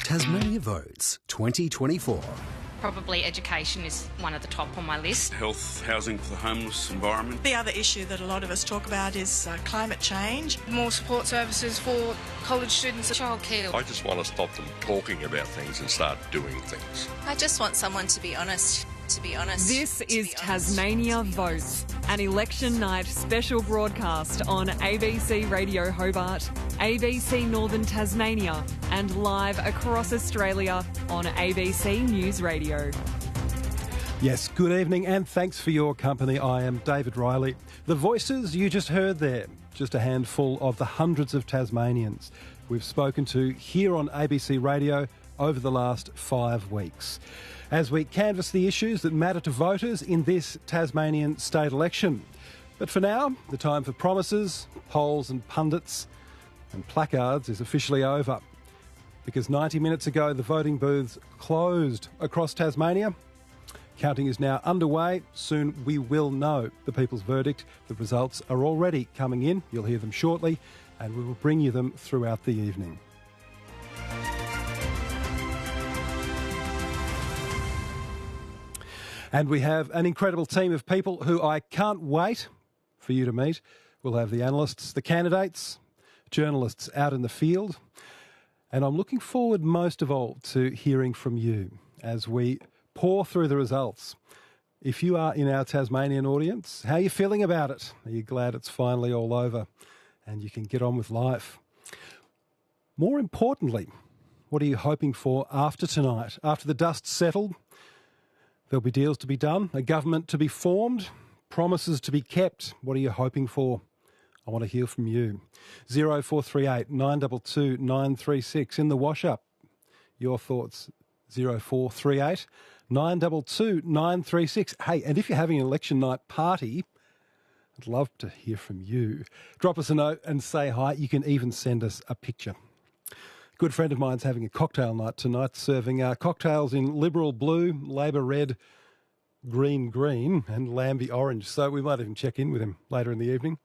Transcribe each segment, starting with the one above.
Tasmania Votes 2024. Probably education is one of the top on my list. Health, housing for the homeless, environment. The other issue that a lot of us talk about is climate change. More support services for college students. Childcare. I just want to stop them talking about things and start doing things. I just want someone to be honest. This is Tasmania Votes, an election night special broadcast on ABC Radio Hobart, ABC Northern Tasmania and live across Australia on ABC News Radio. Yes, good evening and thanks for your company. I am David Riley. The voices you just heard there, just a handful of the hundreds of Tasmanians we've spoken to here on ABC Radio over the last 5 weeks, as we canvass the issues that matter to voters in this Tasmanian state election. But for now, the time for promises, polls and pundits and placards is officially over, because 90 minutes ago the voting booths closed across Tasmania. Counting is now underway. Soon we will know the people's verdict. The results are already coming in. You'll hear them shortly, and we will bring you them throughout the evening. And we have an incredible team of people who I can't wait for you to meet. We'll have the analysts, the candidates, journalists out in the field. And I'm looking forward most of all to hearing from you as we pour through the results. If you are in our Tasmanian audience, how are you feeling about it? Are you glad it's finally all over and you can get on with life? More importantly, what are you hoping for after tonight? After the dust's settled, there'll be deals to be done, a government to be formed, promises to be kept. What are you hoping for? I want to hear from you. 0438 922 936 in the wash-up. Your thoughts, 0438 922 936. Hey, and if you're having an election night party, I'd love to hear from you. Drop us a note and say hi. You can even send us a picture. A good friend of mine's having a cocktail night tonight, serving cocktails in Liberal blue, Labor red, green, and Lambie orange. So we might even check in with him later in the evening.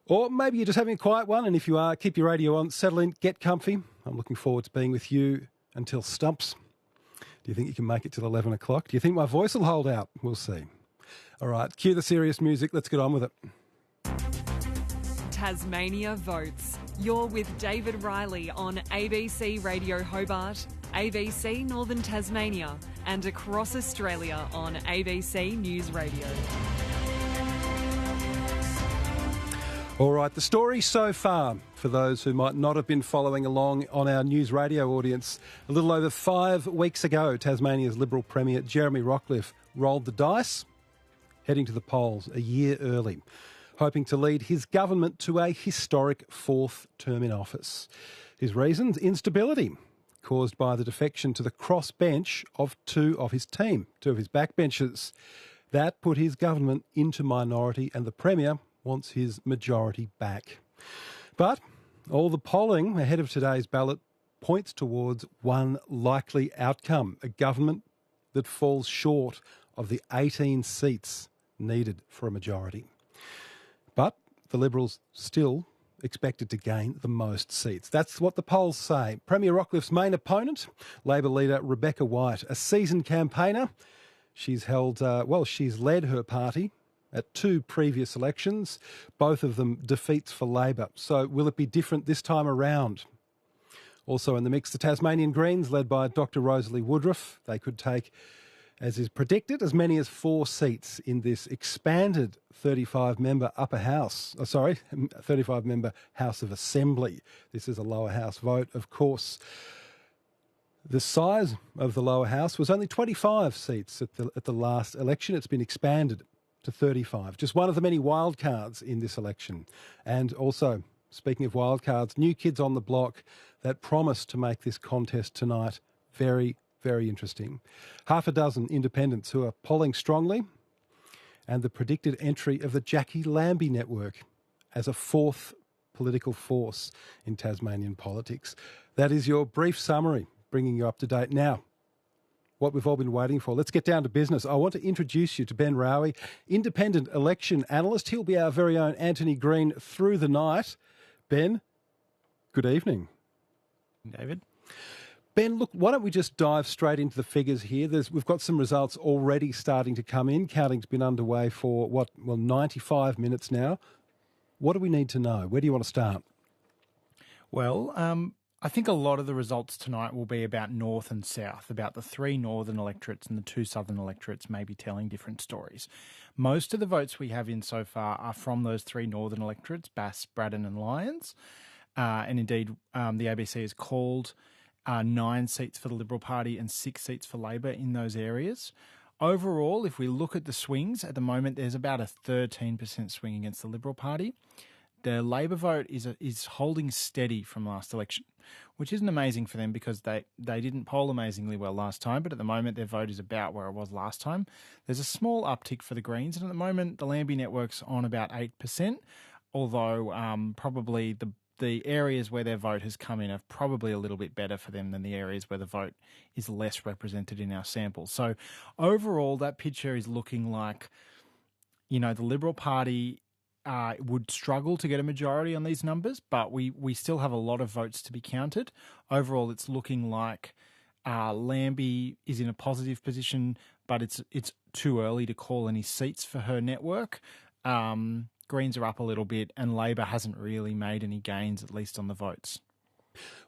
Or maybe you're just having a quiet one, and if you are, keep your radio on, settle in, get comfy. I'm looking forward to being with you until stumps. Do you think you can make it till 11 o'clock? Do you think my voice will hold out? We'll see. All right, cue the serious music. Let's get on with it. Tasmania Votes. You're with David Riley on ABC Radio Hobart, ABC Northern Tasmania and across Australia on ABC News Radio. All right, the story so far, for those who might not have been following along on our news radio audience, a little over 5 weeks ago, Tasmania's Liberal Premier Jeremy Rockliff rolled the dice, heading to the polls a year early, hoping to lead his government to a historic 4th term in office. His reasons? Instability, caused by the defection to the crossbench of two of his backbenchers. That put his government into minority, and the Premier wants his majority back. But all the polling ahead of today's ballot points towards one likely outcome, a government that falls short of the 18 seats needed for a majority. But the Liberals still expected to gain the most seats. That's what the polls say. Premier Rockliff's main opponent, Labor leader Rebecca White, a seasoned campaigner. She's led her party at 2 previous elections, both of them defeats for Labor. So will it be different this time around? Also in the mix, the Tasmanian Greens, led by Dr Rosalie Woodruff. They could take, as is predicted, as many as 4 seats in this expanded 35-member 35-member House of Assembly. This is a lower house vote, of course. The size of the lower house was only 25 seats at the last election. It's been expanded to 35. Just one of the many wildcards in this election. And also, speaking of wildcards, new kids on the block that promise to make this contest tonight very, very interesting. Half a dozen independents who are polling strongly, and the predicted entry of the Jackie Lambie network as a 4th political force in Tasmanian politics. That is your brief summary, bringing you up to date now. What we've all been waiting for. Let's get down to business. I want to introduce you to Ben Rowie, independent election analyst. He'll be our very own Anthony Green through the night. Ben, good evening. David. Ben, look, why don't we just dive straight into the figures here? We've got some results already starting to come in. Counting's been underway for, 95 minutes now. What do we need to know? Where do you want to start? Well, I think a lot of the results tonight will be about north and south, about the 3 northern electorates and the 2 southern electorates maybe telling different stories. Most of the votes we have in so far are from those 3 northern electorates, Bass, Braddon and Lyons. And indeed, the ABC has called 9 seats for the Liberal Party and 6 seats for Labor in those areas. Overall, if we look at the swings, at the moment there's about a 13% swing against the Liberal Party. The Labor vote is holding steady from last election, which isn't amazing for them because they didn't poll amazingly well last time, but at the moment their vote is about where it was last time. There's a small uptick for the Greens, and at the moment the Lambie network's on about 8%, although probably the areas where their vote has come in are probably a little bit better for them than the areas where the vote is less represented in our sample. So overall, that picture is looking like, the Liberal Party would struggle to get a majority on these numbers, but we still have a lot of votes to be counted. Overall, it's looking like Lambie is in a positive position, but it's too early to call any seats for her network. Greens are up a little bit, and Labor hasn't really made any gains, at least on the votes.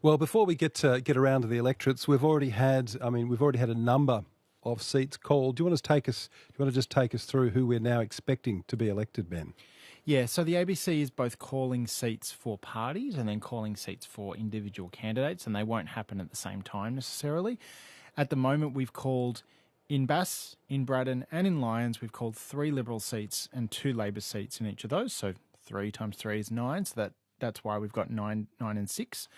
Well, before we get around to the electorates, we've already had a number of seats called. Do you want to just take us through who we're now expecting to be elected, Ben? Yeah, so the ABC is both calling seats for parties and then calling seats for individual candidates, and they won't happen at the same time necessarily. At the moment, we've called in Bass, in Braddon and in Lyons, we've called 3 Liberal seats and 2 Labor seats in each of those. So 3 times 3 is 9, so that's why we've got 9 and 6.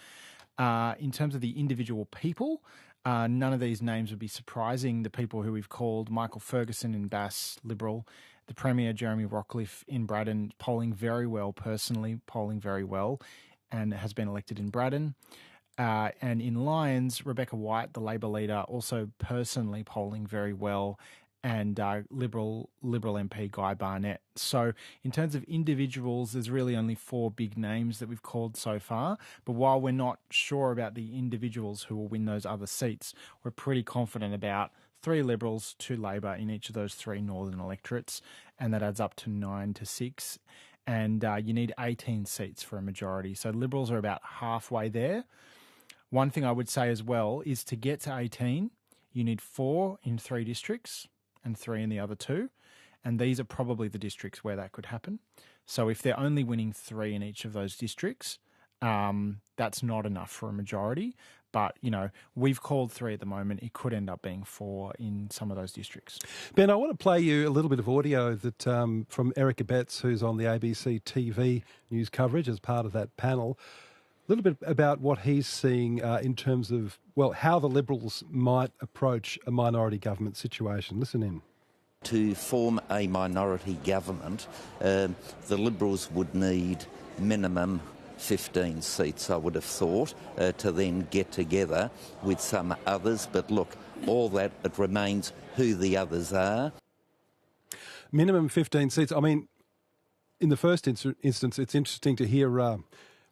In terms of the individual people, none of these names would be surprising. The people who we've called: Michael Ferguson in Bass, Liberal; the Premier, Jeremy Rockcliffe, in Braddon, polling very well, and has been elected in Braddon. And in Lyons, Rebecca White, the Labor leader, also personally polling very well, and Liberal MP Guy Barnett. So in terms of individuals, there's really only 4 big names that we've called so far. But while we're not sure about the individuals who will win those other seats, we're pretty confident about 3 Liberals, 2 Labor in each of those 3 northern electorates, and that adds up to 9 to 6. And you need 18 seats for a majority. So Liberals are about halfway there. One thing I would say as well is to get to 18, you need 4 in 3 districts and 3 in the other 2. And these are probably the districts where that could happen. So if they're only winning 3 in each of those districts, that's not enough for a majority. But, we've called 3 at the moment. It could end up being 4 in some of those districts. Ben, I want to play you a little bit of audio that from Erica Betts, who's on the ABC TV news coverage as part of that panel. A little bit about what he's seeing in terms of, how the Liberals might approach a minority government situation. Listen in. To form a minority government, the Liberals would need minimum 15 seats, I would have thought, to then get together with some others. But look, all that, it remains who the others are. Minimum 15 seats. I mean, in the first instance, it's interesting to hear,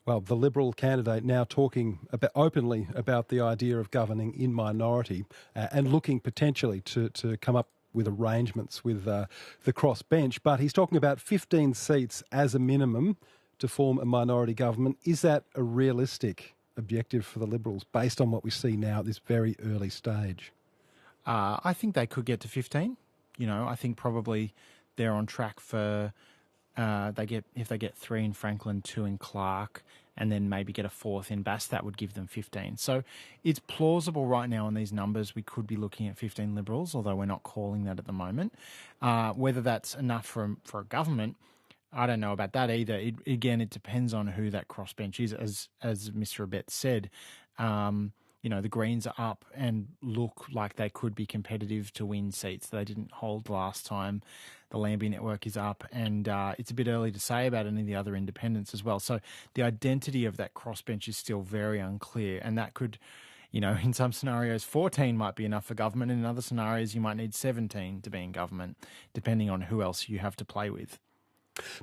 the Liberal candidate now talking openly about the idea of governing in minority and looking potentially to come up with arrangements with the crossbench. But he's talking about 15 seats as a minimum to form a minority government. Is that a realistic objective for the Liberals based on what we see now at this very early stage? I think they could get to 15. I think probably they're on track for if they get 3 in Franklin, 2 in Clark, and then maybe get a 4th in Bass, that would give them 15. So it's plausible right now on these numbers we could be looking at 15 Liberals, although we're not calling that at the moment. Whether that's enough for a government, I don't know about that either. It depends on who that crossbench is. As Mr. Abet said, the Greens are up and look like they could be competitive to win seats they didn't hold last time. The Lambie network is up, and it's a bit early to say about any of the other independents as well. So the identity of that crossbench is still very unclear, and that could, in some scenarios 14 might be enough for government. In other scenarios, you might need 17 to be in government, depending on who else you have to play with.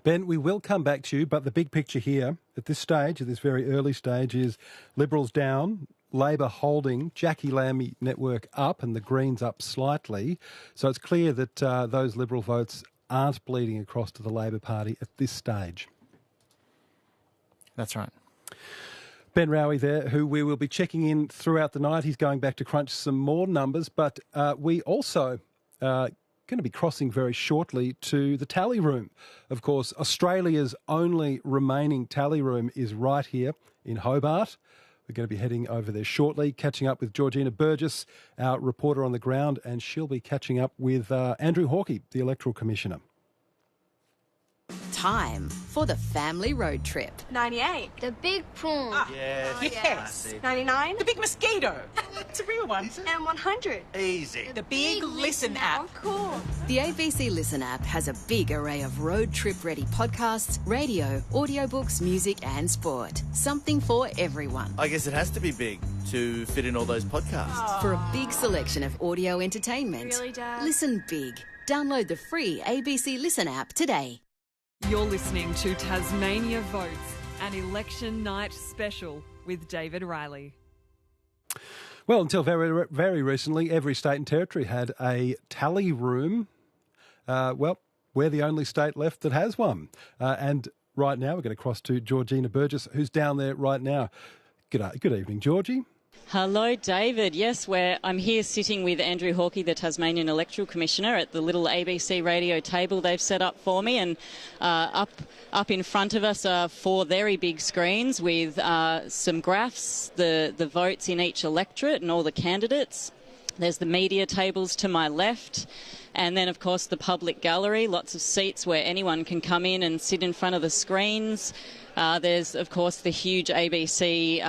Ben, we will come back to you, but the big picture here at this stage, at this very early stage, is Liberals down Labor holding Jackie Lambie network up and the Greens up slightly. So it's clear that those Liberal votes aren't bleeding across to the Labor Party at this stage. That's right. Ben Rowie there, who we will be checking in throughout the night. He's going back to crunch some more numbers, but we also going to be crossing very shortly to the tally room. Of course, Australia's only remaining tally room is right here in Hobart. We're going to be heading over there shortly, catching up with Georgina Burgess, our reporter on the ground, and she'll be catching up with Andrew Hawkey, the Electoral Commissioner. Time for the family road trip. 98. The big prawn. Yes. 99. The big mosquito. It's a real one. And 100. Easy. The big Listen app. Of course. The ABC Listen app has a big array of road trip-ready podcasts, radio, audiobooks, music and sport. Something for everyone. I guess it has to be big to fit in all those podcasts. For a big selection of audio entertainment. Really, Dad? Listen big. Download the free ABC Listen app today. You're listening to Tasmania Votes, an election night special with David Riley. Well, until very, very recently, every state and territory had a tally room. We're the only state left that has one. And right now, we're going to cross to Georgina Burgess, who's down there right now. Good evening, Georgie. Hello, David. Yes, I'm here sitting with Andrew Hawkey, the Tasmanian Electoral Commissioner, at the little ABC radio table they've set up for me. And up in front of us are 4 very big screens with some graphs, the votes in each electorate and all the candidates. There's the media tables to my left. And then, of course, the public gallery, lots of seats where anyone can come in and sit in front of the screens. There's, of course, the huge ABC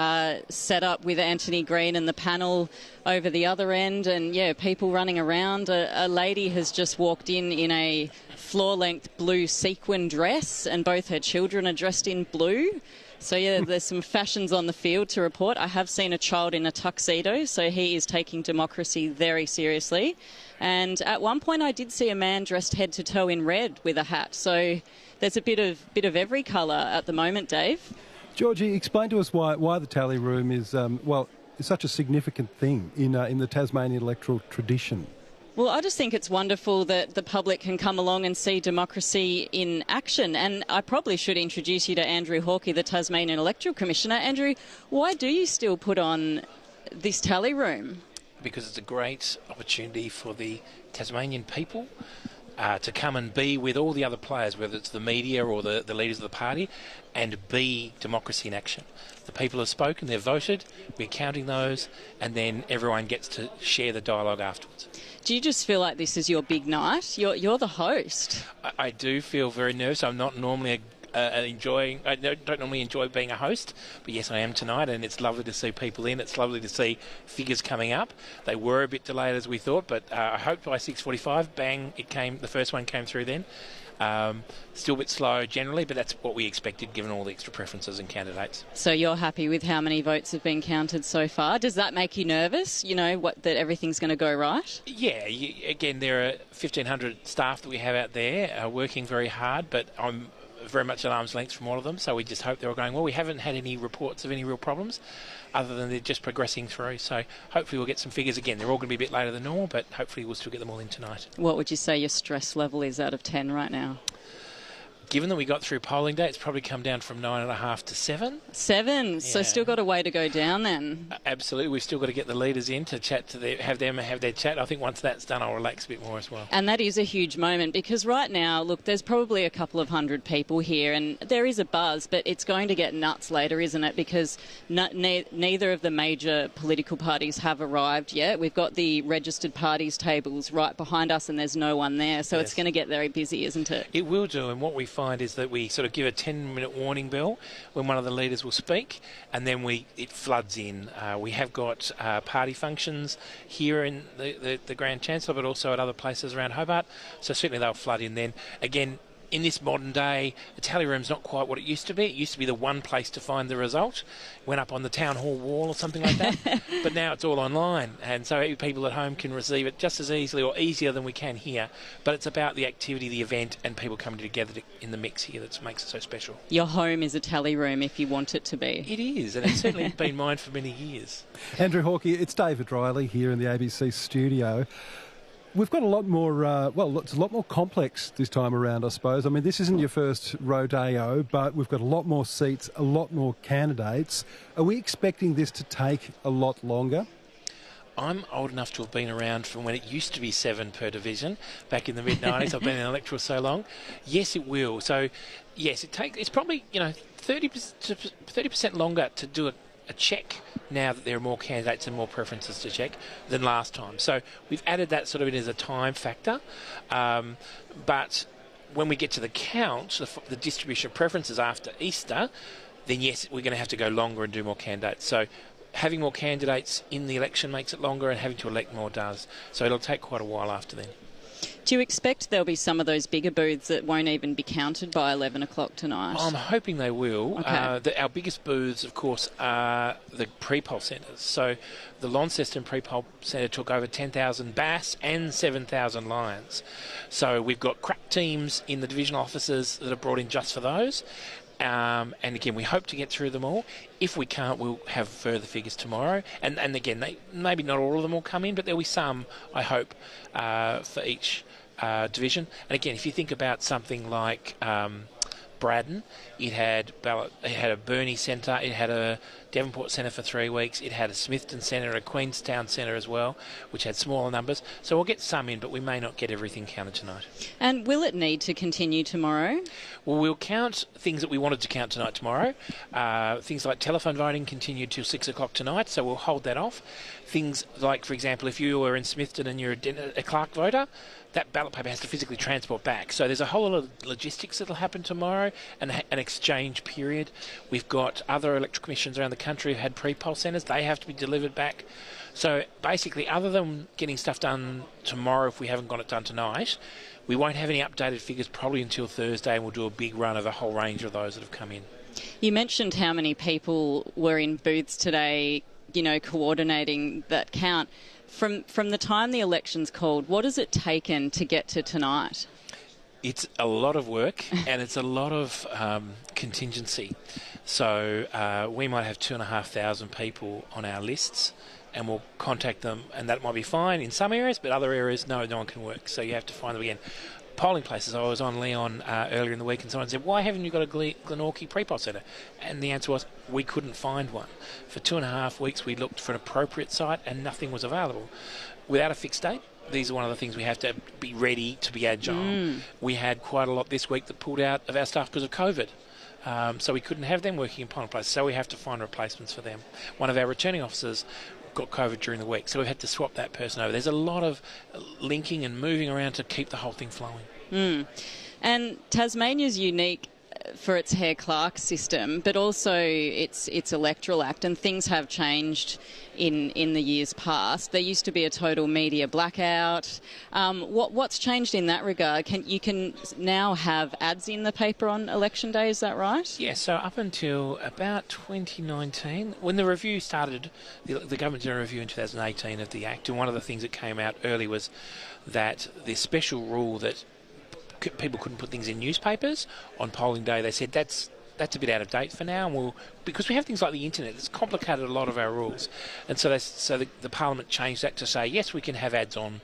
setup with Anthony Green and the panel over the other end. And, yeah, people running around. A lady has just walked in a floor-length blue sequin dress, and both her children are dressed in blue. So, yeah, there's some fashions on the field to report. I have seen a child in a tuxedo, so he is taking democracy very seriously. And at one point I did see a man dressed head to toe in red with a hat. So there's a bit of every colour at the moment, Dave. Georgie, explain to us why the tally room is such a significant thing in the Tasmanian electoral tradition. Well, I just think it's wonderful that the public can come along and see democracy in action. And I probably should introduce you to Andrew Hawkey, the Tasmanian Electoral Commissioner. Andrew, why do you still put on this tally room? Because it's a great opportunity for the Tasmanian people to come and be with all the other players, whether it's the media or the leaders of the party, and be democracy in action. The people have spoken, they've voted, we're counting those, and then everyone gets to share the dialogue afterwards. Do you just feel like this is your big night? You're the host. I do feel very nervous. I'm not normally I don't normally enjoy being a host, but yes, I am tonight, and it's lovely to see people in. It's lovely to see figures coming up. They were a bit delayed as we thought, but I hope by 6:45, bang, it came. The first one came through then. Still a bit slow generally, but that's what we expected given all the extra preferences and candidates. So you're happy with how many votes have been counted so far? Does that make you nervous, that everything's going to go right? Yeah, again, there are 1,500 staff that we have out there working very hard, but I'm very much at arm's length from all of them, so we just hope they're all going well. We haven't had any reports of any real problems other than they're just progressing through, so hopefully we'll get some figures again. They're all going to be a bit later than normal, but hopefully we'll still get them all in tonight. What would you say your stress level is out of 10 right now? Given that we got through polling day, it's probably come down from 9.5 to 7. 7? Yeah. So still got a way to go down then? Absolutely. We've still got to get the leaders in to chat to have their chat. I think once that's done, I'll relax a bit more as well. And that is a huge moment because right now, look, there's probably a couple of hundred people here and there is a buzz, but it's going to get nuts later, isn't it? Because neither of the major political parties have arrived yet. We've got the registered parties tables right behind us and there's no one there. So It's going to get very busy, isn't it? It will do. And what we find is that we sort of give a 10-minute warning bell when one of the leaders will speak, and then it floods in. We have got party functions here in the Grand Chancellor, but also at other places around Hobart, so certainly they'll flood in then. Again, in this modern day, the tally room's not quite what it used to be. It used to be the one place to find the result. Went up on the town hall wall or something like that. But now it's all online, and so people at home can receive it just as easily or easier than we can here. But it's about the activity, the event, and people coming together in the mix here that makes it so special. Your home is a tally room if you want it to be. It is, and it's certainly been mine for many years. Andrew Hawkey, it's David Riley here in the ABC studio. We've got a lot more, it's a lot more complex this time around, I suppose. I mean, this isn't your first rodeo, but we've got a lot more seats, a lot more candidates. Are we expecting this to take a lot longer? I'm old enough to have been around from when it used to be 7 per division, back in the mid-90s. I've been in electoral so long. Yes, it will. So, yes, it's probably, 30% longer to do a check now that there are more candidates and more preferences to check than last time. So we've added that sort of in as a time factor. But when we get to the count, the distribution of preferences after Easter, then yes, we're going to have to go longer and do more candidates. So having more candidates in the election makes it longer, and having to elect more does. So it'll take quite a while after then. Do you expect there'll be some of those bigger booths that won't even be counted by 11 o'clock tonight? I'm hoping they will. Okay. Our biggest booths, of course, are the pre-poll centres. So the Launceston pre-poll centre took over 10,000 Bass and 7,000 Lions. So we've got crack teams in the divisional offices that are brought in just for those. And again, we hope to get through them all. If we can't, we'll have further figures tomorrow. And again, maybe not all of them will come in, but there'll be some, I hope, for each division. And again, if you think about something like Braddon, it had a Burnie Centre, it had a Devonport Centre for 3 weeks, it had a Smithton Centre, a Queenstown Centre as well, which had smaller numbers. So we'll get some in, but we may not get everything counted tonight. And will it need to continue tomorrow? Well, we'll count things that we wanted to count tonight tomorrow. Things like telephone voting continued till 6 o'clock tonight, so we'll hold that off. Things like, for example, if you were in Smithton and you're a Clark voter, that ballot paper has to physically transport back. So there's a whole lot of logistics that will happen tomorrow, and an exchange period. We've got other electoral commissions around the country who've had pre-poll centres. They have to be delivered back. So basically, other than getting stuff done tomorrow, if we haven't got it done tonight, we won't have any updated figures probably until Thursday, and we'll do a big run of a whole range of those that have come in. You mentioned how many people were in booths today, coordinating that count. From the time the election's called, what has it taken to get to tonight? It's a lot of work and it's a lot of contingency. So we might have 2,500 people on our lists, and we'll contact them, and that might be fine in some areas, but other areas, no one can work. So you have to find them again. Polling places. I was on Leon earlier in the week, and someone said, why haven't you got a Glenorchy pre-poll centre? And the answer was, we couldn't find one. For 2.5 weeks, we looked for an appropriate site, and nothing was available. Without a fixed date, these are one of the things we have to be ready to be agile. We had quite a lot this week that pulled out of our staff because of COVID. So we couldn't have them working in polling places, so we have to find replacements for them. One of our returning officers got COVID during the week, so we've had to swap that person over. There's a lot of linking and moving around to keep the whole thing flowing. And Tasmania's unique for its Hare Clark system, but also its electoral act, and things have changed in the years past. There used to be a total media blackout. What's changed in that regard? You can now have ads in the paper on election day, is that right? Yeah, so up until about 2019, when the review started, the government did a review in 2018 of the Act, and one of the things that came out early was that the special rule that people couldn't put things in newspapers on polling day, they said that's a bit out of date for now, and because we have things like the internet, it's complicated a lot of our rules, and so the Parliament changed that to say yes, we can have ads on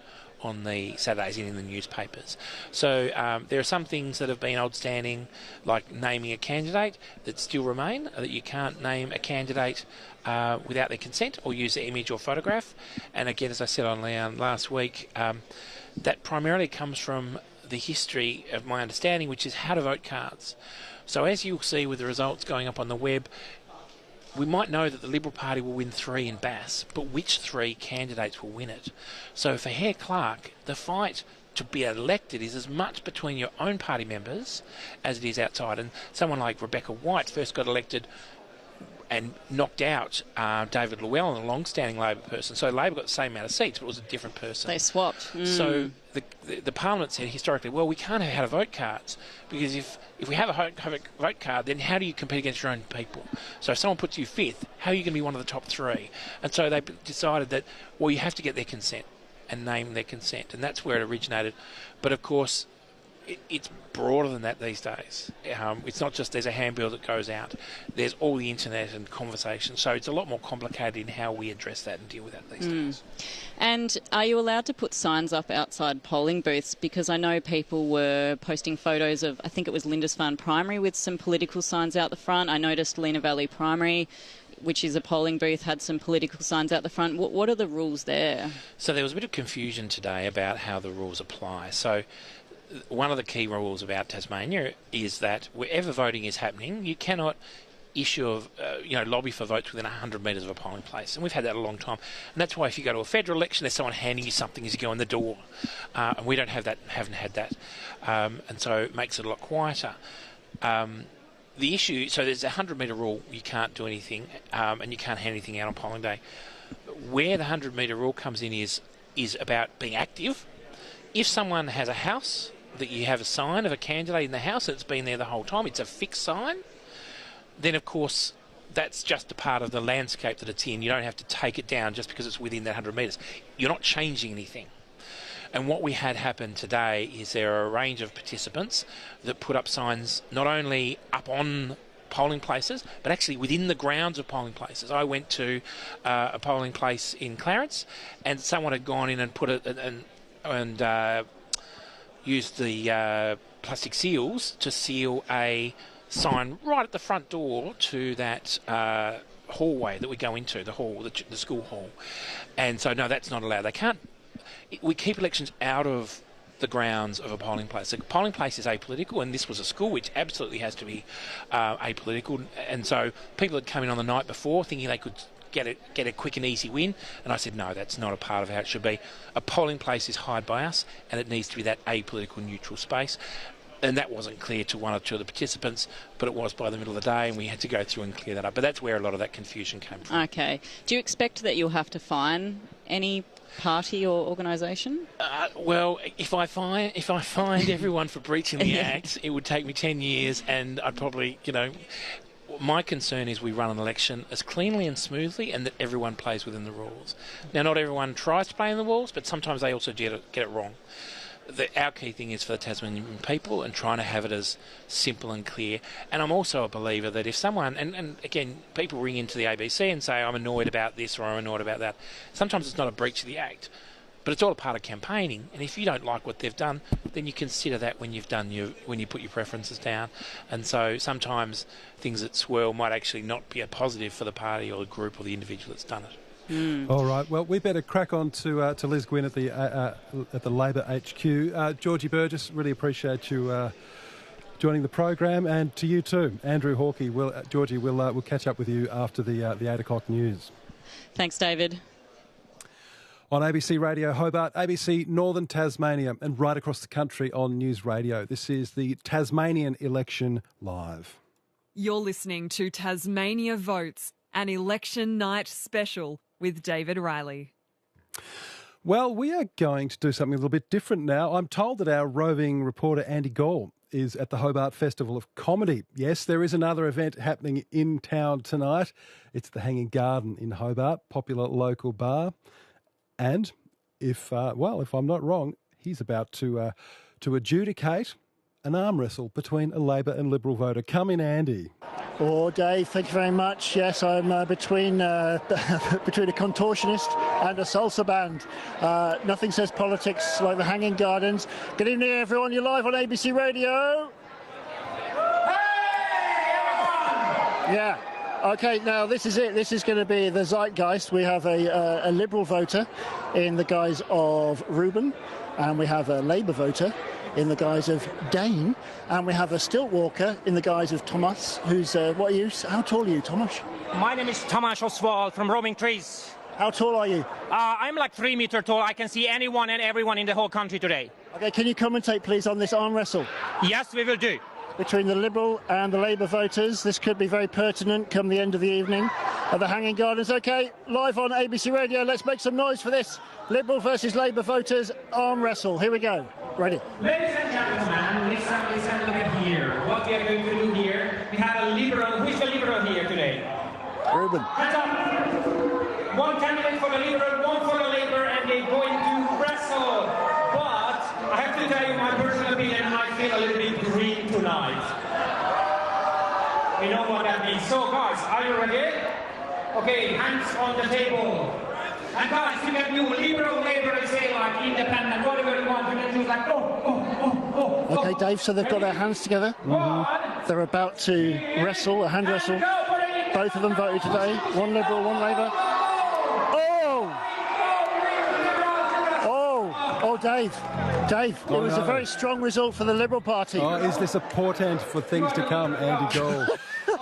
the Saturdays in the newspapers. So there are some things that have been old standing, like naming a candidate, that still remain, that you can't name a candidate without their consent or use their image or photograph. And again, as I said on Leon last week, that primarily comes from the history of my understanding, which is how to vote cards. So as you'll see with the results going up on the web, we might know that the Liberal Party will win 3 in Bass, but which 3 candidates will win it? So for Hare Clark, the fight to be elected is as much between your own party members as it is outside. And someone like Rebecca White first got elected and knocked out David Llewellyn, a long-standing Labor person. So Labor got the same amount of seats, but it was a different person. They swapped. So the Parliament said historically, well, we can't have had vote cards, because if we have a vote card, then how do you compete against your own people? So if someone puts you fifth, how are you going to be one of the top three? And so they decided that, well, you have to get their consent and name their consent, and that's where it originated. But of course, it's broader than that these days. It's not just there's a handbill that goes out. There's all the internet and conversation. So it's a lot more complicated in how we address that and deal with that these days. And are you allowed to put signs up outside polling booths? Because I know people were posting photos of, I think it was Lindisfarne Primary with some political signs out the front. I noticed Lena Valley Primary, which is a polling booth, had some political signs out the front. What are the rules there? So there was a bit of confusion today about how the rules apply. So one of the key rules about Tasmania is that wherever voting is happening, you cannot issue lobby for votes within 100 metres of a polling place, and we've had that a long time. And that's why if you go to a federal election, there's someone handing you something as you go in the door, and we don't have that, haven't had that, and so it makes it a lot quieter. The issue, so there's a 100-metre rule, you can't do anything, and you can't hand anything out on polling day. Where the 100-metre rule comes in is about being active. If someone has a house, that you have a sign of a candidate in the house that's been there the whole time, it's a fixed sign, then of course that's just a part of the landscape that it's in. You don't have to take it down just because it's within that 100 metres. You're not changing anything. And what we had happen today is there are a range of participants that put up signs not only up on polling places, but actually within the grounds of polling places. I went to a polling place in Clarence, and someone had gone in and put it and used the plastic seals to seal a sign right at the front door to that hallway that we go into, the school hall. And so, no, that's not allowed. They can't. We keep elections out of the grounds of a polling place. A polling place is apolitical, and this was a school which absolutely has to be apolitical. And so people had come in on the night before thinking they could get a quick and easy win, and I said no, that's not a part of how it should be. A polling place is hired by us, and it needs to be that apolitical, neutral space. And that wasn't clear to one or two of the participants, but it was by the middle of the day, and we had to go through and clear that up. But that's where a lot of that confusion came from. Okay. Do you expect that you'll have to fine any party or organisation? Well, if I find everyone for breaching the Act, it would take me 10 years, and I'd probably, my concern is we run an election as cleanly and smoothly, and that everyone plays within the rules. Now, not everyone tries to play in the rules, but sometimes they also get it wrong. Our key thing is for the Tasmanian people and trying to have it as simple and clear. And I'm also a believer that if someone, and again, people ring into the ABC and say, I'm annoyed about this or I'm annoyed about that. Sometimes it's not a breach of the Act, but it's all a part of campaigning. And if you don't like what they've done, then you consider that when you put your preferences down. And so sometimes things that swirl might actually not be a positive for the party or the group or the individual that's done it. All right. Well, we better crack on to Liz Gwynn at the Labor HQ. Georgie Burgess, really appreciate you joining the program, and to you too, Andrew Hawkey. Georgie, we'll catch up with you after the 8 o'clock news. Thanks, David. On ABC Radio Hobart, ABC Northern Tasmania, and right across the country on News Radio. This is the Tasmanian Election Live. You're listening to Tasmania Votes, an election night special with David Riley. Well, we are going to do something a little bit different now. I'm told that our roving reporter Andy Gall is at the Hobart Festival of Comedy. Yes, there is another event happening in town tonight. It's the Hanging Garden in Hobart, popular local bar. And if I'm not wrong, he's about to adjudicate an arm wrestle between a Labor and Liberal voter. Come in, Andy. Oh, Dave, thank you very much. Yes, I'm between a contortionist and a salsa band. Nothing says politics like the Hanging Gardens. Good evening, everyone. You're live on ABC Radio. Hey, yeah. OK, now this is it. This is going to be the zeitgeist. We have a Liberal voter in the guise of Reuben, and we have a Labour voter in the guise of Dane, and we have a stilt walker in the guise of Thomas, who's, how tall are you, Thomas? My name is Thomas Oswald from Roaming Trees. How tall are you? I'm like 3 meters tall. I can see anyone and everyone in the whole country today. Okay, can you commentate, please, on this arm wrestle? Yes, we will do. between the Liberal and the Labour voters. This could be very pertinent come the end of the evening at the Hanging Gardens. OK, live on ABC Radio, let's make some noise for this Liberal versus Labour voters arm wrestle. Here we go. Ready? Ladies and gentlemen, listen, look at here. What we are going to do here, we have a Liberal. Who is the Liberal here today? Ruben. Hands up. One candidate for the Liberal, one for the Labour, and they're going to wrestle. But I have to tell you my personal opinion, I feel a little bit green tonight. We know what that means. So guys, are you ready? Okay, hands on the table. And guys, you can do Liberal, Labour, and say like independent, whatever you want. You can do like, OK, Dave, so they've got their hands together. They're about to wrestle, a hand wrestle. Both of them voted today. One Liberal, one Labour. Oh, Dave, it was a very strong result for the Liberal Party. Oh, is this a portent for things to come, Andy Gold?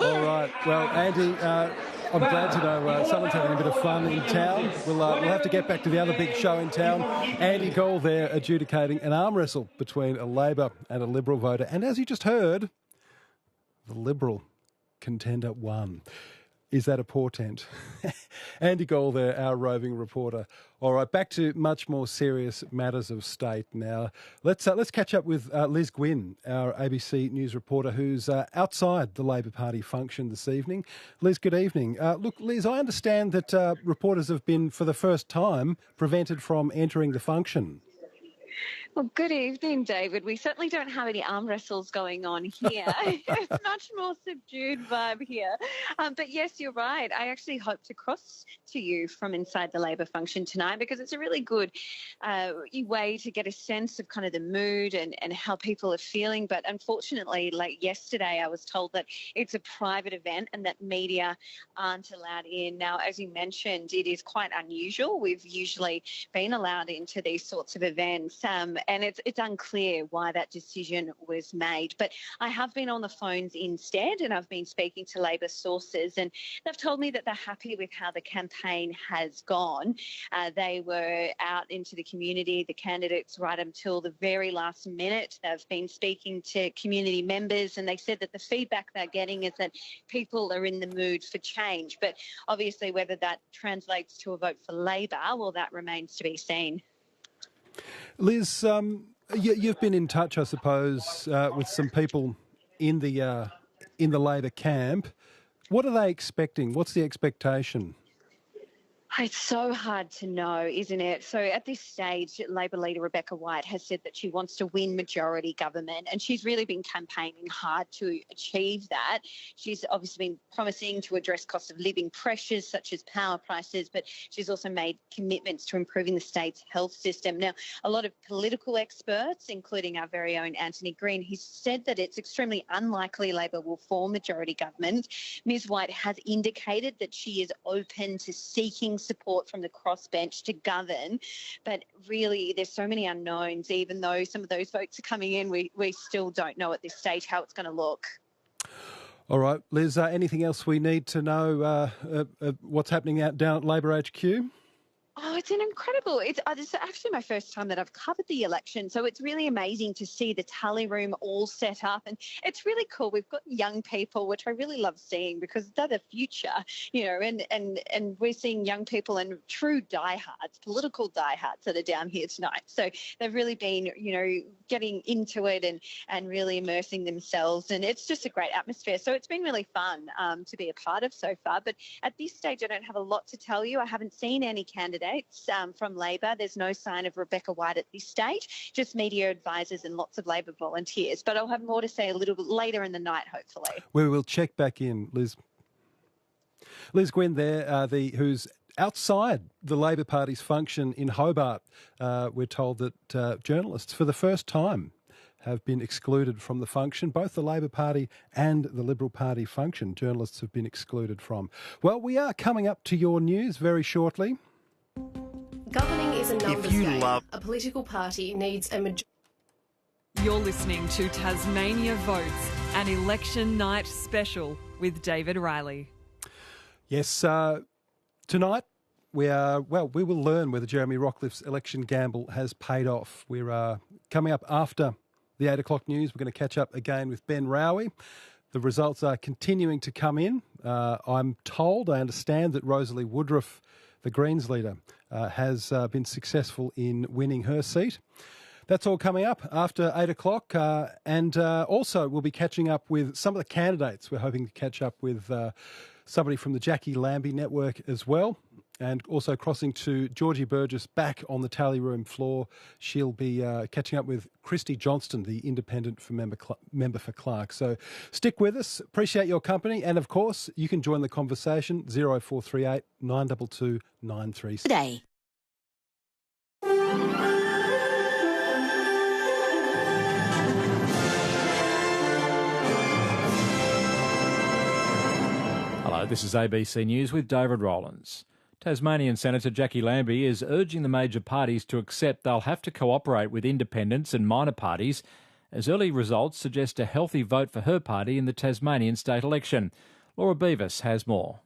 All right, well, Andy, I'm glad to know someone's having a bit of fun in town. We'll have to get back to the other big show in town. Andy Gold there adjudicating an arm wrestle between a Labour and a Liberal voter. And as you just heard, the Liberal contender won. Is that a portent? Andy Gold there, our roving reporter. All right, back to much more serious matters of state now. Let's catch up with Liz Gwynn, our ABC News reporter, who's outside the Labor Party function this evening. Liz, good evening. Look, Liz, I understand that reporters have been, for the first time, prevented from entering the function. Well, good evening, David. We certainly don't have any arm wrestles going on here. It's a much more subdued vibe here. But yes, you're right. I actually hope to cross to you from inside the Labor function tonight because it's a really good way to get a sense of kind of the mood and how people are feeling. But unfortunately, like yesterday, I was told that it's a private event and that media aren't allowed in. Now, as you mentioned, it is quite unusual. We've usually been allowed into these sorts of events. And it's unclear why that decision was made. But I have been on the phones instead, and I've been speaking to Labor sources, and they've told me that they're happy with how the campaign has gone. They were out into the community, the candidates, right until the very last minute. They've been speaking to community members, and they said that the feedback they're getting is that people are in the mood for change. But obviously whether that translates to a vote for Labor, well, that remains to be seen. Liz, you've been in touch, I suppose, with some people in the Labor camp. What are they expecting? What's the expectation? It's so hard to know, isn't it? So at this stage, Labor leader Rebecca White has said that she wants to win majority government, and she's really been campaigning hard to achieve that. She's obviously been promising to address cost of living pressures such as power prices, but she's also made commitments to improving the state's health system. Now, a lot of political experts, including our very own Anthony Green, he said that it's extremely unlikely Labor will form majority government. Ms White has indicated that she is open to seeking support from the crossbench to govern, but really there's so many unknowns. Even though some of those votes are coming in, we still don't know at this stage how it's going to look. All right, Liz, anything else we need to know what's happening down at Labor HQ? Oh, it's incredible. It's actually my first time that I've covered the election, so it's really amazing to see the tally room all set up, and it's really cool. We've got young people, which I really love seeing because they're the future, and we're seeing young people and true diehards, political diehards that are down here tonight. So they've really been, getting into it and really immersing themselves, and it's just a great atmosphere. So it's been really fun to be a part of so far. But at this stage, I don't have a lot to tell you. I haven't seen any candidates from Labor. There's no sign of Rebecca White at this stage, just media advisors and lots of Labor volunteers. But I'll have more to say a little bit later in the night, hopefully. We will check back in, Liz. Liz Gwynn there, who's outside the Labor Party's function in Hobart. We're told that journalists, for the first time, have been excluded from the function. Both the Labor Party and the Liberal Party function, journalists have been excluded from. Well, we are coming up to your news very shortly. Governing is a numbers game. A political party needs a majority. You're listening to Tasmania Votes, an election night special with David Riley. Yes, tonight we will learn whether Jeremy Rockliff's election gamble has paid off. We're coming up after the the 8 o'clock news, we're going to catch up again with Ben Rowie. The results are continuing to come in. I understand that Rosalie Woodruff, the Greens leader, has been successful in winning her seat. That's all coming up after 8 o'clock. And also we'll be catching up with some of the candidates. We're hoping to catch up with somebody from the Jackie Lambie network as well. And also crossing to Georgie Burgess back on the tally room floor. She'll be catching up with Christy Johnston, the independent member for Clark. So stick with us. Appreciate your company. And, of course, you can join the conversation, 0438 922 93. Today. Hello, this is ABC News with David Rowlands. Tasmanian Senator Jackie Lambie is urging the major parties to accept they'll have to cooperate with independents and minor parties, as early results suggest a healthy vote for her party in the Tasmanian State Election. Laura Beavis has more.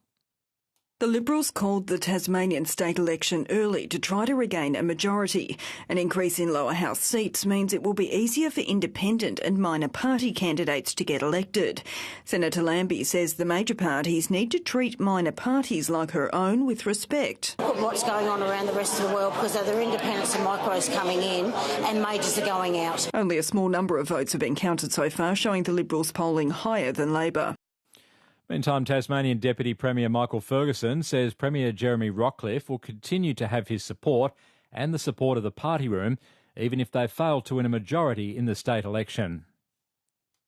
The Liberals called the Tasmanian State Election early to try to regain a majority. An increase in lower house seats means it will be easier for independent and minor party candidates to get elected. Senator Lambie says the major parties need to treat minor parties like her own with respect. Look at what's going on around the rest of the world, because there are independents and micros coming in and majors are going out. Only a small number of votes have been counted so far, showing the Liberals polling higher than Labor. Meantime, Tasmanian Deputy Premier Michael Ferguson says Premier Jeremy Rockcliffe will continue to have his support and the support of the party room, even if they fail to win a majority in the state election.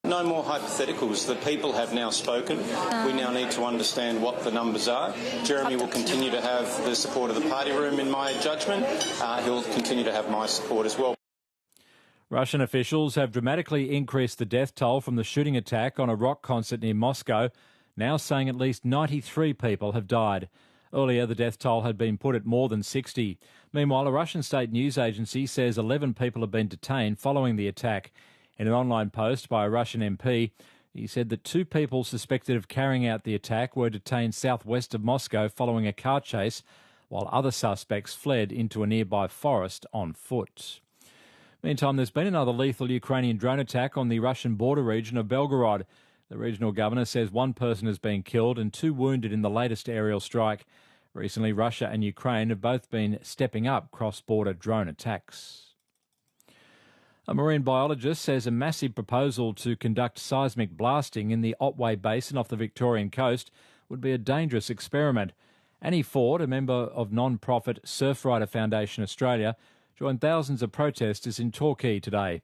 No more hypotheticals. The people have now spoken. We now need to understand what the numbers are. Jeremy will continue to have the support of the party room, in my judgment. He'll continue to have my support as well. Russian officials have dramatically increased the death toll from the shooting attack on a rock concert near Moscow, now saying at least 93 people have died. Earlier, the death toll had been put at more than 60. Meanwhile, a Russian state news agency says 11 people have been detained following the attack. In an online post by a Russian MP, he said that 2 people suspected of carrying out the attack were detained southwest of Moscow following a car chase, while other suspects fled into a nearby forest on foot. Meantime, there's been another lethal Ukrainian drone attack on the Russian border region of Belgorod. The regional governor says 1 person has been killed and 2 wounded in the latest aerial strike. Recently, Russia and Ukraine have both been stepping up cross-border drone attacks. A marine biologist says a massive proposal to conduct seismic blasting in the Otway Basin off the Victorian coast would be a dangerous experiment. Annie Ford, a member of non-profit Surfrider Foundation Australia, joined thousands of protesters in Torquay today.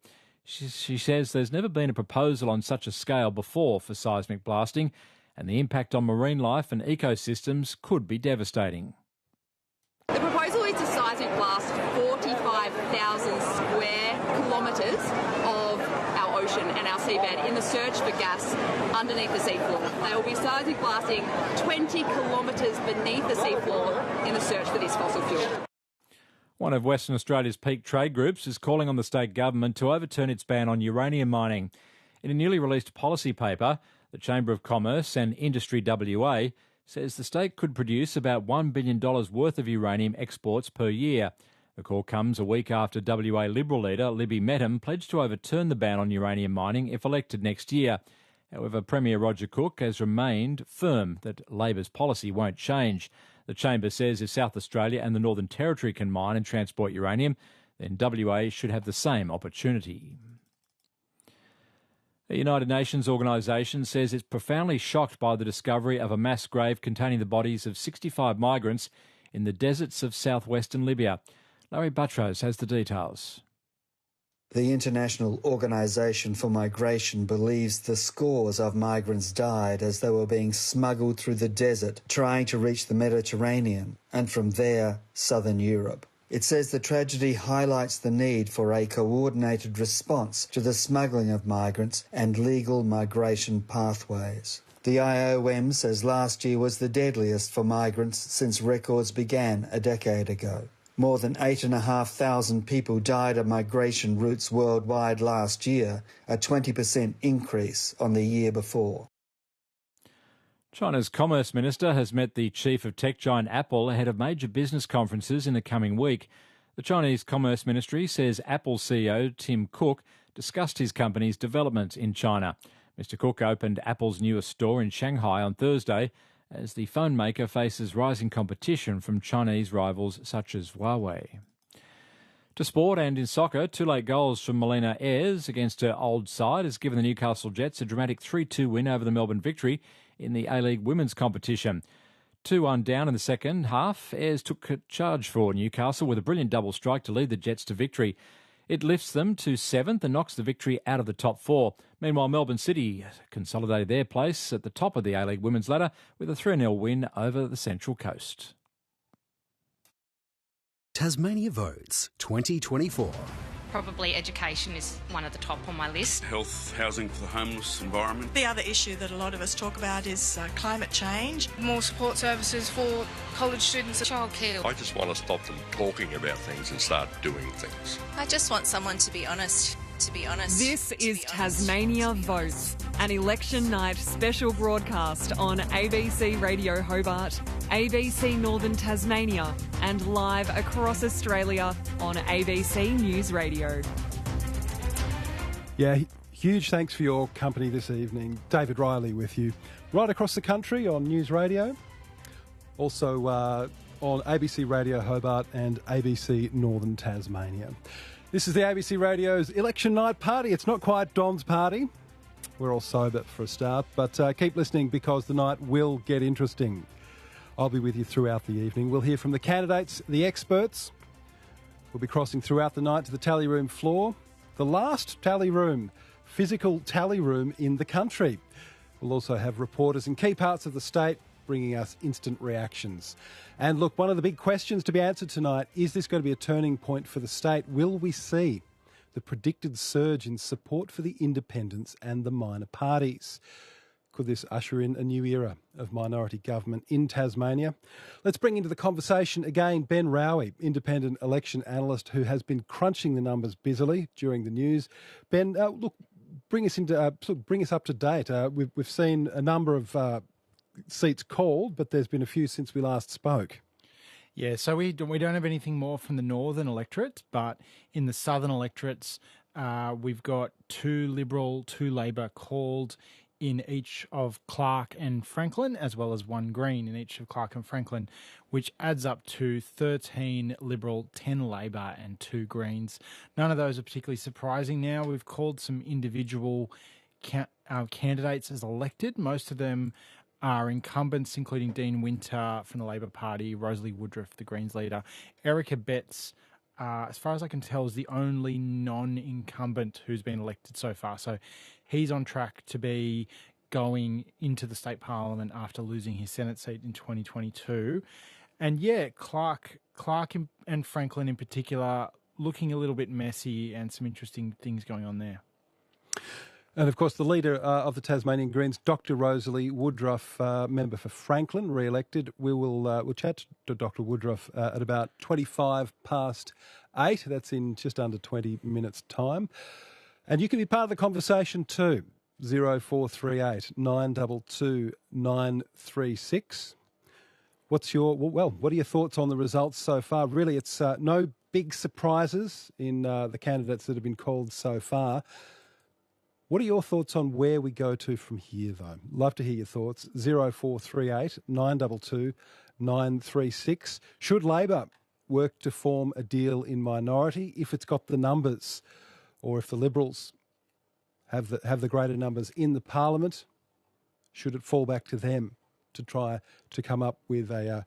She says there's never been a proposal on such a scale before for seismic blasting, and the impact on marine life and ecosystems could be devastating. The proposal is to seismic blast 45,000 square kilometres of our ocean and our seabed in the search for gas underneath the seafloor. They will be seismic blasting 20 kilometres beneath the seafloor in the search for this fossil fuel. One of Western Australia's peak trade groups is calling on the state government to overturn its ban on uranium mining. In a newly released policy paper, the Chamber of Commerce and Industry WA says the state could produce about $1 billion worth of uranium exports per year. The call comes a week after WA Liberal leader Libby Mettam pledged to overturn the ban on uranium mining if elected next year. However, Premier Roger Cook has remained firm that Labor's policy won't change. The Chamber says if South Australia and the Northern Territory can mine and transport uranium, then WA should have the same opportunity. The United Nations organisation says it's profoundly shocked by the discovery of a mass grave containing the bodies of 65 migrants in the deserts of southwestern Libya. Larry Buttrose has the details. The International Organisation for Migration believes the scores of migrants died as they were being smuggled through the desert, trying to reach the Mediterranean, and from there, southern Europe. It says the tragedy highlights the need for a coordinated response to the smuggling of migrants and legal migration pathways. The IOM says last year was the deadliest for migrants since records began a decade ago. More than 8,500 people died of migration routes worldwide last year, a 20% increase on the year before. China's Commerce Minister has met the chief of tech giant Apple ahead of major business conferences in the coming week. The Chinese Commerce Ministry says Apple CEO Tim Cook discussed his company's development in China. Mr Cook opened Apple's newest store in Shanghai on Thursday as the phone maker faces rising competition from Chinese rivals such as Huawei. To sport and in soccer, 2 late goals from Melina Ayres against her old side has given the Newcastle Jets a dramatic 3-2 win over the Melbourne Victory in the A-League women's competition. 2-1 down in the second half, Ayres took charge for Newcastle with a brilliant double strike to lead the Jets to victory. It lifts them to 7th and knocks the Victory out of the top 4. Meanwhile, Melbourne City consolidated their place at the top of the A-League women's ladder with a 3-0 win over the Central Coast. Tasmania Votes 2024. Probably education is one of the top on my list. Health, housing for the homeless, environment. The other issue that a lot of us talk about is climate change. More support services for college students. Childcare. I just want to stop them talking about things and start doing things. I just want someone to be honest. This is Tasmania Votes, an election night special broadcast on ABC Radio Hobart, ABC Northern Tasmania and live across Australia on ABC News Radio. Yeah, huge thanks for your company this evening. David Riley with you right across the country on News Radio, also on ABC Radio Hobart and ABC Northern Tasmania. This is the ABC Radio's election night party. It's not quite Don's party. We're all sober for a start, but keep listening because the night will get interesting. I'll be with you throughout the evening. We'll hear from the candidates, the experts. We'll be crossing throughout the night to the tally room floor, the last tally room, physical tally room in the country. We'll also have reporters in key parts of the state bringing us instant reactions. And look, one of the big questions to be answered tonight, is this going to be a turning point for the state? Will we see the predicted surge in support for the independents and the minor parties? Could this usher in a new era of minority government in Tasmania? Let's bring into the conversation again Ben Rowie, independent election analyst who has been crunching the numbers busily during the news. Ben, look, bring us up to date. We've seen a number of seats called, but there's been a few since we last spoke. Yeah, so we don't have anything more from the northern electorate, but in the southern electorates, we've got 2 Liberal, 2 Labor called in each of Clark and Franklin, as well as 1 Green in each of Clark and Franklin, which adds up to 13 Liberal, 10 Labor and 2 Greens. None of those are particularly surprising now. We've called some individual candidates as elected. Most of them are incumbents, including Dean Winter from the Labor Party, Rosalie Woodruff, the Greens leader. Erica Betts, as far as I can tell, is the only non-incumbent who's been elected so far. So he's on track to be going into the state parliament after losing his Senate seat in 2022. And yeah, Clark and Franklin in particular, looking a little bit messy and some interesting things going on there. And, of course, the leader of the Tasmanian Greens, Dr Rosalie Woodruff, member for Franklin, re-elected. We'll chat to Dr Woodruff at about 25 past 8. That's in just under 20 minutes' time. And you can be part of the conversation too. 0438 922 936. What are your thoughts on the results so far? Really, it's no big surprises in the candidates that have been called so far. What are your thoughts on where we go to from here, though? Love to hear your thoughts. 0438 922 936. Should Labor work to form a deal in minority if it's got the numbers, or if the Liberals have the greater numbers in the Parliament? Should it fall back to them to try to come up with the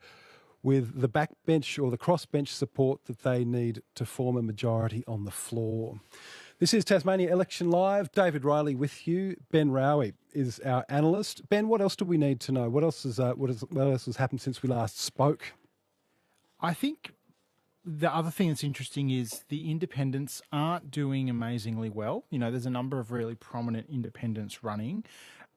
backbench or the crossbench support that they need to form a majority on the floor? This is Tasmania Election Live. David Riley with you. Ben Rowie is our analyst. Ben, what else do we need to know? What else has happened since we last spoke? I think the other thing that's interesting is the independents aren't doing amazingly well. You know, there's a number of really prominent independents running.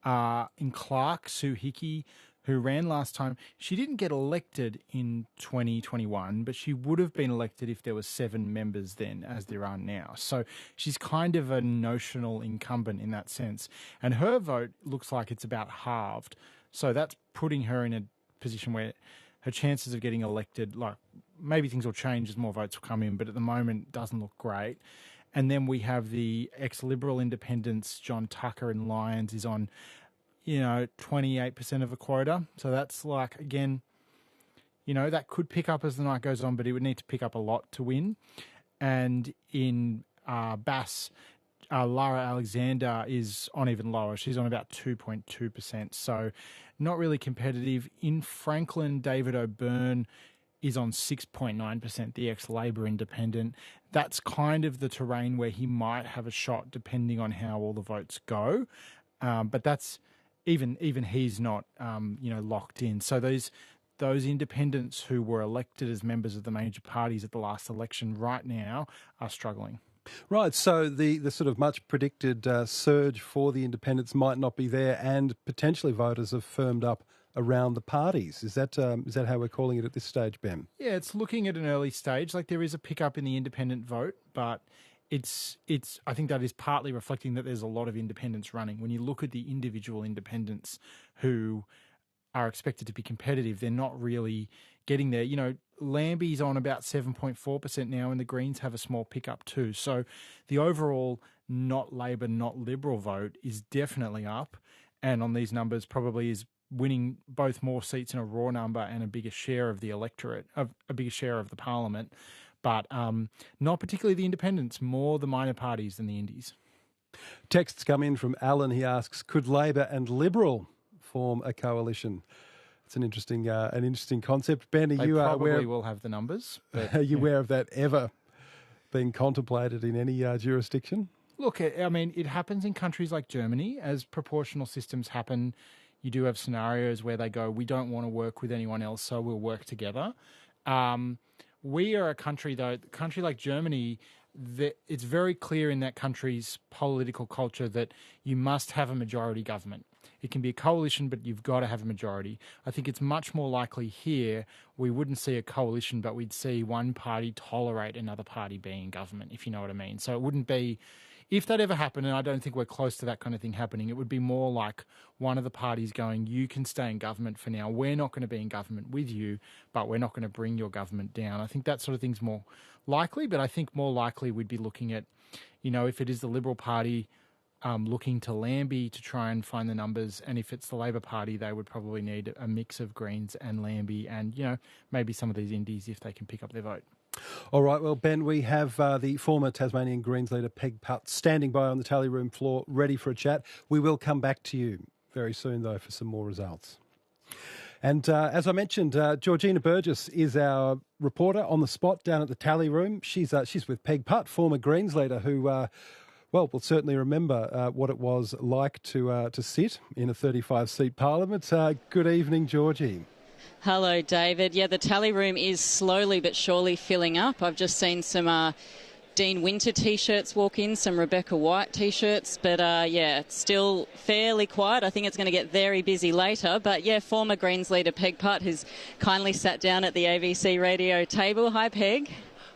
In Clark, Sue Hickey, who ran last time, she didn't get elected in 2021, but she would have been elected if there were 7 members then, as there are now. So she's kind of a notional incumbent in that sense. And her vote looks like it's about halved. So that's putting her in a position where her chances of getting elected, like maybe things will change as more votes will come in, but at the moment it doesn't look great. And then we have the ex-Liberal independents, John Tucker in Lyons, is on, 28% of a quota. So that's like, again, that could pick up as the night goes on, but it would need to pick up a lot to win. And in Bass, Lara Alexander is on even lower. She's on about 2.2%. So not really competitive. In Franklin, David O'Byrne is on 6.9%, the ex-Labor independent. That's kind of the terrain where he might have a shot depending on how all the votes go. But that's even he's not, locked in. So those independents who were elected as members of the major parties at the last election right now are struggling. Right, so the sort of much predicted surge for the independents might not be there, and potentially voters have firmed up around the parties. Is that how we're calling it at this stage, Ben? Yeah, it's looking at an early stage. Like, there is a pickup in the independent vote, but it's I think that is partly reflecting that there's a lot of independents running. When you look at the individual independents who are expected to be competitive, they're not really getting there. Lambie's on about 7.4% now, and the Greens have a small pickup too. So the overall not Labor, not Liberal vote is definitely up, and on these numbers probably is winning both more seats in a raw number and a bigger share of the electorate, a bigger share of the parliament, but not particularly the independents, more the minor parties than the indies. Texts come in from Alan. He asks, could Labor and Liberal form a coalition? It's an interesting concept. Ben, are you aware? Probably will have the numbers. But, are you aware of that ever being contemplated in any jurisdiction? Look, I mean, it happens in countries like Germany. As proportional systems happen, you do have scenarios where they go, we don't want to work with anyone else, so we'll work together. We are a country like Germany, that it's very clear in that country's political culture that you must have a majority government. It can be a coalition, but you've got to have a majority. I think it's much more likely here we wouldn't see a coalition, but we'd see one party tolerate another party being in government, if you know what I mean. So it wouldn't be, if that ever happened, and I don't think we're close to that kind of thing happening, it would be more like one of the parties going, you can stay in government for now. We're not going to be in government with you, but we're not going to bring your government down. I think that sort of thing's more likely, but I think more likely we'd be looking at, if it is the Liberal Party looking to Lambie to try and find the numbers, and if it's the Labor Party, they would probably need a mix of Greens and Lambie and, maybe some of these indies if they can pick up their vote. All right, well, Ben, we have the former Tasmanian Greens leader, Peg Putt, standing by on the tally room floor, ready for a chat. We will come back to you very soon, though, for some more results. And as I mentioned, Georgina Burgess is our reporter on the spot down at the tally room. She's with Peg Putt, former Greens leader, who, will certainly remember what it was like to sit in a 35-seat parliament. Good evening, Georgie. Hello, David. Yeah, the tally room is slowly but surely filling up. I've just seen some Dean Winter T-shirts walk in, some Rebecca White T-shirts, but it's still fairly quiet. I think it's going to get very busy later. But yeah, former Greens leader Peg Putt has kindly sat down at the ABC radio table. Hi, Peg.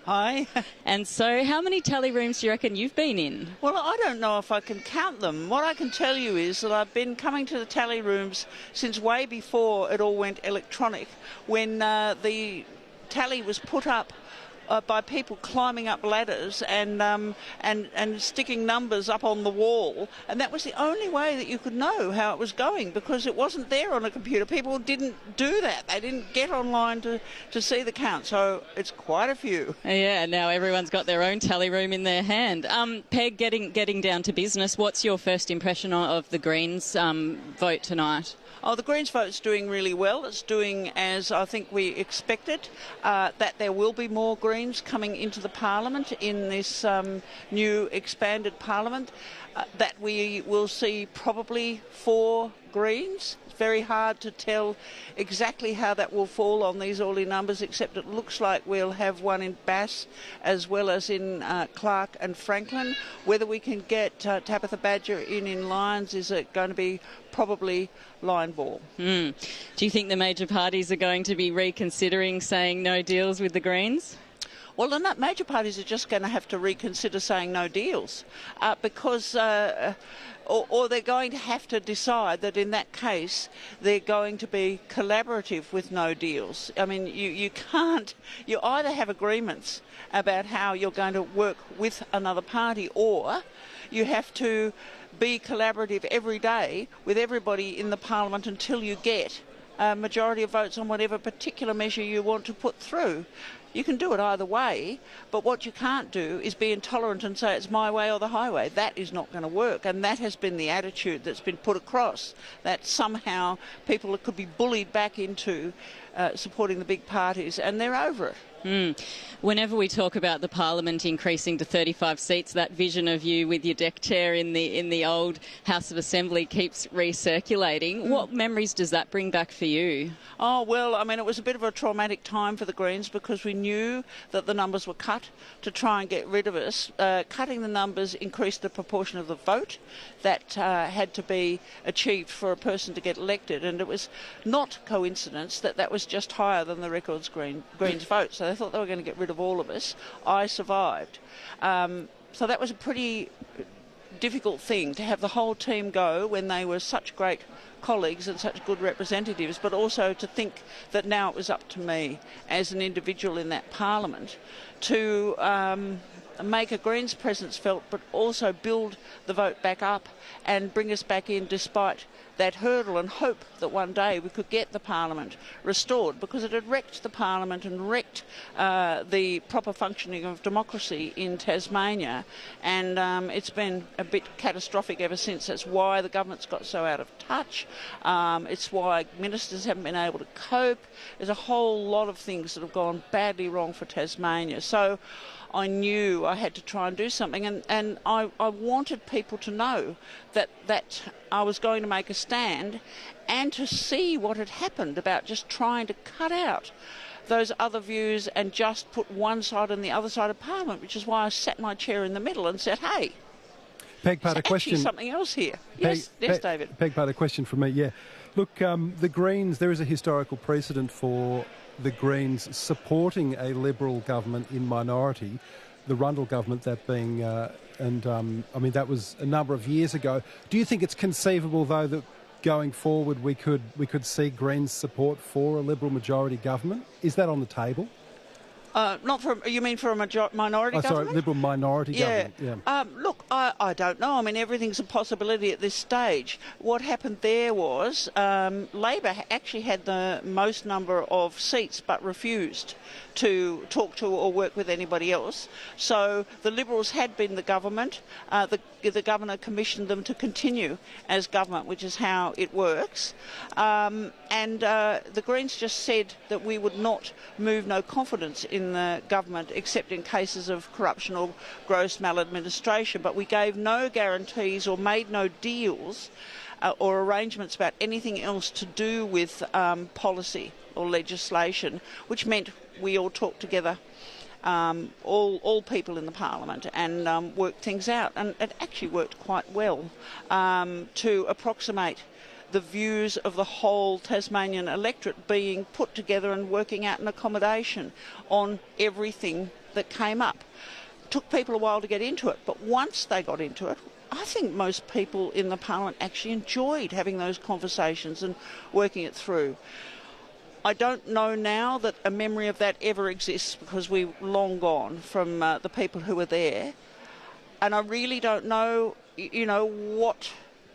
Hi. And so how many tally rooms do you reckon you've been in? Well, I don't know if I can count them. What I can tell you is that I've been coming to the tally rooms since way before it all went electronic, when the tally was put up by people climbing up ladders and sticking numbers up on the wall, and that was the only way that you could know how it was going, because it wasn't there on a computer. People didn't do that. They didn't get online to see the count, so it's quite a few. Yeah, now everyone's got their own tally room in their hand. Peg, getting down to business, what's your first impression of the Greens vote tonight? Oh, the Greens vote's doing really well. It's doing as I think we expected, that there will be more Greens coming into the Parliament in this new expanded Parliament, that we will see probably 4 Greens. It's very hard to tell exactly how that will fall on these early numbers, except it looks like we'll have one in Bass as well as in Clark and Franklin. Whether we can get Tabitha Badger in Lyons is going to be probably line ball. Do you think the major parties are going to be reconsidering saying no deals with the Greens? Well, the major parties are just going to have to reconsider saying no deals because or they're going to have to decide that in that case they're going to be collaborative with no deals. I mean, you can't, you either have agreements about how you're going to work with another party, or you have to be collaborative every day with everybody in the parliament until you get a majority of votes on whatever particular measure you want to put through. You can do it either way, but what you can't do is be intolerant and say it's my way or the highway. That is not going to work, and that has been the attitude that's been put across, that somehow people could be bullied back into supporting the big parties, and they're over it. Whenever we talk about the Parliament increasing to 35 seats, that vision of you with your deck chair in the old House of Assembly keeps recirculating. What memories does that bring back for you? Oh, well, I mean, it was a bit of a traumatic time for the Greens because we knew that the numbers were cut to try and get rid of us. Cutting the numbers increased the proportion of the vote that had to be achieved for a person to get elected, and it was not coincidence that that was just higher than the Records Greens vote. So they thought they were going to get rid of all of us. I survived. So that was a pretty difficult thing to have the whole team go when they were such great colleagues and such good representatives, but also to think that now it was up to me as an individual in that parliament to make a Greens presence felt, but also build the vote back up and bring us back in despite that hurdle, and hope that one day we could get the Parliament restored, because it had wrecked the Parliament and wrecked the proper functioning of democracy in Tasmania, and it's been a bit catastrophic ever since. That's why the government's got so out of touch. It's why ministers haven't been able to cope. There's a whole lot of things that have gone badly wrong for Tasmania. So I knew I had to try and do something, and I wanted people to know that I was going to make a stand, and to see what had happened about just trying to cut out those other views and just put one side and the other side of Parliament, which is why I sat my chair in the middle and said, hey, Peg, part there's of question. Something else here. Yes, David. Peg, part of question from me, yeah. Look, the Greens, there is a historical precedent for the Greens supporting a Liberal government in minority, the Rundle government, that being, I mean, that was a number of years ago. Do you think it's conceivable, though, that going forward we could see Greens support for a Liberal majority government? Is that on the table? Not for, you mean for a minority government? Sorry, Liberal minority government. Yeah. Look, I don't know. I mean, everything's a possibility at this stage. What happened there was Labor actually had the most number of seats but refused to talk to or work with anybody else. So the Liberals had been the government. The governor commissioned them to continue as government, which is how it works. And the Greens just said that we would not move no confidence in the government except in cases of corruption or gross maladministration. But we gave no guarantees or made no deals or arrangements about anything else to do with policy or legislation, which meant we all talked together, all people in the Parliament, and worked things out. And it actually worked quite well to approximate the views of the whole Tasmanian electorate being put together and working out an accommodation on everything that came up. It took people a while to get into it, but once they got into it, I think most people in the Parliament actually enjoyed having those conversations and working it through. I don't know now that a memory of that ever exists, because we're long gone from the people who were there. And I really don't know,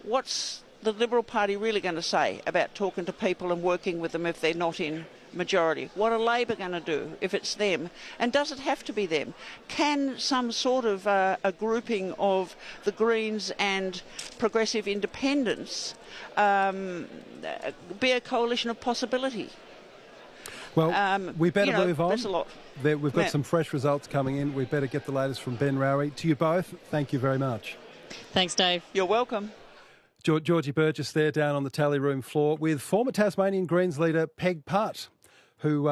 what's the Liberal Party really going to say about talking to people and working with them if they're not in majority? What are Labor going to do if it's them? And does it have to be them? Can some sort of a grouping of the Greens and Progressive Independents be a coalition of possibility? Well, we better move on. There's a lot. We've got some fresh results coming in. We better get the latest from Ben Rowey. To you both, thank you very much. Thanks, Dave. You're welcome. Georgie Burgess there down on the tally room floor with former Tasmanian Greens leader Peg Putt, who,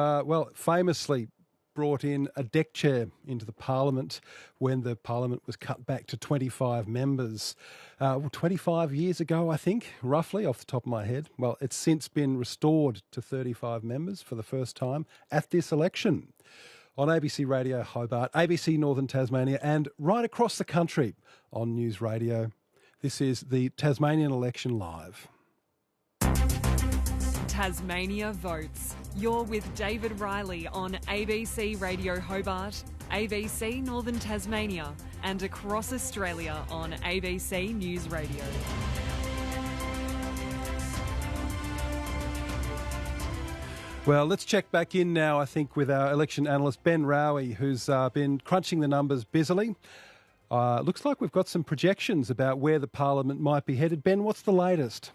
famously brought in a deck chair into the Parliament when the Parliament was cut back to 25 members 25 years ago, I think, roughly, off the top of my head. Well, it's since been restored to 35 members for the first time at this election. on ABC Radio Hobart, ABC Northern Tasmania, and right across the country on News Radio. This is the Tasmanian Election Live. Tasmania Votes. You're with David Riley on ABC Radio Hobart, ABC Northern Tasmania, and across Australia on ABC News Radio. Well, let's check back in now, I think, with our election analyst, Ben Rowie, who's been crunching the numbers busily. Looks like we've got some projections about where the parliament might be headed. Ben, what's the latest?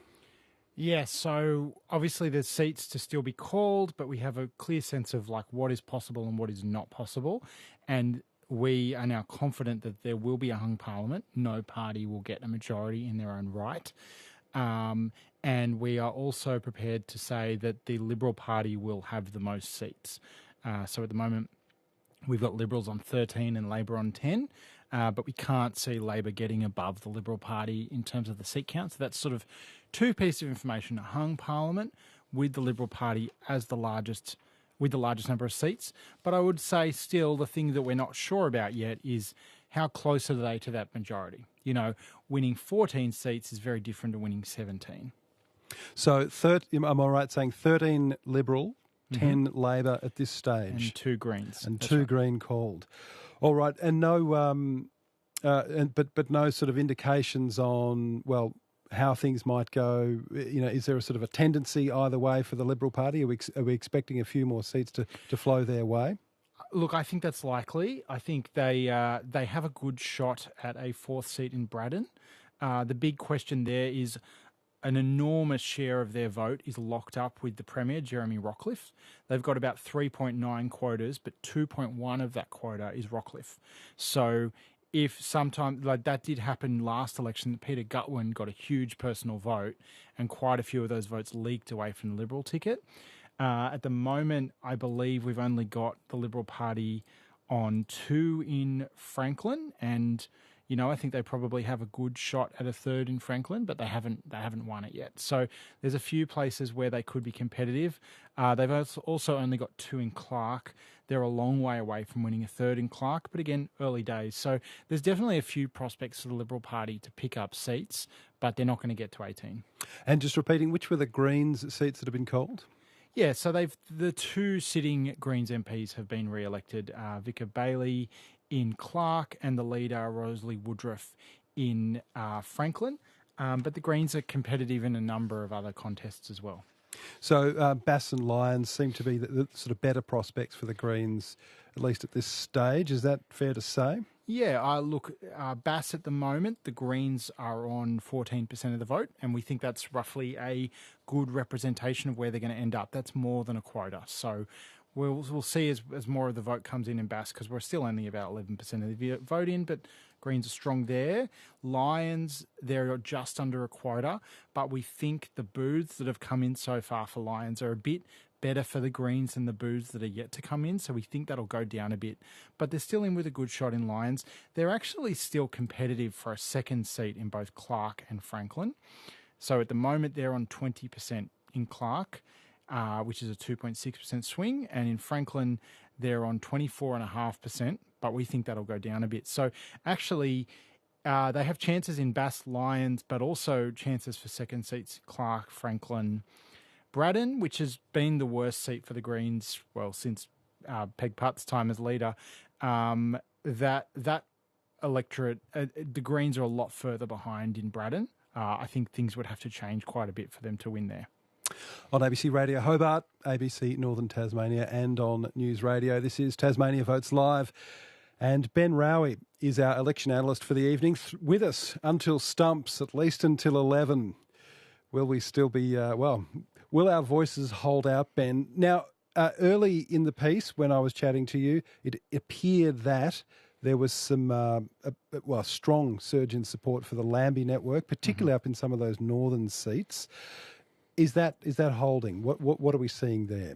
Yeah, so obviously there's seats to still be called, but we have a clear sense of like what is possible and what is not possible. And we are now confident that there will be a hung parliament. No party will get a majority in their own right. And we are also prepared to say that the Liberal Party will have the most seats. So at the moment, we've got Liberals on 13 and Labor on 10, but we can't see Labor getting above the Liberal Party in terms of the seat count. So that's sort of two pieces of information: a hung parliament with the Liberal Party as the largest, with the largest number of seats. But I would say still the thing that we're not sure about yet is how close are they to that majority? You know, winning 14 seats is very different to winning 17. So, am I right saying 13 Liberal, 10 Labor at this stage? And 2 Greens. And 2 Green called. All right, and no, but no sort of indications on, well, how things might go. You know, is there a sort of a tendency either way for the Liberal Party? Are we expecting a few more seats to flow their way? Look, I think that's likely. I think they have a good shot at a 4th seat in Braddon. The big question there is an enormous share of their vote is locked up with the Premier, Jeremy Rockliff. They've got about 3.9 quotas, but 2.1 of that quota is Rockliff. So if sometime, like that did happen last election, that Peter Gutwin got a huge personal vote and quite a few of those votes leaked away from the Liberal ticket. At the moment, I believe we've only got the Liberal Party on 2 in Franklin, and you know, I think they probably have a good shot at a 3rd in Franklin, but they haven't won it yet. So there's a few places where they could be competitive. They've also only got 2 in Clark. They're a long way away from winning a 3rd in Clark, but again, early days. So there's definitely a few prospects for the Liberal Party to pick up seats, but they're not going to get to 18. And just repeating, which were the Greens seats that have been called? Yeah, so the 2 sitting Greens MPs have been re-elected, Vicar Bailey in Clark and the leader Rosalie Woodruff in Franklin. But the Greens are competitive in a number of other contests as well. So Bass and Lyons seem to be the sort of better prospects for the Greens, at least at this stage. Is that fair to say? Yeah, look, Bass at the moment, the Greens are on 14% of the vote, and we think that's roughly a good representation of where they're going to end up. That's more than a quota. So we'll see as more of the vote comes in Bass, because we're still only about 11% of the vote in, but Greens are strong there. Lions, they're just under a quota, but we think the booths that have come in so far for Lions are a bit better for the Greens than the booths that are yet to come in, so we think that'll go down a bit. But they're still in with a good shot in Lions. They're actually still competitive for a 2nd seat in both Clark and Franklin. So at the moment, they're on 20% in Clark, which is a 2.6% swing, and in Franklin, they're on 24.5%, but we think that'll go down a bit. So actually, they have chances in Bass, Lions, but also chances for 2nd seats, Clark, Franklin, Braddon, which has been the worst seat for the Greens, well, since Peg Putt's time as leader. That electorate, the Greens are a lot further behind in Braddon. I think things would have to change quite a bit for them to win there. On ABC Radio Hobart, ABC Northern Tasmania, and on News Radio, this is Tasmania Votes Live. And Ben Rowie is our election analyst for the evening, with us until stumps, at least until 11. Will we still be, will our voices hold out, Ben? Now, early in the piece, when I was chatting to you, it appeared that there was some, strong surge in support for the Lambie network, particularly up in some of those northern seats. Is that holding? What are we seeing there?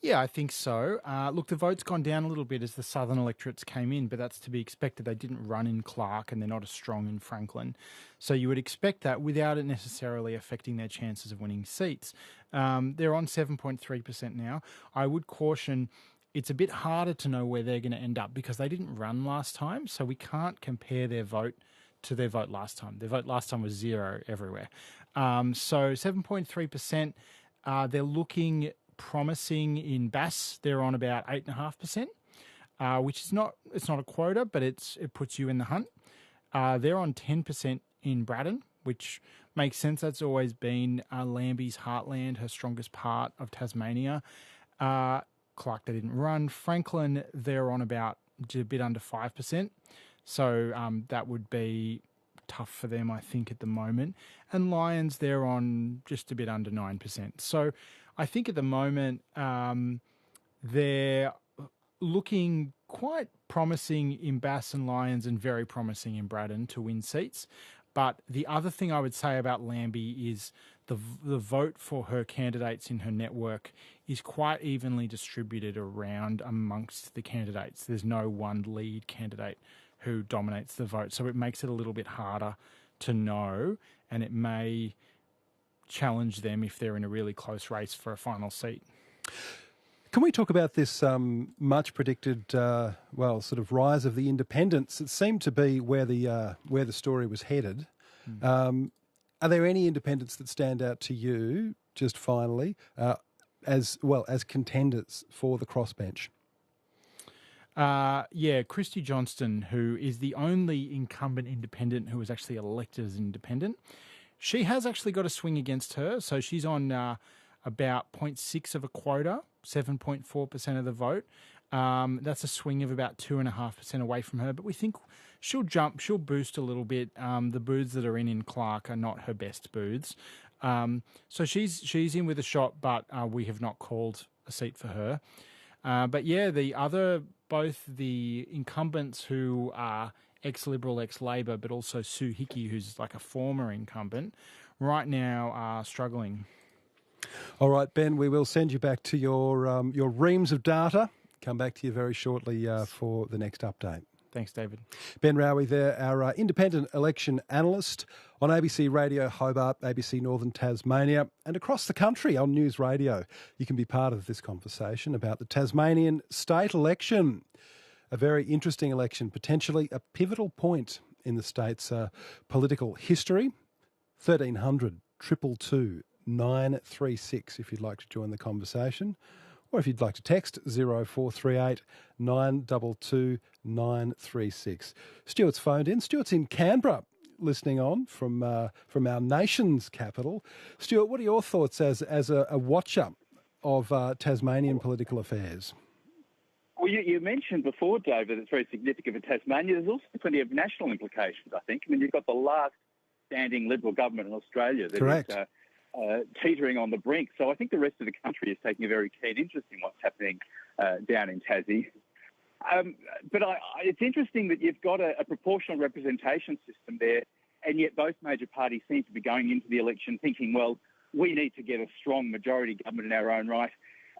Yeah, I think so. Look, the vote's gone down a little bit as the southern electorates came in, but that's to be expected. They didn't run in Clark and they're not as strong in Franklin. So you would expect that without it necessarily affecting their chances of winning seats. They're on 7.3% now. I would caution, it's a bit harder to know where they're going to end up because they didn't run last time, so we can't compare their vote to their vote last time. Their vote last time was 0 everywhere. So 7.3%, they're looking promising in Bass. They're on about 8.5%, which is it's not a quota, but it puts you in the hunt. They're on 10% in Braddon, which makes sense. That's always been Lambie's heartland, her strongest part of Tasmania. Clark, they didn't run. Franklin, they're on about a bit under 5%. So that would be tough for them, I think, at the moment. And Lions, they're on just a bit under 9%. So I think at the moment they're looking quite promising in Bass and Lions and very promising in Braddon to win seats. But the other thing I would say about Lambie is the vote for her candidates in her network is quite evenly distributed around amongst the candidates. There's no one lead candidate who dominates the vote. So it makes it a little bit harder to know, and it may challenge them if they're in a really close race for a final seat. Can we talk about this much predicted, sort of rise of the independents? It seemed to be where the story was headed. Are there any independents that stand out to you, just finally, as contenders for the crossbench? Christy Johnston, who is the only incumbent independent who was actually elected as an independent. She has actually got a swing against her, so she's on about 0.6 of a quota, 7.4% of the vote. That's a swing of about 2.5% away from her, but we think she'll boost a little bit. The booths that are in Clark are not her best booths. So she's in with a shot, but we have not called a seat for her. Both the incumbents who are ex-Liberal, ex-Labor, but also Sue Hickey, who's like a former incumbent, right now are struggling. All right, Ben, we will send you back to your reams of data. Come back to you very shortly for the next update. Thanks, David. Ben Rowie there, our independent election analyst on ABC Radio Hobart, ABC Northern Tasmania, and across the country on News Radio. You can be part of this conversation about the Tasmanian State Election. A very interesting election, potentially a pivotal point in the state's political history. 1300 222 936 if you'd like to join the conversation. Or if you'd like to text 0438 922 936. Stuart's phoned in. Stuart's in Canberra, listening on from our nation's capital. Stuart, what are your thoughts as a watcher of Tasmanian political affairs? Well, you mentioned before, David, it's very significant for Tasmania. There's also plenty of national implications, I think. I mean, you've got the last standing Liberal government in Australia that Correct. is teetering on the brink. So I think the rest of the country is taking a very keen interest in what's happening down in Tassie. But it's interesting that you've got a proportional representation system there, and yet both major parties seem to be going into the election thinking, well, we need to get a strong majority government in our own right,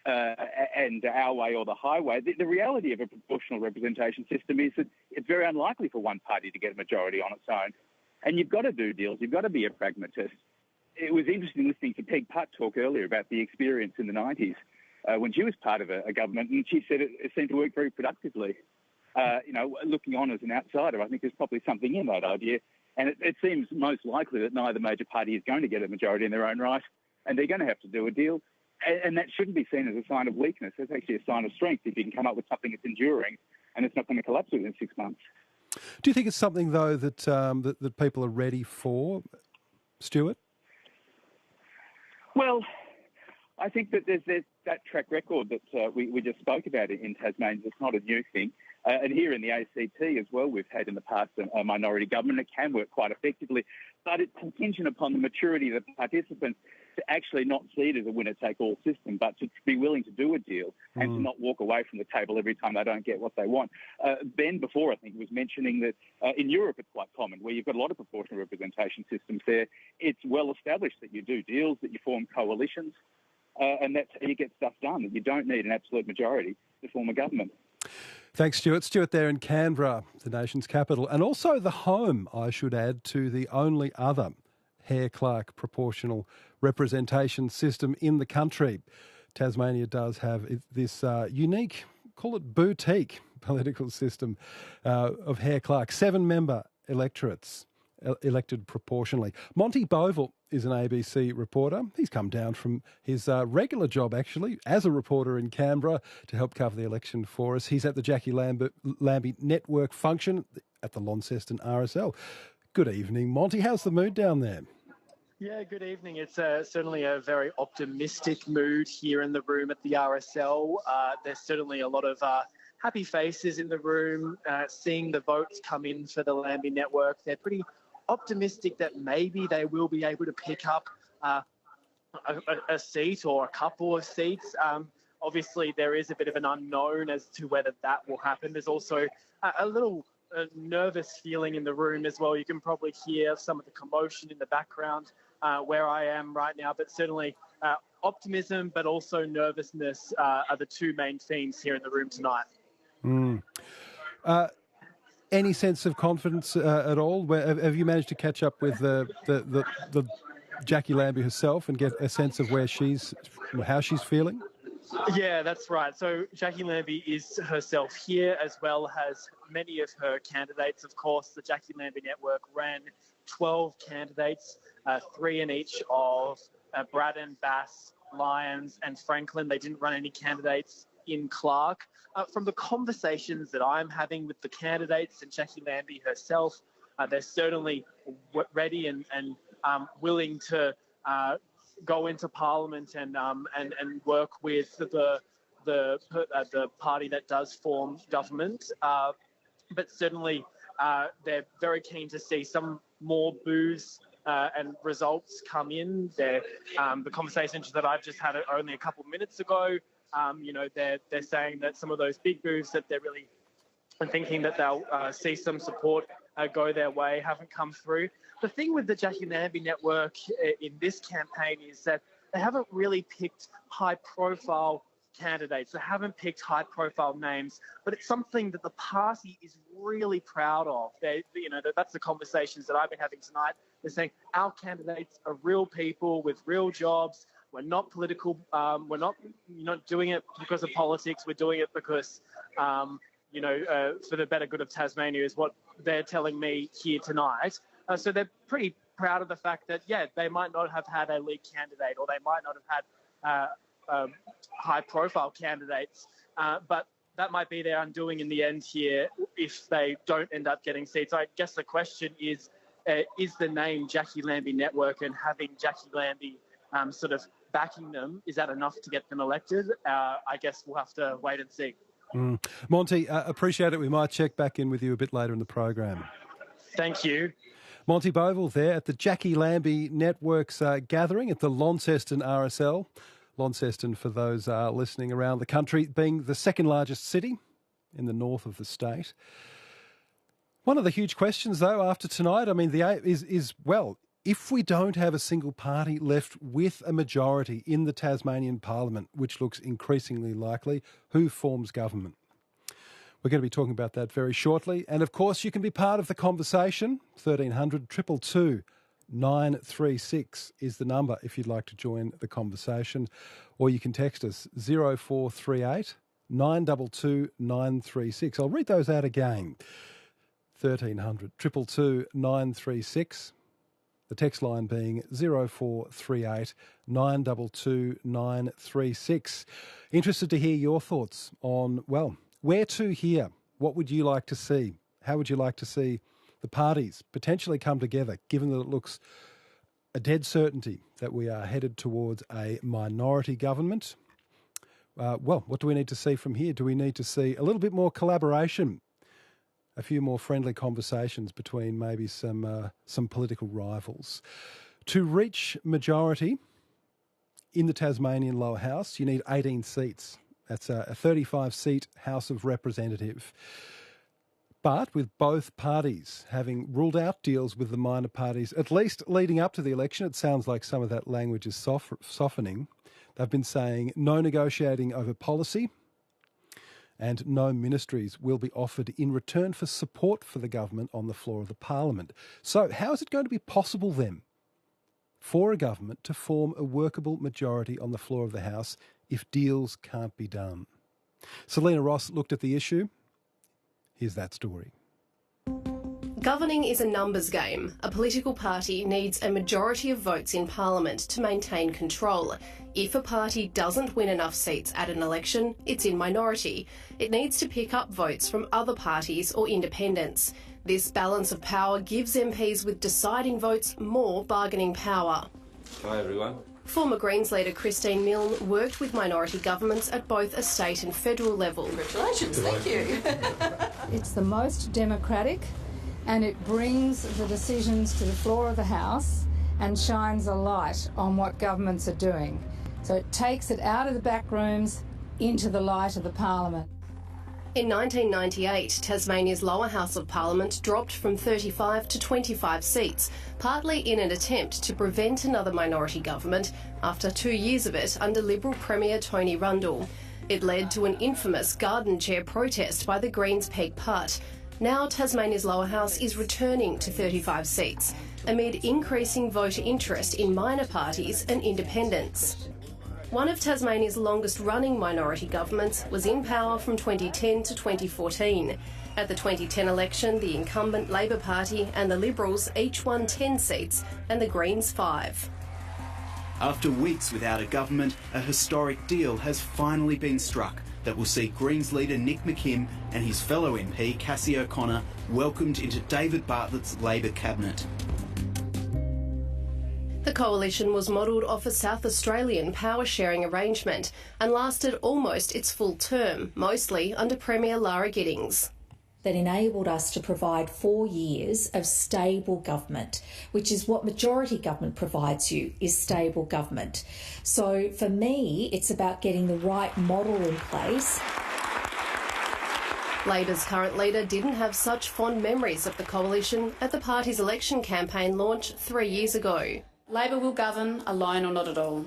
and our way or the highway. The reality of a proportional representation system is that it's very unlikely for one party to get a majority on its own. And you've got to do deals. You've got to be a pragmatist. It was interesting listening to Peg Putt talk earlier about the experience in the 90s when she was part of a government, and she said it seemed to work very productively. Looking on as an outsider, I think there's probably something in that idea. And it seems most likely that neither major party is going to get a majority in their own right, and they're going to have to do a deal. And that shouldn't be seen as a sign of weakness. It's actually a sign of strength if you can come up with something that's enduring and it's not going to collapse within 6 months. Do you think it's something, though, that people are ready for, Stuart? Well, I think that there's that track record that we just spoke about in Tasmania. It's not a new thing. And here in the ACT as well, we've had in the past a minority government. It can work quite effectively, but it's contingent upon the maturity of the participants to actually not see it as a winner-take-all system, but to be willing to do a deal and to not walk away from the table every time they don't get what they want. Ben, before, I think, was mentioning that in Europe it's quite common, where you've got a lot of proportional representation systems there. It's well established that you do deals, that you form coalitions, and that's how you get stuff done, that you don't need an absolute majority to form a government. Thanks, Stuart. Stuart there in Canberra, the nation's capital, and also the home, I should add, to the only other Hare-Clark proportional representation system in the country. Tasmania does have this unique call it boutique political system of Hare Clark. 7-member electorates elected proportionally. Monty Bovell is an ABC reporter. He's come down from his regular job, actually, as a reporter in Canberra to help cover the election for us. He's at the Jackie Lambie Network function at the Launceston RSL. Good evening, Monty. How's the mood down there? Yeah, good evening. It's certainly a very optimistic mood here in the room at the RSL. There's certainly a lot of happy faces in the room, seeing the votes come in for the Lambie Network. They're pretty optimistic that maybe they will be able to pick up a seat or a couple of seats. Obviously, there is a bit of an unknown as to whether that will happen. There's also a little nervous feeling in the room as well. You can probably hear some of the commotion in the background where I am right now, but certainly optimism but also nervousness are the two main themes here in the room tonight. Any sense of confidence at all? Have you managed to catch up with the Jackie Lambie herself and get a sense of how she's feeling? Yeah, that's right. So Jackie Lambie is herself here, as well as many of her candidates. Of course, the Jackie Lambie Network ran 12 candidates, 3 in each of Braddon, Bass, Lyons and Franklin. They didn't run any candidates in Clark. From the conversations that I'm having with the candidates and Jackie Lambie herself, they're certainly ready and willing to go into Parliament and work with the party that does form government. But certainly they're very keen to see some more boos and results come in. The conversations that I've just had only a couple of minutes ago, they're saying that some of those big boos that they're really thinking that they'll see some support go their way haven't come through. The thing with the Jackie Lambie Network in this campaign is that they haven't really picked high-profile candidates. They haven't picked high-profile names, but it's something that the party is really proud of. That's the conversations that I've been having tonight. They're saying our candidates are real people with real jobs. We're not political. We're not doing it because of politics. We're doing it because, for the better good of Tasmania is what they're telling me here tonight. So they're pretty proud of the fact that, they might not have had a lead candidate or they might not have had high-profile candidates, but that might be their undoing in the end here if they don't end up getting seats. I guess the question is the name Jackie Lambie Network and having Jackie Lambie sort of backing them, is that enough to get them elected? I guess we'll have to wait and see. Monty, appreciate it. We might check back in with you a bit later in the program. Thank you. Monty Bovell there at the Jackie Lambie Network's gathering at the Launceston RSL. Launceston, for those listening around the country, being the second largest city in the north of the state. One of the huge questions, though, after tonight, if we don't have a single party left with a majority in the Tasmanian Parliament, which looks increasingly likely, who forms government? We're going to be talking about that very shortly. And, of course, you can be part of the conversation. 1300 222 936 is the number if you'd like to join the conversation. Or you can text us 0438 922 936. I'll read those out again. 1300 222 936. The text line being 0438 922 936. Interested to hear your thoughts on, where to here? What would you like to see? How would you like to see the parties potentially come together, given that it looks a dead certainty that we are headed towards a minority government? What do we need to see from here? Do we need to see a little bit more collaboration, a few more friendly conversations between maybe some political rivals? To reach majority in the Tasmanian lower house, you need 18 seats. That's a 35-seat House of Representatives. But with both parties having ruled out deals with the minor parties, at least leading up to the election, it sounds like some of that language is softening. They've been saying no negotiating over policy and no ministries will be offered in return for support for the government on the floor of the Parliament. So how is it going to be possible then for a government to form a workable majority on the floor of the House if deals can't be done? Selena Ross looked at the issue. Here's that story. Governing is a numbers game. A political party needs a majority of votes in Parliament to maintain control. If a party doesn't win enough seats at an election, it's in minority. It needs to pick up votes from other parties or independents. This balance of power gives MPs with deciding votes more bargaining power. Hi everyone. Former Greens leader Christine Milne worked with minority governments at both a state and federal level. Congratulations, thank you. It's the most democratic, and it brings the decisions to the floor of the House and shines a light on what governments are doing. So it takes it out of the back rooms into the light of the Parliament. In 1998, Tasmania's lower house of Parliament dropped from 35 to 25 seats, partly in an attempt to prevent another minority government after 2 years of it under Liberal Premier Tony Rundle. It led to an infamous garden chair protest by the Greens' Peg Putt. Now Tasmania's lower house is returning to 35 seats, amid increasing voter interest in minor parties and independents. One of Tasmania's longest-running minority governments was in power from 2010 to 2014. At the 2010 election, the incumbent Labor Party and the Liberals each won 10 seats and the Greens 5. After weeks without a government, a historic deal has finally been struck that will see Greens leader Nick McKim and his fellow MP Cassie O'Connor welcomed into David Bartlett's Labor cabinet. The coalition was modelled off a South Australian power-sharing arrangement and lasted almost its full term, mostly under Premier Lara Giddings. That enabled us to provide 4 years of stable government, which is what majority government provides you, is stable government. So for me, it's about getting the right model in place. Labor's current leader didn't have such fond memories of the coalition at the party's election campaign launch 3 years ago. Labor will govern alone or not at all.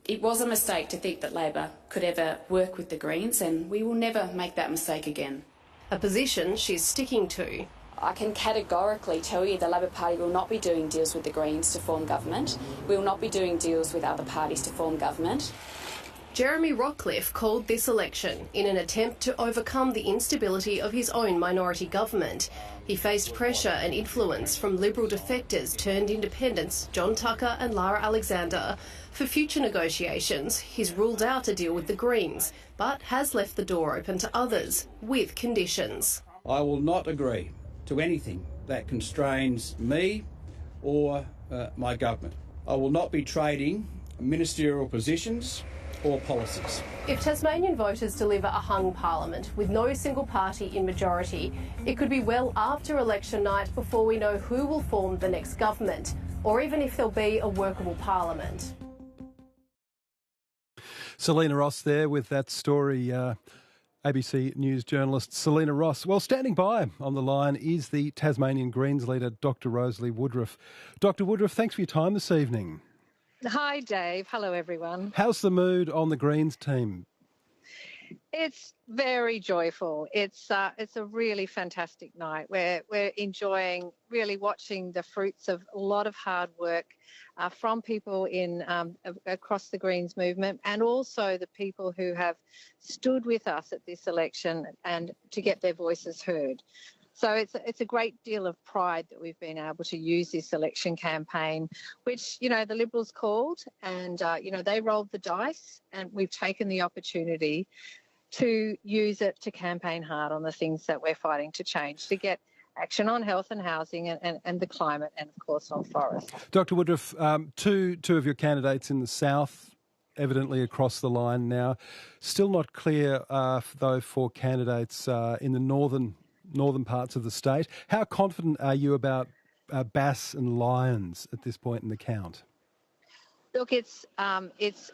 It was a mistake to think that Labor could ever work with the Greens, and we will never make that mistake again. A position she's sticking to. I can categorically tell you the Labor Party will not be doing deals with the Greens to form government. We will not be doing deals with other parties to form government. Jeremy Rockcliffe called this election in an attempt to overcome the instability of his own minority government. He faced pressure and influence from Liberal defectors turned independents John Tucker and Lara Alexander. For future negotiations, he's ruled out a deal with the Greens, but has left the door open to others, with conditions. I will not agree to anything that constrains me or my government. I will not be trading ministerial positions or policies. If Tasmanian voters deliver a hung parliament with no single party in majority, it could be well after election night before we know who will form the next government, or even if there'll be a workable parliament. Selena Ross there with that story. ABC News journalist Selena Ross. Well, standing by on the line is the Tasmanian Greens leader, Dr. Rosalie Woodruff. Dr. Woodruff, thanks for your time this evening. Hi, Dave. Hello, everyone. How's the mood on the Greens team? It's very joyful. It's a really fantastic night. We're enjoying really watching the fruits of a lot of hard work from people in across the Greens movement, and also the people who have stood with us at this election and to get their voices heard. So it's a great deal of pride that we've been able to use this election campaign, which, you know, the Liberals called and, they rolled the dice, and we've taken the opportunity to use it to campaign hard on the things that we're fighting to change, to get action on health and housing and the climate and, of course, on forests. Dr. Woodruff, two of your candidates in the south, evidently across the line now. Still not clear, though, for candidates in the northern parts of the state. How confident are you about Bass and Lyons at this point in the count? Look, it's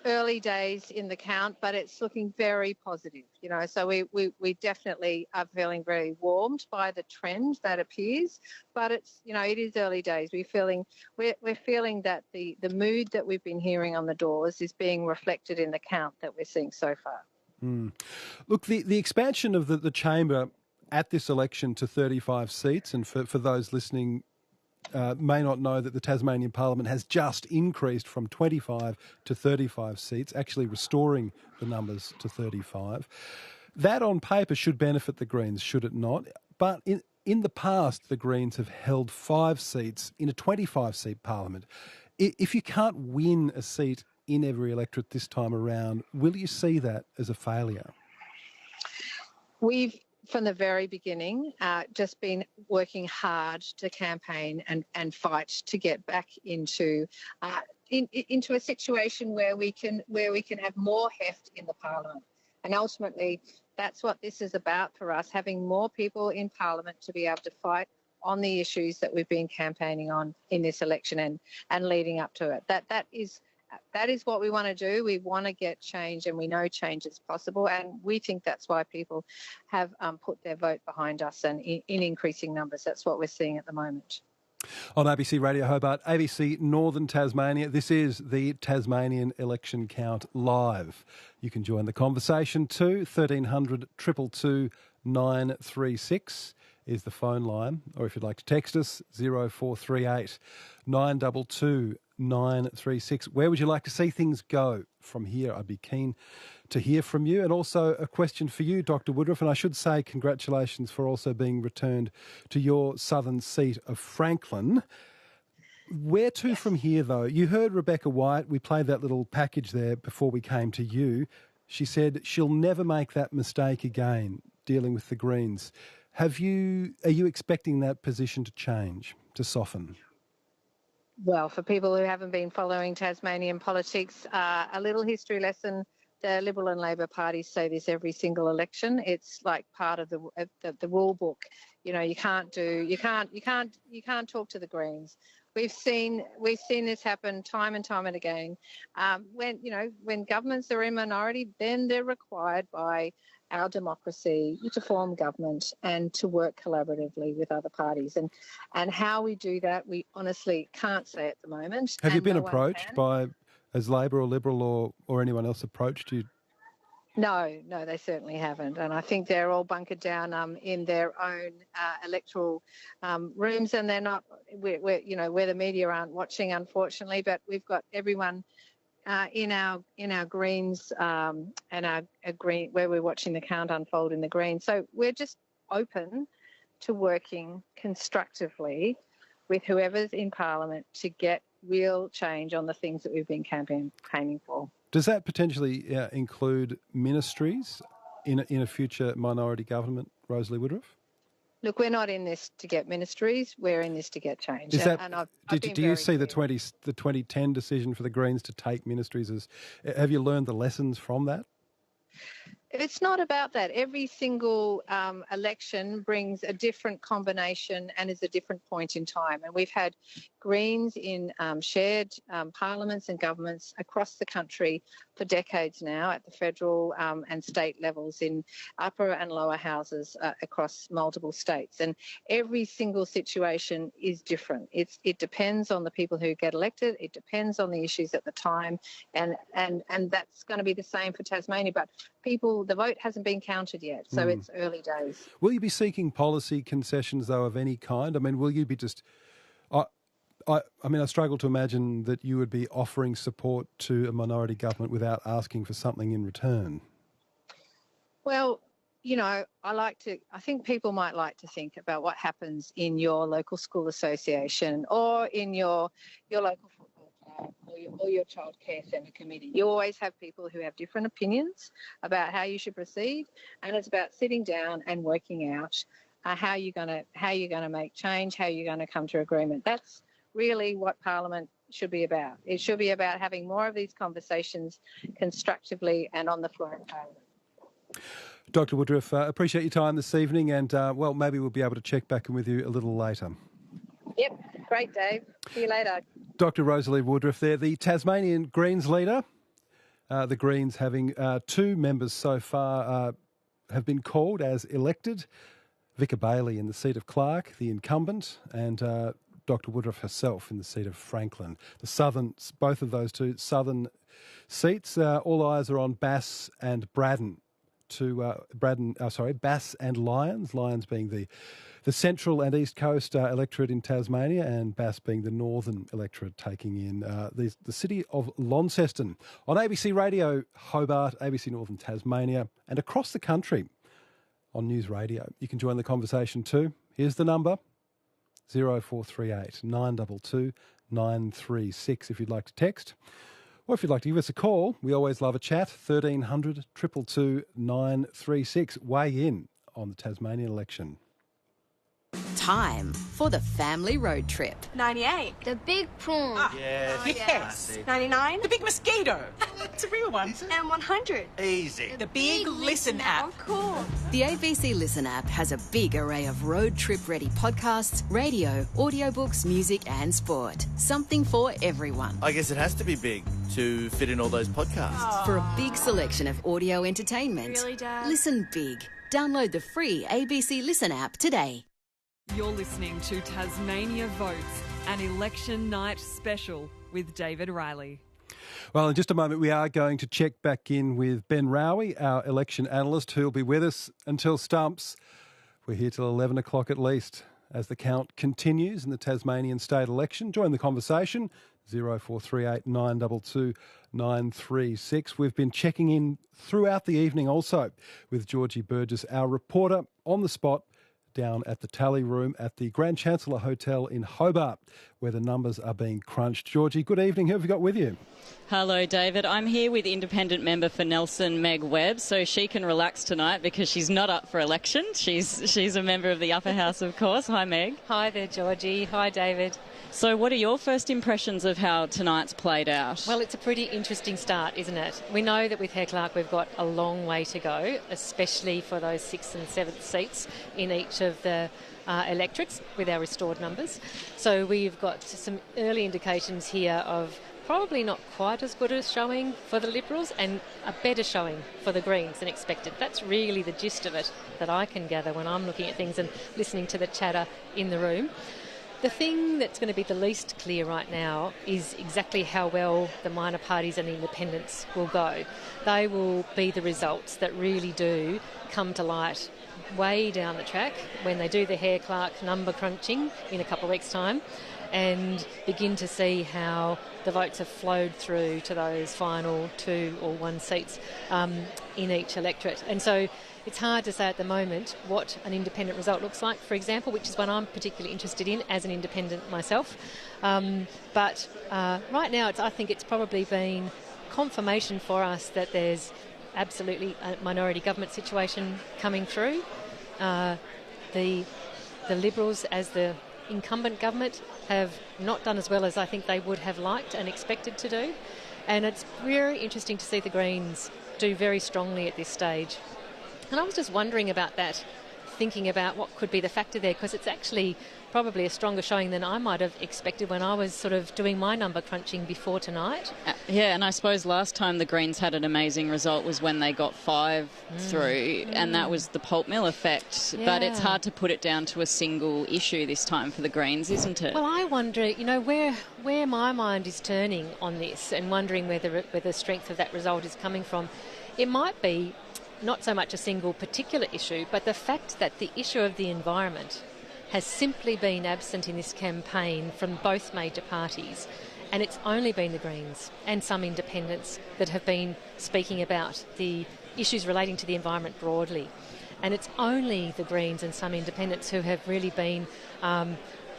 early days in the count, but it's looking very positive. You know, so we definitely are feeling very warmed by the trend that appears. But it's, you know, it is early days. We're feeling that the mood that we've been hearing on the doors is being reflected in the count that we're seeing so far. Look, the expansion of the chamber at this election to 35 seats, and for those listening may not know that the Tasmanian Parliament has just increased from 25 to 35 seats, actually restoring the numbers to 35. That on paper should benefit the Greens, should it not? But in the past, the Greens have held 5 seats in a 25-seat parliament. If you can't win a seat in every electorate this time around, will you see that as a failure? We've, from the very beginning, just been working hard to campaign and fight to get back into a situation where we can have more heft in the parliament. And ultimately, that's what this is about for us, having more people in parliament to be able to fight on the issues that we've been campaigning on in this election and leading up to it. That is what we want to do. We want to get change, and we know change is possible, and we think that's why people have put their vote behind us and in increasing numbers. That's what we're seeing at the moment. On ABC Radio Hobart, ABC Northern Tasmania, this is the Tasmanian Election Count Live. You can join the conversation too. 1300 222 936 is the phone line, or if you'd like to text us, 0438 922 936. Where would you like to see things go from here? I'd be keen to hear from you. And also a question for you, Dr. Woodruff, and I should say congratulations for also being returned to your southern seat of Franklin. Where to from here, though? You heard Rebecca White. We played that little package there before we came to you. She said she'll never make that mistake again, dealing with the Greens. Are you expecting that position to change, to soften? Well, for people who haven't been following Tasmanian politics, a little history lesson. The Liberal and Labor parties say this every single election. It's like part of the rule book. You know, you can't talk to the Greens. We've seen this happen time and time and again. When governments are in minority, then they're required by our democracy to form government and to work collaboratively with other parties. And how we do that, we honestly can't say at the moment. Have you been approached as Labor or Liberal or anyone else approached you? No, they certainly haven't. And I think they're all bunkered down in their own electoral rooms, and they're not where the media aren't watching, unfortunately. But we've got everyone in our Greens and our green where we're watching the count unfold in the Greens. So we're just open to working constructively with whoever's in Parliament to get real change on the things that we've been campaigning for. Does that potentially include ministries in a future minority government, Rosalie Woodruff? Look, we're not in this to get ministries. We're in this to get change. Is that, do you see the 2010 decision for the Greens to take ministries have you learned the lessons from that? It's not about that. Every single election brings a different combination and is a different point in time. And we've had Greens in shared parliaments and governments across the country for decades now at the federal and state levels in upper and lower houses across multiple states. And every single situation is different. It depends on the people who get elected. It depends on the issues at the time. And that's going to be the same for Tasmania. But the vote hasn't been counted yet, so it's early days. Will you be seeking policy concessions, though, of any kind? I mean, will you be just... I struggle to imagine that you would be offering support to a minority government without asking for something in return. Well, I think people might like to think about what happens in your local school association or in your local football club or your child care centre committee. You always have people who have different opinions about how you should proceed, and it's about sitting down and working out how you're going to make change, how you're going to come to agreement. That's really what Parliament should be about. It should be about having more of these conversations constructively and on the floor of Parliament. Dr. Woodruff, appreciate your time this evening, and maybe we'll be able to check back in with you a little later. Yep, great, Dave. See you later. Dr. Rosalie Woodruff there, the Tasmanian Greens leader. The Greens having 2 members so far have been called as elected. Vicar Bailey in the seat of Clark, the incumbent, and Dr. Woodruff herself in the seat of Franklin. Both of those 2 southern seats. All eyes are on Bass and Braddon to Bass and Lyons. Lyons being the central and east coast electorate in Tasmania, and Bass being the northern electorate, taking in the city of Launceston. On ABC Radio Hobart, ABC Northern Tasmania, and across the country on News Radio. You can join the conversation too. Here's the number, 0438 922 936 if you'd like to text. Or if you'd like to give us a call, we always love a chat, 1300 222 936. Weigh in on the Tasmanian election. Time for the family road trip. 98. The big prawn. Yes. 99. The big mosquito. It's a real one. And 100. Easy. The big Listen app. Of course. The ABC Listen app has a big array of road trip-ready podcasts, radio, audiobooks, music and sport. Something for everyone. I guess it has to be big to fit in all those podcasts. For a big selection of audio entertainment. Really, Dad? Listen big. Download the free ABC Listen app today. You're listening to Tasmania Votes, an election night special with David Riley. Well, in just a moment, we are going to check back in with Ben Rowie, our election analyst, who'll be with us until stumps. We're here till 11 o'clock at least as the count continues in the Tasmanian State Election. Join the conversation, 0438 922 936. We've been checking in throughout the evening also with Georgie Burgess, our reporter on the spot, down at the tally room at the Grand Chancellor Hotel in Hobart, where the numbers are being crunched. Georgie, good evening. Who have you got with you? Hello, David. I'm here with independent member for Nelson, Meg Webb, so she can relax tonight because she's not up for election. She's a member of the upper house, of course. Hi, Meg. Hi there, Georgie. Hi, David. So what are your first impressions of how tonight's played out? Well, it's a pretty interesting start, isn't it? We know that with Herr Clark we've got a long way to go, especially for those 6th and 7th seats in each of the electorates with our restored numbers. So we've got some early indications here of probably not quite as good a showing for the Liberals and a better showing for the Greens than expected. That's really the gist of it that I can gather when I'm looking at things and listening to the chatter in the room. The thing that's going to be the least clear right now is exactly how well the minor parties and the independents will go. They will be the results that really do come to light way down the track when they do the Herr Clark number crunching in a couple of weeks' time and begin to see how the votes have flowed through to those final 2 or 1 seats in each electorate. And so it's hard to say at the moment what an independent result looks like, for example, which is one I'm particularly interested in as an independent myself. But right now, I think it's probably been confirmation for us that there's absolutely a minority government situation coming through. The Liberals, as the incumbent government, have not done as well as I think they would have liked and expected to do. And it's very interesting to see the Greens do very strongly at this stage. And I was just wondering about that, thinking about what could be the factor there, because it's actually probably a stronger showing than I might have expected when I was sort of doing my number crunching before tonight. Yeah, and I suppose last time the Greens had an amazing result was when they got 5 through, and that was the pulp mill effect. Yeah. But it's hard to put it down to a single issue this time for the Greens, isn't it? Well, I wonder, where my mind is turning on this and wondering where the strength of that result is coming from. It might be not so much a single particular issue, but the fact that the issue of the environment has simply been absent in this campaign from both major parties. And it's only been the Greens and some independents that have been speaking about the issues relating to the environment broadly. And it's only the Greens and some independents who have really been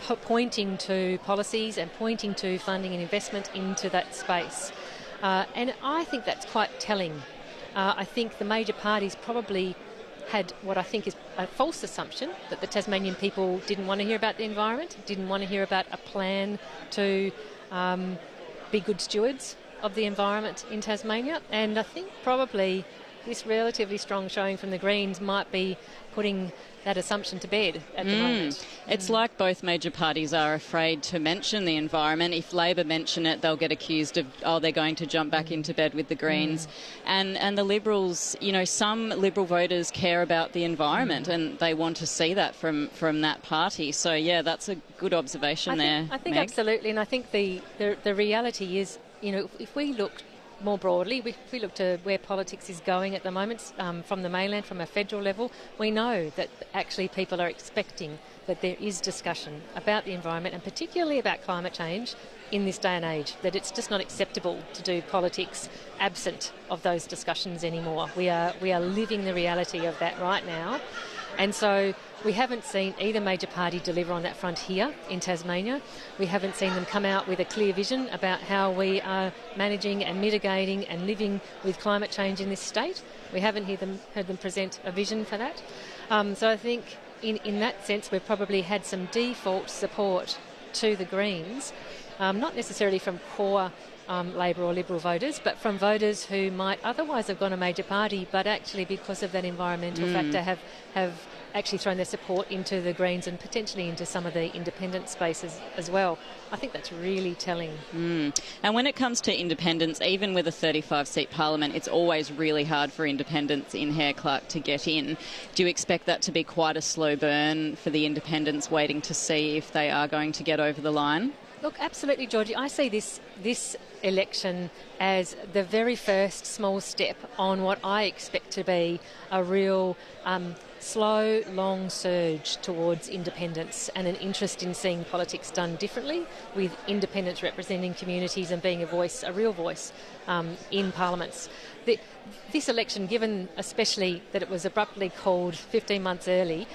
pointing to policies and pointing to funding and investment into that space. And I think that's quite telling. I think the major parties probably had what I think is a false assumption that the Tasmanian people didn't want to hear about the environment, didn't want to hear about a plan to be good stewards of the environment in Tasmania. And I think probably this relatively strong showing from the Greens might be putting that assumption to bed at the moment. It's like both major parties are afraid to mention the environment. If Labor mention it, they'll get accused of, they're going to jump back into bed with the Greens. And the Liberals, some Liberal voters care about the environment and they want to see that from that party. So, yeah, that's a good observation there, I think Meg. absolutely. And I think the reality is, if we look more broadly, if we look to where politics is going at the moment, from the mainland, from a federal level, we know that actually people are expecting that there is discussion about the environment and particularly about climate change in this day and age, that it's just not acceptable to do politics absent of those discussions anymore. We are living the reality of that right now. And so we haven't seen either major party deliver on that front here in Tasmania. We haven't seen them come out with a clear vision about how we are managing and mitigating and living with climate change in this state. We haven't heard them present a vision for that. So I think in that sense we've probably had some default support to the Greens, not necessarily from core Labor or Liberal voters, but from voters who might otherwise have gone a major party, but actually because of that environmental factor have actually thrown their support into the Greens and potentially into some of the independent spaces as well. I think that's really telling. And when it comes to independents, even with a 35-seat parliament, it's always really hard for independents in Hare Clark to get in. Do you expect that to be quite a slow burn for the independents waiting to see if they are going to get over the line? Look, absolutely, Georgie. I see this election as the very first small step on what I expect to be a real slow, long surge towards independence and an interest in seeing politics done differently, with independents representing communities and being a real voice in parliaments. This election, given especially that it was abruptly called 15 months early,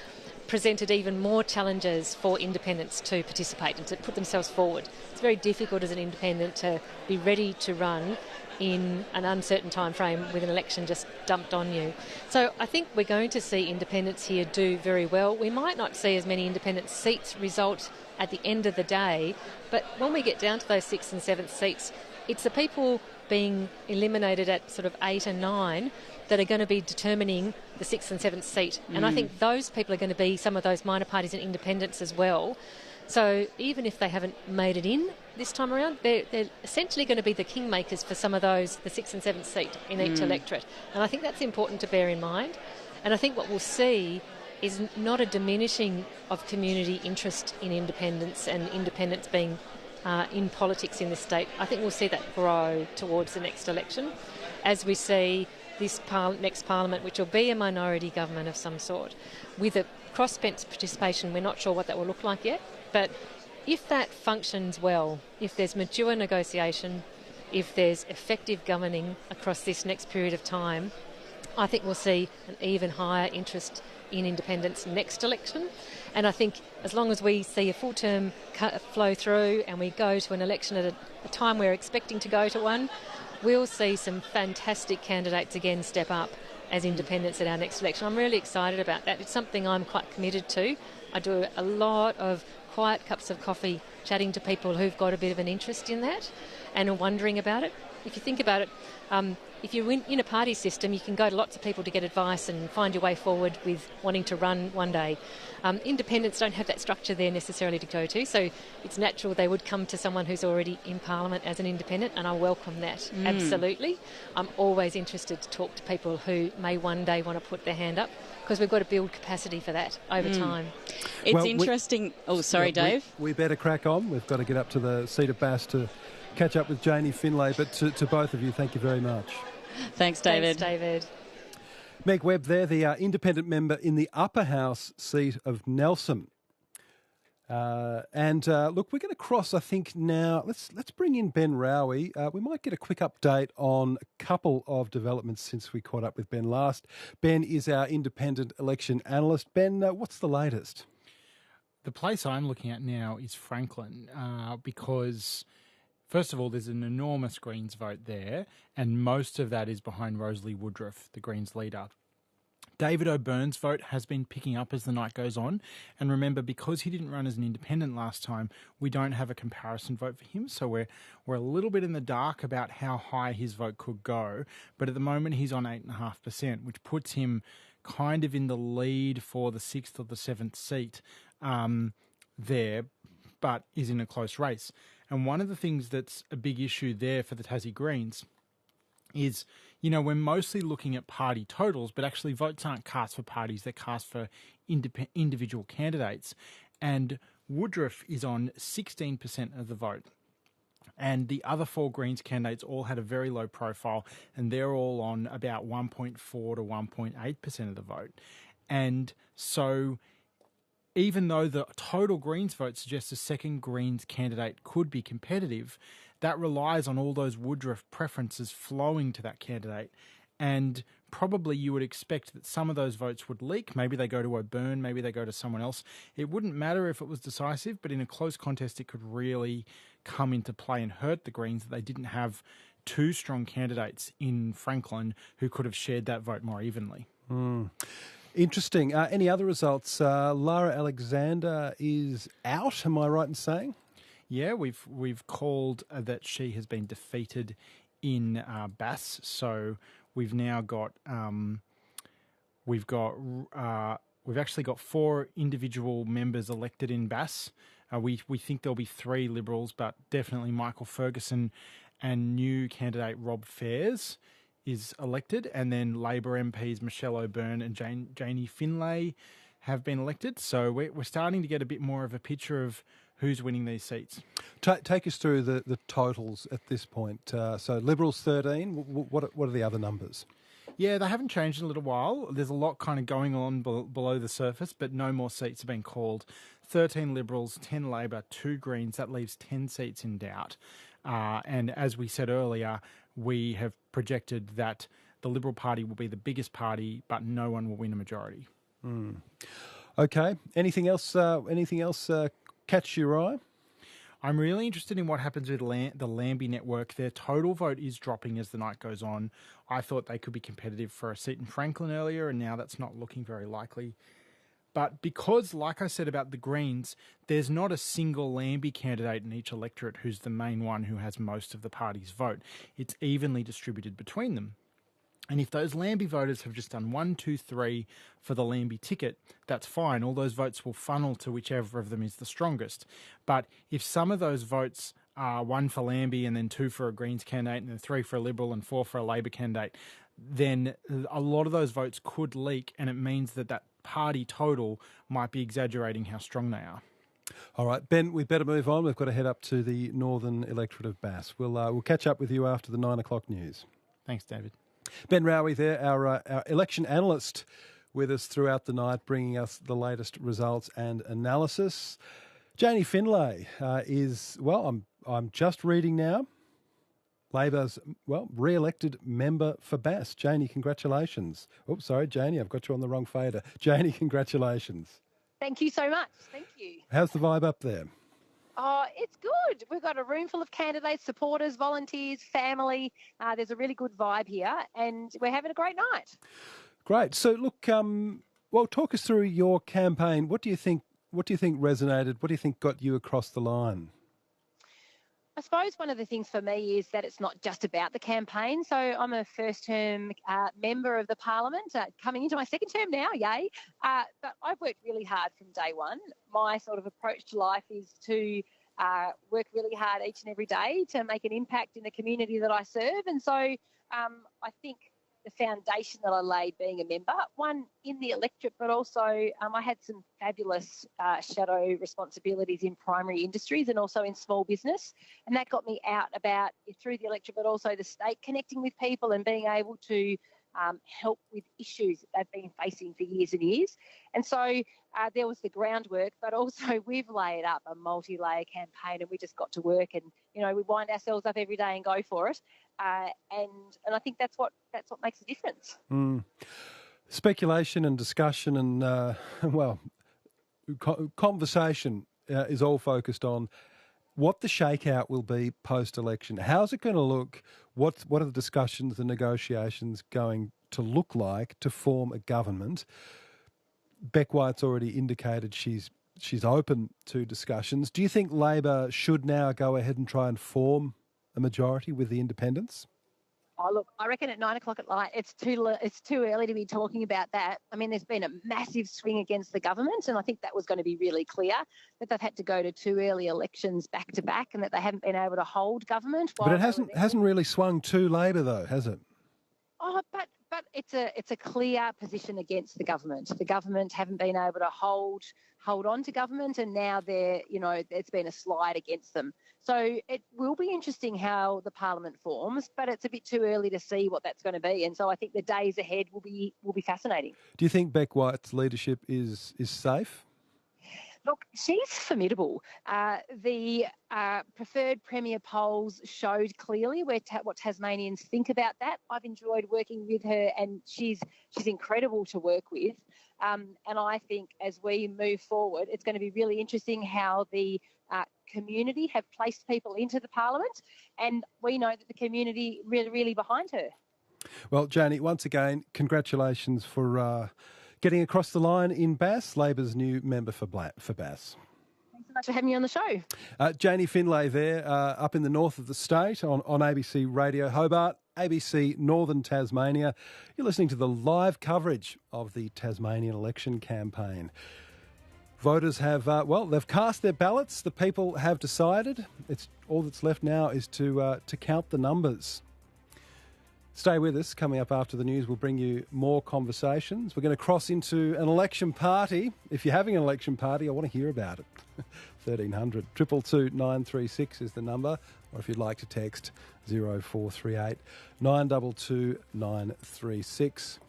presented even more challenges for independents to participate and to put themselves forward. It's very difficult as an independent to be ready to run in an uncertain time frame with an election just dumped on you. So I think we're going to see independents here do very well. We might not see as many independent seats result at the end of the day, but when we get down to those 6th and 7th seats, it's the people being eliminated at sort of 8 and 9 that are going to be determining the 6th and 7th seat. And I think those people are going to be some of those minor parties and independents as well. So even if they haven't made it in this time around, they're essentially going to be the kingmakers for some of those, the 6th and 7th seat in each electorate. And I think that's important to bear in mind. And I think what we'll see is not a diminishing of community interest in independence and independents being in politics in this state. I think we'll see that grow towards the next election as we see this next parliament, which will be a minority government of some sort, with a crossbench participation. We're not sure what that will look like yet, but if that functions well, if there's mature negotiation, if there's effective governing across this next period of time, I think we'll see an even higher interest in independence next election. And I think as long as we see a full term flow through and we go to an election at a time we're expecting to go to one, we'll see some fantastic candidates again step up as independents at our next election. I'm really excited about that. It's something I'm quite committed to. I do a lot of quiet cups of coffee chatting to people who've got a bit of an interest in that and are wondering about it. If you think about it, if you're in a party system, you can go to lots of people to get advice and find your way forward with wanting to run one day. Independents don't have that structure there necessarily to go to, so it's natural they would come to someone who's already in Parliament as an independent, and I welcome that, absolutely. I'm always interested to talk to people who may one day want to put their hand up, because we've got to build capacity for that over time. It's interesting. Dave. We better crack on. We've got to get up to the seat of Bass to catch up with Janie Finlay, but to both of you, thank you very much. Thanks, David. Thanks, David. Meg Webb there, the independent member in the upper house seat of Nelson. Look, we're going to cross, I think, now. Let's bring in Ben Rowie. We might get a quick update on a couple of developments since we caught up with Ben last. Ben is our independent election analyst. Ben, what's the latest? The place I'm looking at now is Franklin, because first of all, there's an enormous Greens vote there, and most of that is behind Rosalie Woodruff, the Greens leader. David O'Byrne's vote has been picking up as the night goes on. And remember, because he didn't run as an independent last time, we don't have a comparison vote for him. So we're a little bit in the dark about how high his vote could go. But at the moment, he's on 8.5%, which puts him kind of in the lead for the 6th or the 7th seat there, but is in a close race. And one of the things that's a big issue there for the Tassie Greens is, we're mostly looking at party totals, but actually votes aren't cast for parties, they're cast for individual candidates. And Woodruff is on 16% of the vote. And the other 4 Greens candidates all had a very low profile, and they're all on about 1.4 to 1.8% of the vote. And so even though the total Greens vote suggests a second Greens candidate could be competitive, that relies on all those Woodruff preferences flowing to that candidate. And probably you would expect that some of those votes would leak. Maybe they go to O'Byrne, maybe they go to someone else. It wouldn't matter if it was decisive, but in a close contest, it could really come into play and hurt the Greens that they didn't have 2 strong candidates in Franklin who could have shared that vote more evenly. Interesting. Any other results? Lara Alexander is out, am I right in saying? Yeah, we've called that she has been defeated in Bass. So we've now got we've actually got 4 individual members elected in Bass. We think there'll be 3 Liberals, but definitely Michael Ferguson and new candidate Rob Fairs is elected, and then Labor MPs Michelle O'Byrne and Janie Finlay have been elected. So we're starting to get a bit more of a picture of who's winning these seats. Take us through the totals at this point. So Liberals 13. What are the other numbers? Yeah, they haven't changed in a little while. There's a lot kind of going on below the surface, but no more seats have been called. 13 Liberals, 10 Labor, 2 Greens. That leaves 10 seats in doubt. And as we said earlier, we have projected that the Liberal Party will be the biggest party, but no one will win a majority. Okay. Anything else catch your eye? I'm really interested in what happens with the Lambie network. Their total vote is dropping as the night goes on. I thought they could be competitive for a seat in Franklin earlier, and now that's not looking very likely. But because, like I said about the Greens, there's not a single Lambie candidate in each electorate who's the main one who has most of the party's vote. It's evenly distributed between them. And if those Lambie voters have just done 1, 2, 3 for the Lambie ticket, that's fine. All those votes will funnel to whichever of them is the strongest. But if some of those votes are 1 for Lambie and then 2 for a Greens candidate and then 3 for a Liberal and 4 for a Labor candidate, then a lot of those votes could leak, and it means that party total might be exaggerating how strong they are. All right, Ben, we better move on. We've got to head up to the northern electorate of Bass. We'll catch up with you after the 9 o'clock news. Thanks, David. Ben Rowie there, our election analyst, with us throughout the night, bringing us the latest results and analysis. Janie Finlay is, well, I'm just reading now, Labor's, re-elected member for Bass. Janie, congratulations. Oh, sorry, Janie, I've got you on the wrong fader. Janie, congratulations. Thank you so much. Thank you. How's the vibe up there? Oh, it's good. We've got a room full of candidates, supporters, volunteers, family. There's a really good vibe here, and we're having a great night. Great. So, look, talk us through your campaign. What do you think resonated? What do you think got you across the line? I suppose one of the things for me is that it's not just about the campaign. So I'm a first-term member of the Parliament, coming into my second term now, yay. But I've worked really hard from day one. My sort of approach to life is to work really hard each and every day to make an impact in the community that I serve. And so I think the foundation that I laid being a member, one in the electorate, but also I had some fabulous shadow responsibilities in primary industries and also in small business. And that got me out about through the electorate, but also the state, connecting with people and being able to help with issues that they've been facing for years and years. And so there was the groundwork, but also we've laid up a multi-layer campaign, and we just got to work, and we wind ourselves up every day and go for it. And I think that's what makes a difference. Speculation and discussion and conversation is all focused on what the shakeout will be post-election. How's it going to look? What are the discussions, the negotiations going to look like to form a government? Beck White's already indicated she's open to discussions. Do you think Labor should now go ahead and try and form a majority with the independents? Oh, look, I reckon at 9 o'clock at night, it's too early to be talking about that. I mean, there's been a massive swing against the government, and I think that was going to be really clear, that they've had to go to 2 early elections back to back, and that they haven't been able to hold government. But it hasn't really swung to Labor, though, has it? Oh, but But it's a clear position against the government. The government haven't been able to hold on to government, and now it's been a slide against them. So it will be interesting how the parliament forms, but it's a bit too early to see what that's going to be. And so I think the days ahead will be fascinating. Do you think Beck White's leadership is safe? Look, she's formidable. The preferred premier polls showed clearly what Tasmanians think about that. I've enjoyed working with her, and she's incredible to work with. And I think as we move forward, it's going to be really interesting how the community have placed people into the parliament, and we know that the community really, really behind her. Well, Janie, once again, congratulations for getting across the line in Bass, Labor's new member for Bass. Thanks so much for having me on the show. Janie Finlay there, up in the north of the state on ABC Radio Hobart, ABC Northern Tasmania. You're listening to the live coverage of the Tasmanian election campaign. Voters have, they've cast their ballots. The people have decided. It's all that's left now is to count the numbers. Stay with us. Coming up after the news, we'll bring you more conversations. We're going to cross into an election party. If you're having an election party, I want to hear about it. 1300 222 936 is the number. Or if you'd like to text 0438 922 936.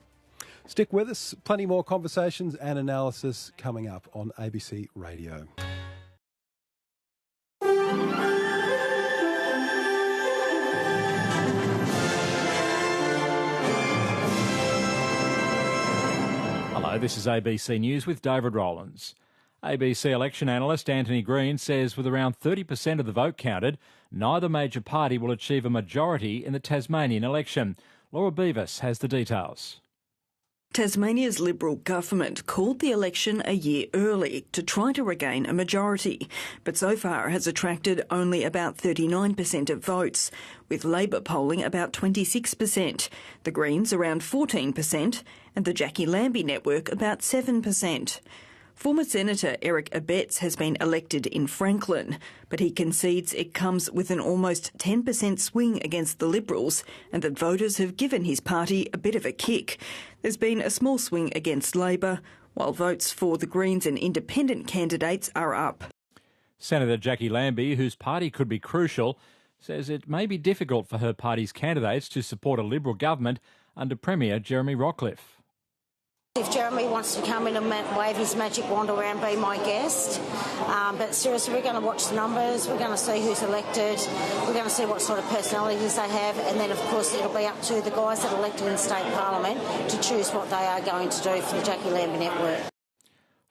Stick with us. Plenty more conversations and analysis coming up on ABC Radio. Hello, this is ABC News with David Rowlands. ABC election analyst Anthony Green says with around 30% of the vote counted, neither major party will achieve a majority in the Tasmanian election. Laura Beavis has the details. Tasmania's Liberal government called the election a year early to try to regain a majority, but so far has attracted only about 39% of votes, with Labor polling about 26%, the Greens around 14%, and the Jackie Lambie network about 7%. Former Senator Eric Abetz has been elected in Franklin, but he concedes it comes with an almost 10% swing against the Liberals and that voters have given his party a bit of a kick. There's been a small swing against Labor, while votes for the Greens and independent candidates are up. Senator Jackie Lambie, whose party could be crucial, says it may be difficult for her party's candidates to support a Liberal government under Premier Jeremy Rockliff. If Jeremy wants to come in and wave his magic wand around, be my guest. But seriously, we're going to watch the numbers, we're going to see who's elected, we're going to see what sort of personalities they have, and then, of course, it'll be up to the guys that are elected in state parliament to choose what they are going to do for the Jackie Lambie network.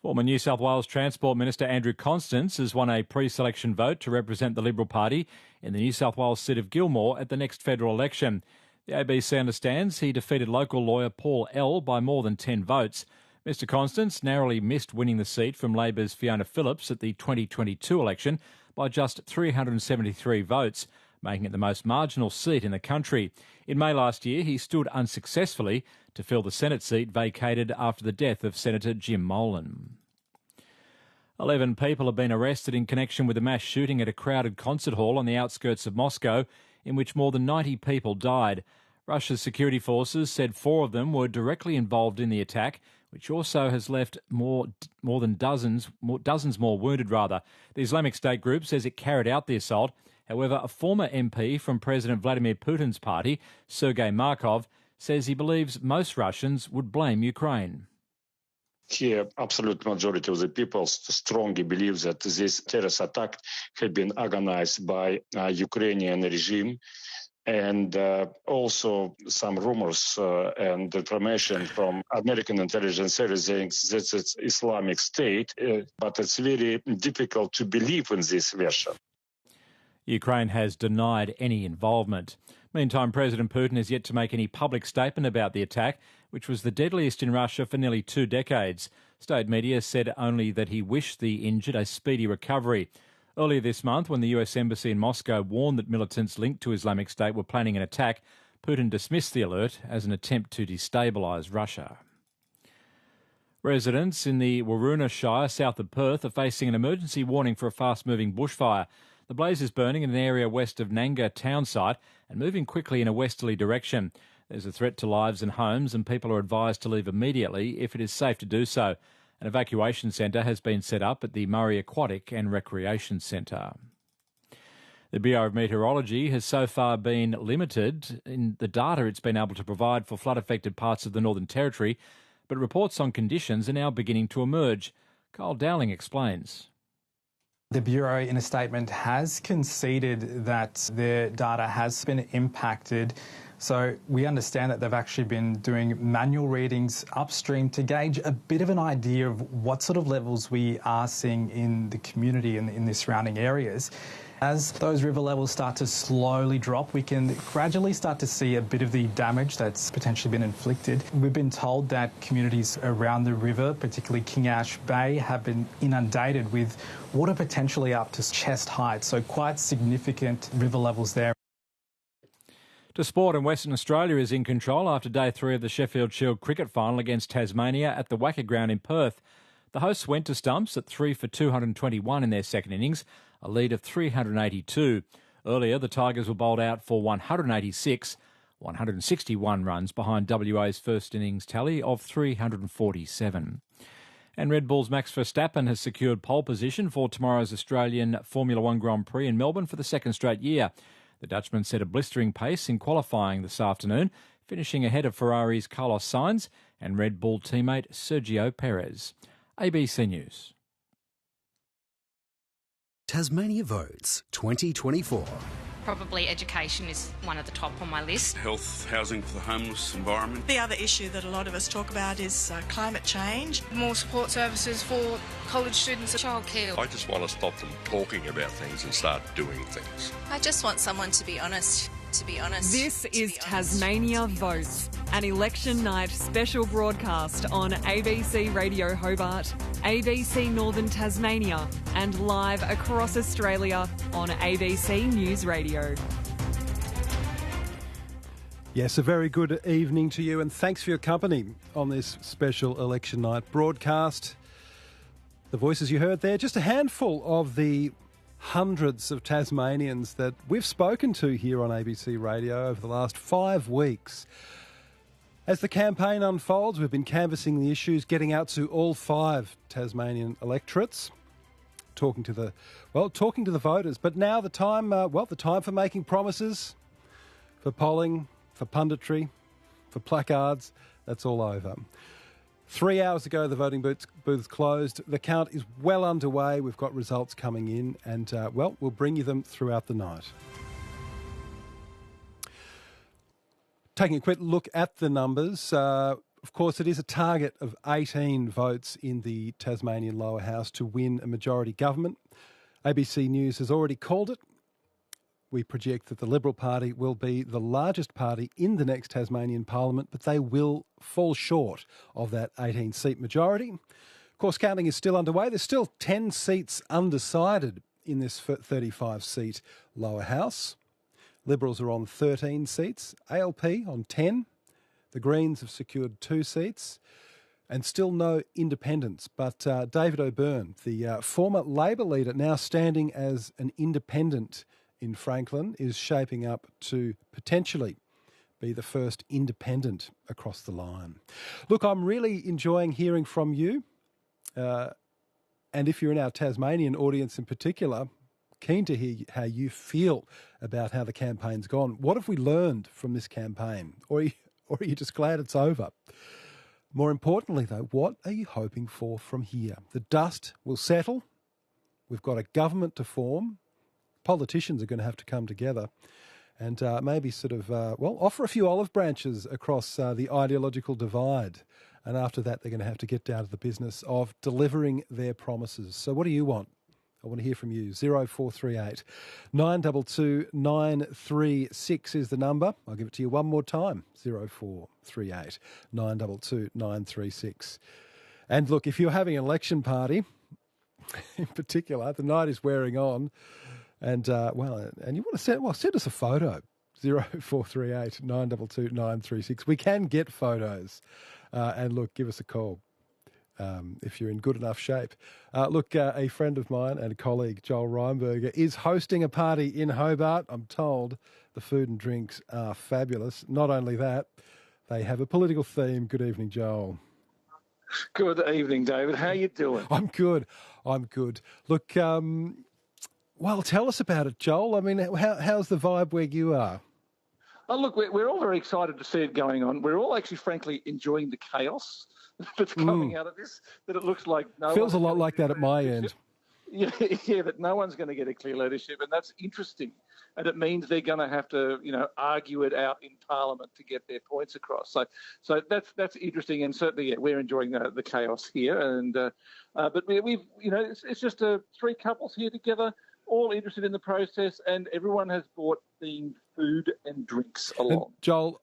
Former New South Wales Transport Minister Andrew Constance has won a pre-selection vote to represent the Liberal Party in the New South Wales seat of Gilmore at the next federal election. The ABC understands he defeated local lawyer Paul L by more than 10 votes. Mr Constance narrowly missed winning the seat from Labor's Fiona Phillips at the 2022 election by just 373 votes, making it the most marginal seat in the country. In May last year, he stood unsuccessfully to fill the Senate seat vacated after the death of Senator Jim Molan. 11 people have been arrested in connection with a mass shooting at a crowded concert hall on the outskirts of Moscow, in which more than 90 people died. Russia's security forces said 4 of them were directly involved in the attack, which also has left more than dozens more wounded. The Islamic State group says it carried out the assault. However, a former MP from President Vladimir Putin's party, Sergei Markov, says he believes most Russians would blame Ukraine. Here, absolute majority of the people strongly believe that this terrorist attack had been organized by Ukrainian regime. And also some rumors and information from American intelligence services that it's Islamic State, but it's very difficult to believe in this version. Ukraine has denied any involvement. Meantime, President Putin has yet to make any public statement about the attack, which was the deadliest in Russia for nearly 2 decades. State media said only that he wished the injured a speedy recovery. Earlier this month, when the US Embassy in Moscow warned that militants linked to Islamic State were planning an attack, Putin dismissed the alert as an attempt to destabilise Russia. Residents in the Waroona Shire south of Perth are facing an emergency warning for a fast-moving bushfire. The blaze is burning in an area west of Nanga town site and moving quickly in a westerly direction. There's a threat to lives and homes, and people are advised to leave immediately if it is safe to do so. An evacuation centre has been set up at the Murray Aquatic and Recreation Centre. The Bureau of Meteorology has so far been limited in the data it's been able to provide for flood-affected parts of the Northern Territory, but reports on conditions are now beginning to emerge. Kyle Dowling explains. The Bureau, in a statement, has conceded that their data has been impacted. So we understand that they've actually been doing manual readings upstream to gauge a bit of an idea of what sort of levels we are seeing in the community and in the surrounding areas. As those river levels start to slowly drop, we can gradually start to see a bit of the damage that's potentially been inflicted. We've been told that communities around the river, particularly King Ash Bay, have been inundated with water potentially up to chest height, so quite significant river levels there. To sport, and Western Australia is in control after day 3 of the Sheffield Shield cricket final against Tasmania at the Wacker Ground in Perth. The hosts went to stumps at 3 for 221 in their second innings, a lead of 382. Earlier, the Tigers were bowled out for 186, 161 runs behind WA's first innings tally of 347. And Red Bull's Max Verstappen has secured pole position for tomorrow's Australian Formula One Grand Prix in Melbourne for the second straight year. The Dutchman set a blistering pace in qualifying this afternoon, finishing ahead of Ferrari's Carlos Sainz and Red Bull teammate Sergio Perez. ABC News. Tasmania Votes 2024. Probably education is one of the top on my list. Health, housing for the homeless, environment. The other issue that a lot of us talk about is climate change. More support services for college students and childcare. I just want to stop them talking about things and start doing things. I just want someone to be honest. This is Tasmania Votes, an election night special broadcast on ABC Radio Hobart, ABC Northern Tasmania, and live across Australia on ABC News Radio. Yes, a very good evening to you, and thanks for your company on this special election night broadcast. The voices you heard there, just a handful of the hundreds of Tasmanians that we've spoken to here on ABC Radio over the last 5 weeks. As the campaign unfolds, we've been canvassing the issues, getting out to all 5 Tasmanian electorates, talking to the voters. But now the time for making promises, for polling, for punditry, for placards, that's all over. 3 hours ago, the voting booths closed. The count is well underway. We've got results coming in and, we'll bring you them throughout the night. Taking a quick look at the numbers, of course, it is a target of 18 votes in the Tasmanian lower house to win a majority government. ABC News has already called it. We project that the Liberal Party will be the largest party in the next Tasmanian Parliament, but they will fall short of that 18-seat majority. Of course, counting is still underway. There's still 10 seats undecided in this 35-seat lower house. Liberals are on 13 seats, ALP on 10. The Greens have secured 2 seats and still no independents. But David O'Byrne, the former Labor leader, now standing as an independent in Franklin, is shaping up to potentially be the first independent across the line. Look, I'm really enjoying hearing from you. And if you're in our Tasmanian audience in particular, keen to hear how you feel about how the campaign's gone. What have we learned from this campaign? Or are you just glad it's over? More importantly, though, what are you hoping for from here? The dust will settle. We've got a government to form. Politicians are going to have to come together and maybe offer a few olive branches across the ideological divide. And after that, they're going to have to get down to the business of delivering their promises. So what do you want? I want to hear from you. 0438 922 936 is the number. I'll give it to you one more time. 0438 922 936. And look, if you're having an election party, in particular, the night is wearing on, and you want to send us a photo. 0438 922 936. We can get photos. And look, give us a call. if you're in good enough shape. Look, a friend of mine and a colleague, Joel Reinberger, is hosting a party in Hobart. I'm told the food and drinks are fabulous. Not only that, they have a political theme. Good evening, Joel. Good evening, David. How you doing? I'm good. Look, well, tell us about it, Joel. I mean, how's the vibe where you are? Oh, look, we're all very excited to see it going on. We're all actually, frankly, enjoying the chaos that's coming out of this, that it looks like no Feels a lot like that at my end. Yeah, that no one's going to get a clear leadership, and that's interesting. And it means they're going to have to, argue it out in Parliament to get their points across. So that's interesting, and certainly, we're enjoying the chaos here. And but we've it's just three couples here together, all interested in the process, and everyone has brought themed food and drinks along. And Joel,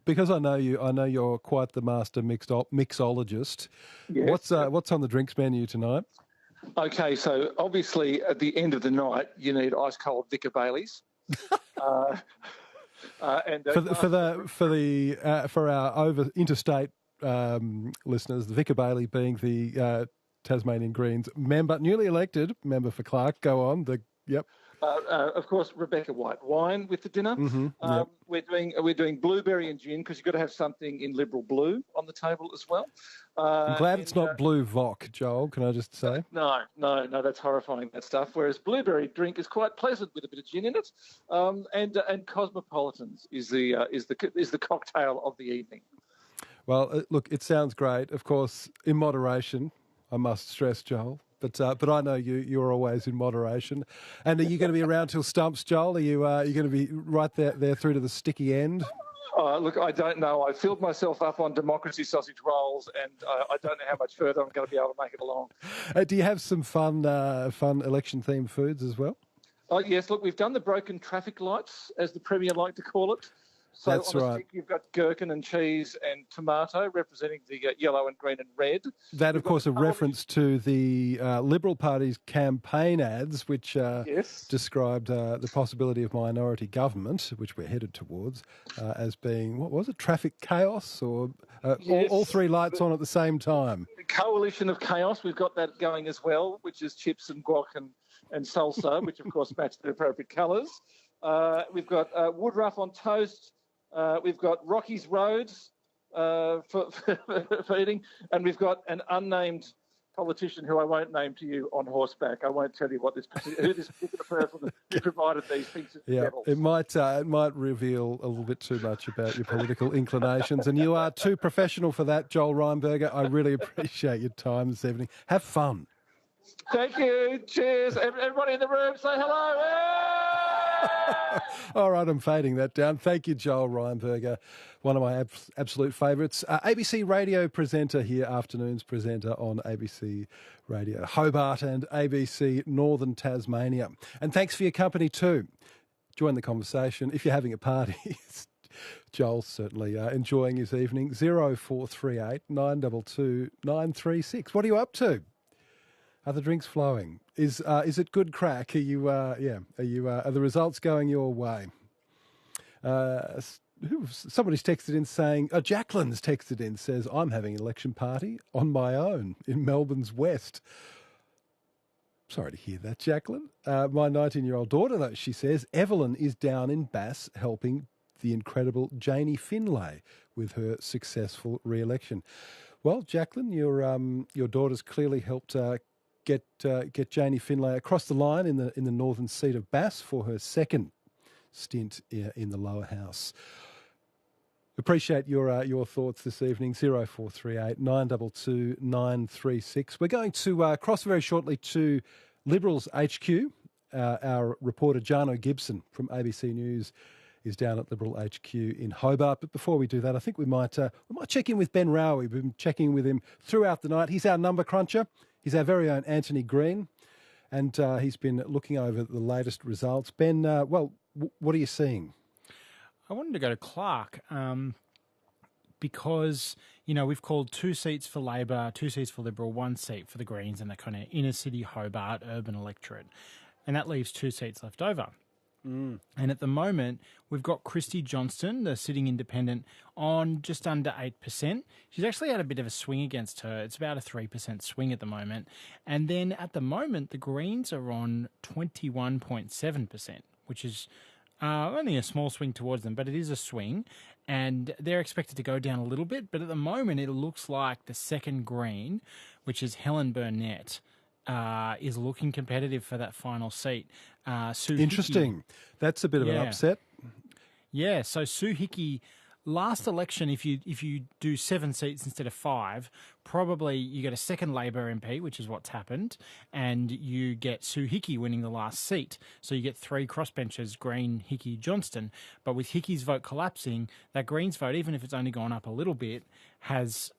because I know you're quite the master mixologist. Yes. What's on the drinks menu tonight? Okay, so obviously at the end of the night, you need ice cold Vicar Baileys. And for our over interstate listeners, the Vicar Bailey being the Tasmanian Greens member, newly elected member for Clark. Go on. Of course, Rebecca White wine with the dinner. Mm-hmm, We're doing blueberry and gin because you've got to have something in Liberal blue on the table as well. I'm glad it's not blue Voc, Joel. Can I just say? No, that's horrifying, that stuff. Whereas blueberry drink is quite pleasant with a bit of gin in it, and Cosmopolitans is the cocktail of the evening. Well, look, it sounds great. Of course, in moderation, I must stress, Joel. But I know you're always in moderation. And are you going to be around till stumps, Joel? Are you going to be right there through to the sticky end? Look, I don't know. I filled myself up on democracy sausage rolls, and I don't know how much further I'm going to be able to make it along. Do you have some fun election-themed foods as well? Oh, yes. Look, we've done the broken traffic lights, as the Premier liked to call it. So That's on the right. stick, you've got gherkin and cheese and tomato representing the yellow and green and red. That, of course, a reference to the Liberal Party's campaign ads, which described the possibility of minority government, which we're headed towards, as being, what was it, traffic chaos, or all three lights on at the same time? The coalition of chaos, we've got that going as well, which is chips and guac and salsa, which, of course, match the appropriate colours. We've got Woodruff on toast. We've got Rocky's Roads for eating, and we've got an unnamed politician who I won't name to you on horseback. I won't tell you who this particular person who provided these pieces of devils. It might reveal a little bit too much about your political inclinations, and you are too professional for that, Joel Reinberger. I really appreciate your time this evening. Have fun. Thank you. Cheers. Everybody in the room, say hello. All right, I'm fading that down. Thank you, Joel Reinberger, one of my absolute favourites. ABC radio presenter here, afternoons presenter on ABC Radio Hobart and ABC Northern Tasmania. And thanks for your company too. Join the conversation. If you're having a party, Joel's certainly enjoying his evening. 0438 922 936. What are you up to? Are the drinks flowing? Is it good crack? Are you? Are the results going your way? Somebody's texted in saying, Jacqueline's texted in, says, I'm having an election party on my own in Melbourne's West. Sorry to hear that, Jacqueline. My 19-year-old daughter, though, she says, Evelyn is down in Bass helping the incredible Janie Finlay with her successful re-election. Well, Jacqueline, your daughter's clearly helped get Janie Finlay across the line in the northern seat of Bass for her second stint in the lower house. Appreciate your thoughts this evening. 0438 922 936. We're going to cross very shortly to Liberals HQ. Our reporter Jano Gibson from ABC News is down at Liberal HQ in Hobart. But before we do that, I think we might check in with Ben Rowe. We've been checking with him throughout the night. He's our number cruncher. He's our very own Anthony Green, and he's been looking over the latest results. Ben, what are you seeing? I wanted to go to Clark because, we've called 2 seats for Labor, 2 seats for Liberal, 1 seat for the Greens and the kind of inner city Hobart urban electorate. And that leaves 2 seats left over. And at the moment, we've got Christy Johnston, the sitting independent, on just under 8%. She's actually had a bit of a swing against her. It's about a 3% swing at the moment. And then at the moment, the Greens are on 21.7%, which is only a small swing towards them, but it is a swing. And they're expected to go down a little bit. But at the moment, it looks like the second Green, which is Helen Burnett, is looking competitive for that final seat. Sue Interesting. Hickey, that's a bit of an upset. Yeah, so Sue Hickey, last election, if you do 7 seats instead of 5, probably you get a second Labor MP, which is what's happened, and you get Sue Hickey winning the last seat. So you get 3 crossbenchers, Green, Hickey, Johnston. But with Hickey's vote collapsing, that Greens vote, even if it's only gone up a little bit, has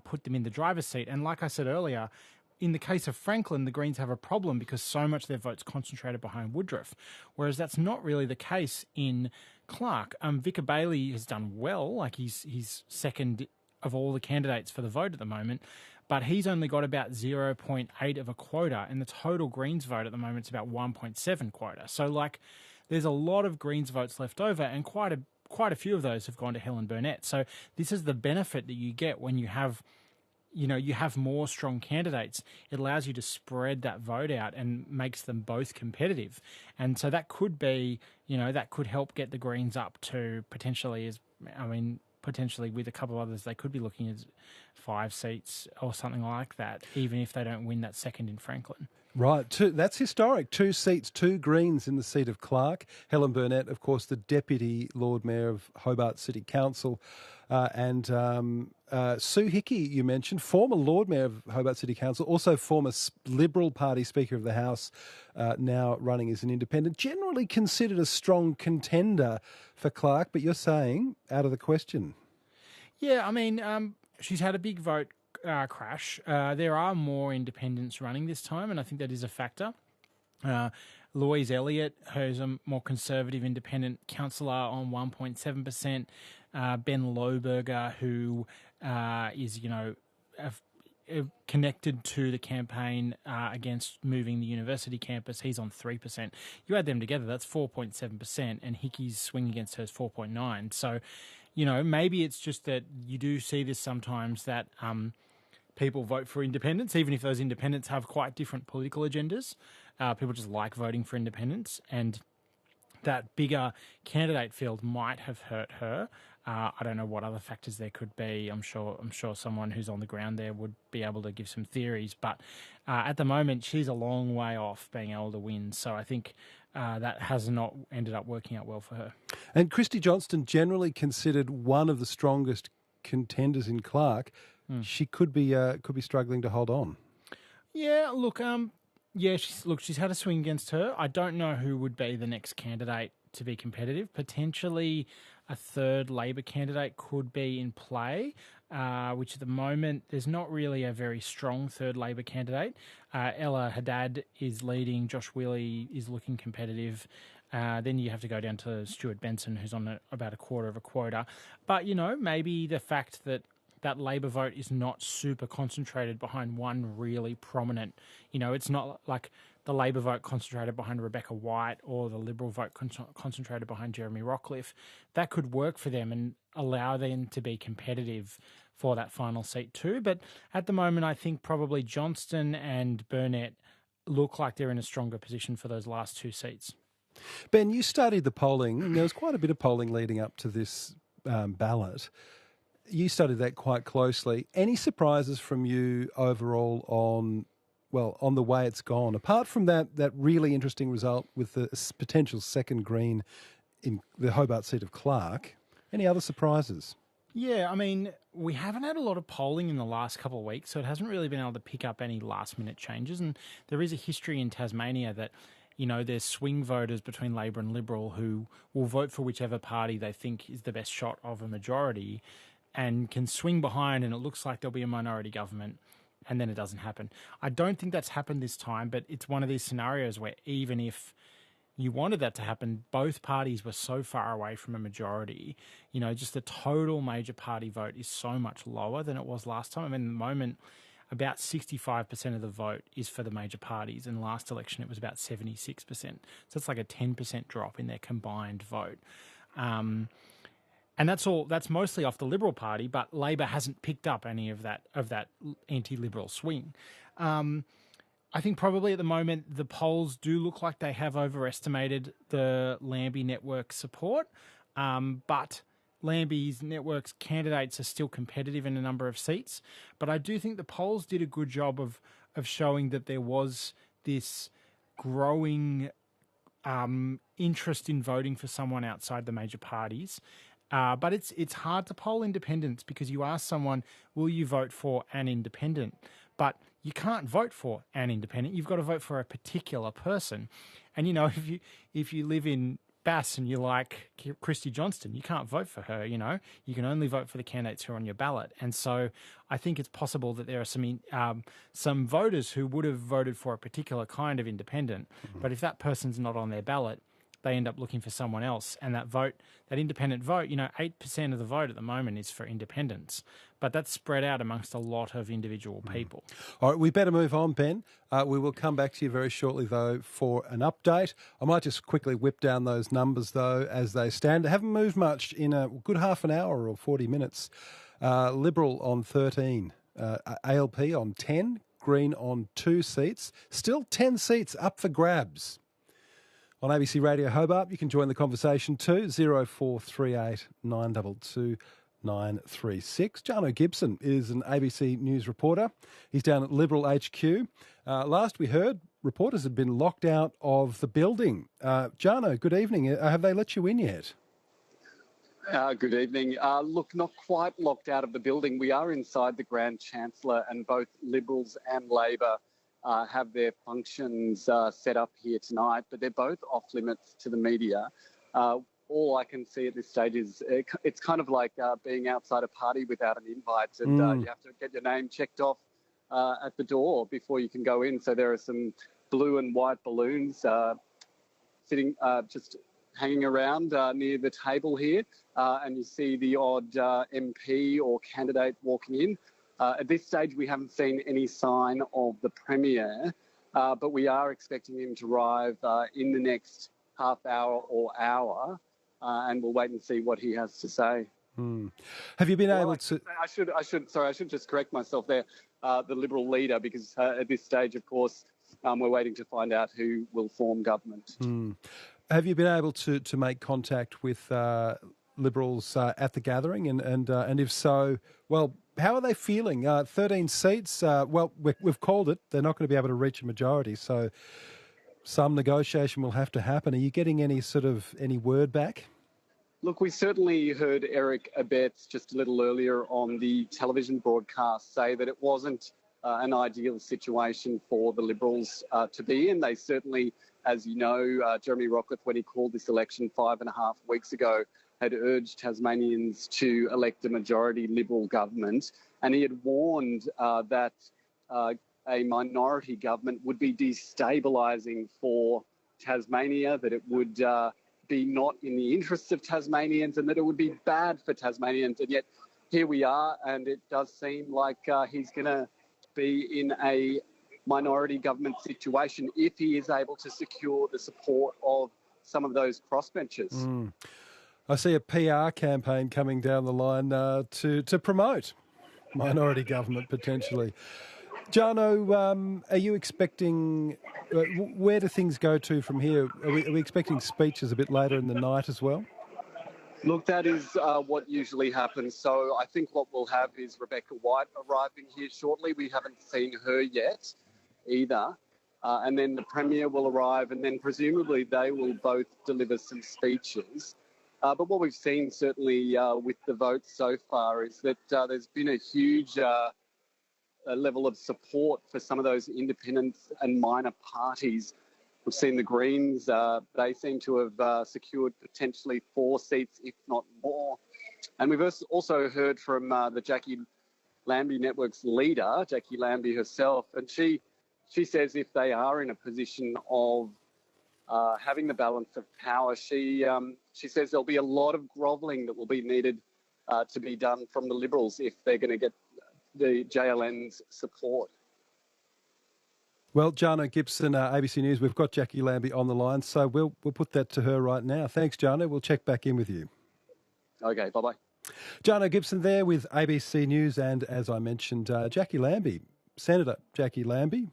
put them in the driver's seat. And like I said earlier, in the case of Franklin, the Greens have a problem because so much of their votes concentrated behind Woodruff, whereas that's not really the case in Clark. Vicar Bailey has done well, like he's second of all the candidates for the vote at the moment, but he's only got about 0.8 of a quota, and the total Greens vote at the moment is about 1.7 quota. So, like, there's a lot of Greens votes left over, and quite a few of those have gone to Helen Burnett. So this is the benefit that you get when you have more strong candidates. It allows you to spread that vote out and makes them both competitive. And so that could be, that could help get the Greens up to potentially with a couple of others, they could be looking at 5 seats or something like that, even if they don't win that second in Franklin. Right, that's historic. 2 seats, 2 Greens in the seat of Clark. Helen Burnett, of course, the Deputy Lord Mayor of Hobart City Council, and Sue Hickey, you mentioned, former Lord Mayor of Hobart City Council, also former Liberal Party Speaker of the House, now running as an independent, generally considered a strong contender for Clark, but you're saying out of the question. Yeah, she's had a big vote crash. There are more independents running this time, and I think that is a factor. Louise Elliott, who's a more conservative independent councillor, on 1.7%. Ben Lohberger, who is, connected to the campaign against moving the university campus, he's on 3%. You add them together, that's 4.7%, and Hickey's swing against her is 4.9%. So, maybe it's just that you do see this sometimes that people vote for independents, even if those independents have quite different political agendas. People just like voting for independents, and that bigger candidate field might have hurt her. I don't know what other factors there could be. I'm sure someone who's on the ground there would be able to give some theories, but at the moment she's a long way off being able to win. So I think that has not ended up working out well for her. And Christy Johnston, generally considered one of the strongest contenders in Clark, she could be struggling to hold on. Yeah, look, she's had a swing against her. I don't know who would be the next candidate to be competitive. Potentially a third Labor candidate could be in play, which at the moment there's not really a very strong third Labor candidate. Ella Haddad is leading. Josh Wheely is looking competitive. Then you have to go down to Stuart Benson, who's on about a quarter of a quota. But, maybe the fact that Labor vote is not super concentrated behind one really prominent, it's not like the Labor vote concentrated behind Rebecca White or the Liberal vote concentrated behind Jeremy Rockcliffe. That could work for them and allow them to be competitive for that final seat too. But at the moment, I think probably Johnston and Burnett look like they're in a stronger position for those last 2 seats. Ben, you studied the polling, and there was quite a bit of polling leading up to this ballot. You studied that quite closely. Any surprises from you overall on the way it's gone? Apart from that really interesting result with the potential second Green in the Hobart seat of Clark, any other surprises? Yeah, we haven't had a lot of polling in the last couple of weeks, so it hasn't really been able to pick up any last-minute changes. And there is a history in Tasmania that, there's swing voters between Labor and Liberal who will vote for whichever party they think is the best shot of a majority, and can swing behind, and it looks like there'll be a minority government, and then it doesn't happen. I don't think that's happened this time, but it's one of these scenarios where even if you wanted that to happen, both parties were so far away from a majority. Just the total major party vote is so much lower than it was last time. At the moment, about 65% of the vote is for the major parties. In the last election, it was about 76%. So it's like a 10% drop in their combined vote. And that's mostly off the Liberal Party, but Labor hasn't picked up any of that anti-Liberal swing. I think probably at the moment the polls do look like they have overestimated the Lambie network support, but Lambie's network's candidates are still competitive in a number of seats. But I do think the polls did a good job of showing that there was this growing interest in voting for someone outside the major parties. But it's hard to poll independents because you ask someone, will you vote for an independent? But you can't vote for an independent. You've got to vote for a particular person. And, if you live in Bass and you like Christy Johnston, you can't vote for her, You can only vote for the candidates who are on your ballot. And so I think it's possible that there are some voters who would have voted for a particular kind of independent. Mm-hmm. But if that person's not on their ballot, they end up looking for someone else. And that independent vote, 8% of the vote at the moment is for independents. But that's spread out amongst a lot of individual people. All right, we better move on, Ben. We will come back to you very shortly, though, for an update. I might just quickly whip down those numbers, though, as they stand. They haven't moved much in a good half an hour or 40 minutes. Liberal on 13, ALP on 10, Green on 2 seats. Still 10 seats up for grabs. On ABC Radio Hobart, you can join the conversation too, 0438 922 936. Jarno Gibson is an ABC News reporter. He's down at Liberal HQ. Last we heard, reporters had been locked out of the building. Jarno, good evening. Have they let you in yet? Good evening. Look, not quite locked out of the building. We are inside the Grand Chancellor, and both Liberals and Labor have their functions set up here tonight, but they're both off limits to the media. All I can see at this stage is it's kind of like being outside a party without an invite, and you have to get your name checked off at the door before you can go in. So there are some blue and white balloons sitting just hanging around near the table here, and you see the odd MP or candidate walking in. At this stage, we haven't seen any sign of the Premier, but we are expecting him to arrive in the next half hour or hour, and we'll wait and see what he has to say. Have you been able to... I should just correct myself there. The Liberal leader, because at this stage, of course, we're waiting to find out who will form government. Have you been able to make contact with Liberals at the gathering? And if so, well, how are they feeling? 13 seats, we've called it. They're not going to be able to reach a majority, so some negotiation will have to happen. Are you getting any word back? Look, we certainly heard Eric Abetz just a little earlier on the television broadcast say that it wasn't an ideal situation for the Liberals to be in. They certainly, as you know, Jeremy Rockcliffe, when he called this election 5.5 weeks ago, had urged Tasmanians to elect a majority Liberal government, and he had warned that a minority government would be destabilising for Tasmania, that it would be not in the interests of Tasmanians, and that it would be bad for Tasmanians. And yet here we are, and it does seem like he's going to be in a minority government situation if he is able to secure the support of some of those crossbenchers. I see a PR campaign coming down the line to promote minority government potentially. Jarno, are you expecting, where do things go to from here? Are we expecting speeches a bit later in the night as well? Look, that is what usually happens. So I think what we'll have is Rebecca White arriving here shortly. We haven't seen her yet either. And then the Premier will arrive, and then presumably they will both deliver some speeches. But what we've seen certainly with the votes so far is that there's been a huge level of support for some of those independent and minor parties. We've seen the Greens, they seem to have secured potentially 4 seats, if not more. And we've also heard from the Jackie Lambie Network's leader, Jackie Lambie herself, and she says if they are in a position of having the balance of power, she says there'll be a lot of grovelling that will be needed to be done from the Liberals if they're going to get the JLN's support. Well, Jana Gibson, ABC News, we've got Jackie Lambie on the line, so we'll put that to her right now. Thanks, Jana. We'll check back in with you. Okay, bye-bye. Jana Gibson there with ABC News, and as I mentioned, Jackie Lambie, Senator Jackie Lambie,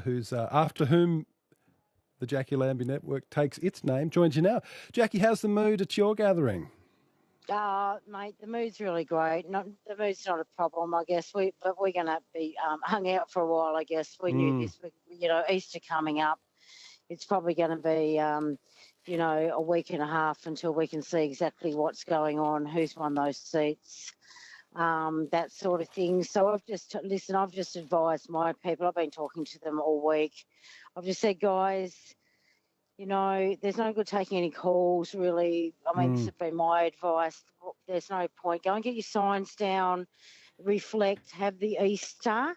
who's after whom the Jackie Lambie Network takes its name, joins you now. Jackie, how's the mood at your gathering? Mate, the mood's really great. The mood's not a problem, I guess. But we're going to be hung out for a while, I guess. We knew this, Easter coming up. It's probably going to be, a week and a half until we can see exactly what's going on, who's won those seats, that sort of thing. So I've just advised my people. I've been talking to them all week. I've just said, guys, there's no good taking any calls, really. I mean, this has been my advice. There's no point. Go and get your signs down, reflect, have the Easter,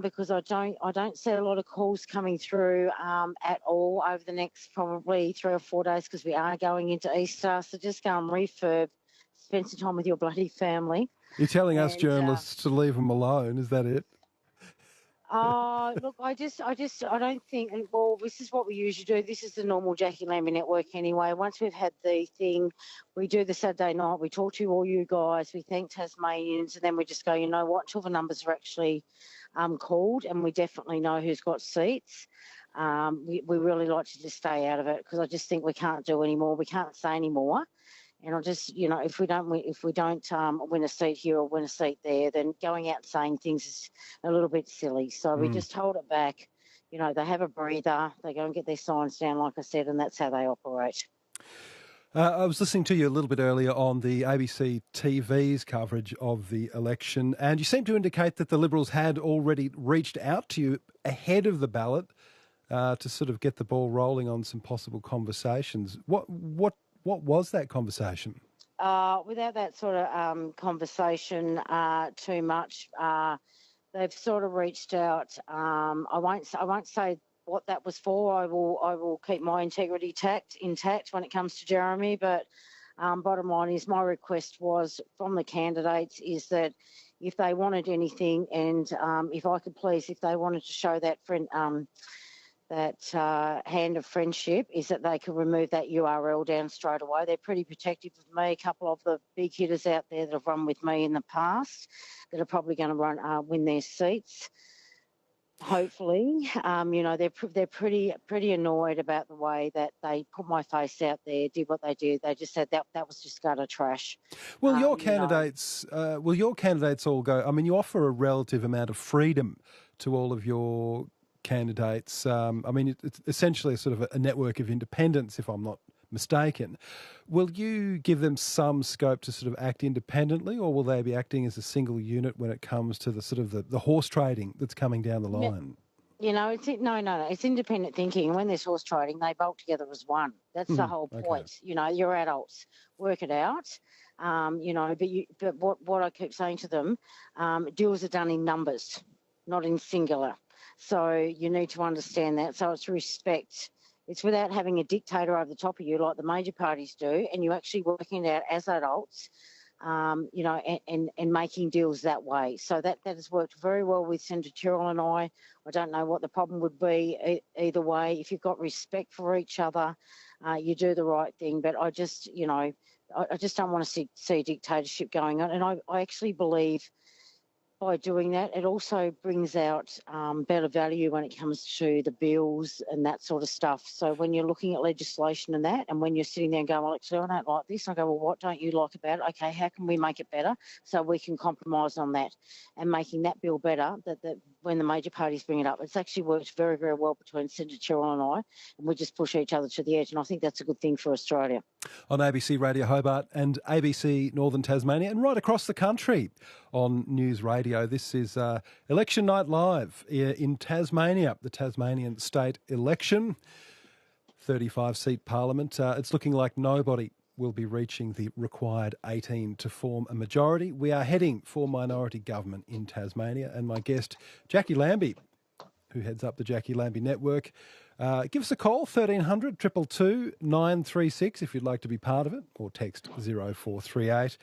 because I don't see a lot of calls coming through at all over the next probably 3 or 4 days, because we are going into Easter. So just go and refurb, spend some time with your bloody family. You're telling us journalists to leave them alone, is that it? Look, I don't think, well, this is what we usually do. This is the normal Jackie Lambie Network anyway. Once we've had the thing, we do the Saturday night, we talk to all you guys, we thank Tasmanians, and then we just go, you know what, until the numbers are actually called and we definitely know who's got seats. We really like to just stay out of it, because I just think we can't do any more. We can't say any more. And I'll just, if we don't win a seat here or win a seat there, then going out and saying things is a little bit silly. So we just hold it back. They have a breather. They go and get their signs down, like I said, and that's how they operate. I was listening to you a little bit earlier on the ABC TV's coverage of the election, and you seem to indicate that the Liberals had already reached out to you ahead of the ballot to sort of get the ball rolling on some possible conversations. What was that conversation? Without that sort of conversation too much, they've sort of reached out. I won't say what that was for. I will keep my integrity intact when it comes to Jeremy. But bottom line is, my request was from the candidates is that if they wanted anything, and if I could please, if they wanted to show that friend. That hand of friendship, is that they could remove that URL down straight away. They're pretty protective of me. A couple of the big hitters out there that have run with me in the past that are probably going to win their seats. Hopefully, they're pretty annoyed about the way that they put my face out there, did what they did. They just said that was just gutter trash. Will your candidates all go? I mean, you offer a relative amount of freedom to all of your candidates. It's essentially a sort of a network of independents, if I'm not mistaken. Will you give them some scope to sort of act independently, or will they be acting as a single unit when it comes to the sort of the horse trading that's coming down the line? No. It's independent thinking. When there's horse trading, they bolt together as one. That's the whole point. Okay. You're adults. Work it out. But what I keep saying to them, deals are done in numbers, not in singular. So you need to understand that. So it's respect. It's without having a dictator over the top of you like the major parties do, and you're actually working it out as adults, and making deals that way. So that has worked very well with Senator Tyrrell and I. I don't know what the problem would be either way. If you've got respect for each other, you do the right thing. But I just don't want to see dictatorship going on. And I actually believe by doing that, it also brings out better value when it comes to the bills and that sort of stuff. So when you're looking at legislation and that, and when you're sitting there and going, well, actually, I don't like this, and I go, well, what don't you like about it? Okay, how can we make it better so we can compromise on that and making that bill better, that when the major parties bring it up. It's actually worked very, very well between Senator Tyrrell and I, and we just push each other to the edge, and I think that's a good thing for Australia. On ABC Radio Hobart and ABC Northern Tasmania, and right across the country on News Radio, this is Election Night Live in Tasmania, the Tasmanian State Election, 35-seat parliament. It's looking like nobody will be reaching the required 18 to form a majority. We are heading for minority government in Tasmania, and my guest, Jackie Lambie, who heads up the Jackie Lambie Network. Give us a call, 1300 222 936 if you'd like to be part of it, or text 0438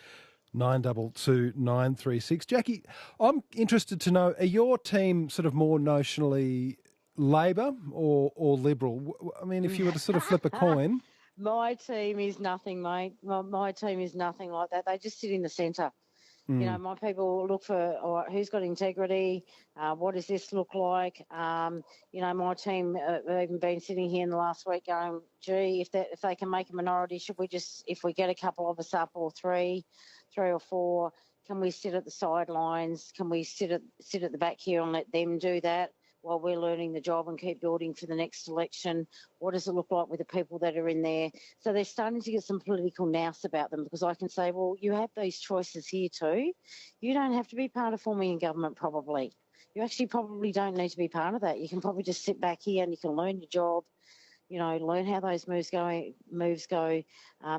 922 936. Jackie, I'm interested to know, are your team sort of more notionally Labor or Liberal? I mean, if you were to sort of flip a coin. My team is nothing, mate. My team is nothing like that. They just sit in the centre. You know, my people look for who's got integrity, what does this look like? You know, my team have even been sitting here in the last week going, gee, if they can make a minority, should we just, if we get a couple of us up or three or four, can we sit at the sidelines? Can we sit at the back here and let them do that while we're learning the job and keep building for the next election? What does it look like with the people that are in there? So they're starting to get some political nous about them, because I can say, well, you have these choices here too. You don't have to be part of forming a government probably. You actually probably don't need to be part of that. You can probably just sit back here and you can learn your job, you know, learn how those moves go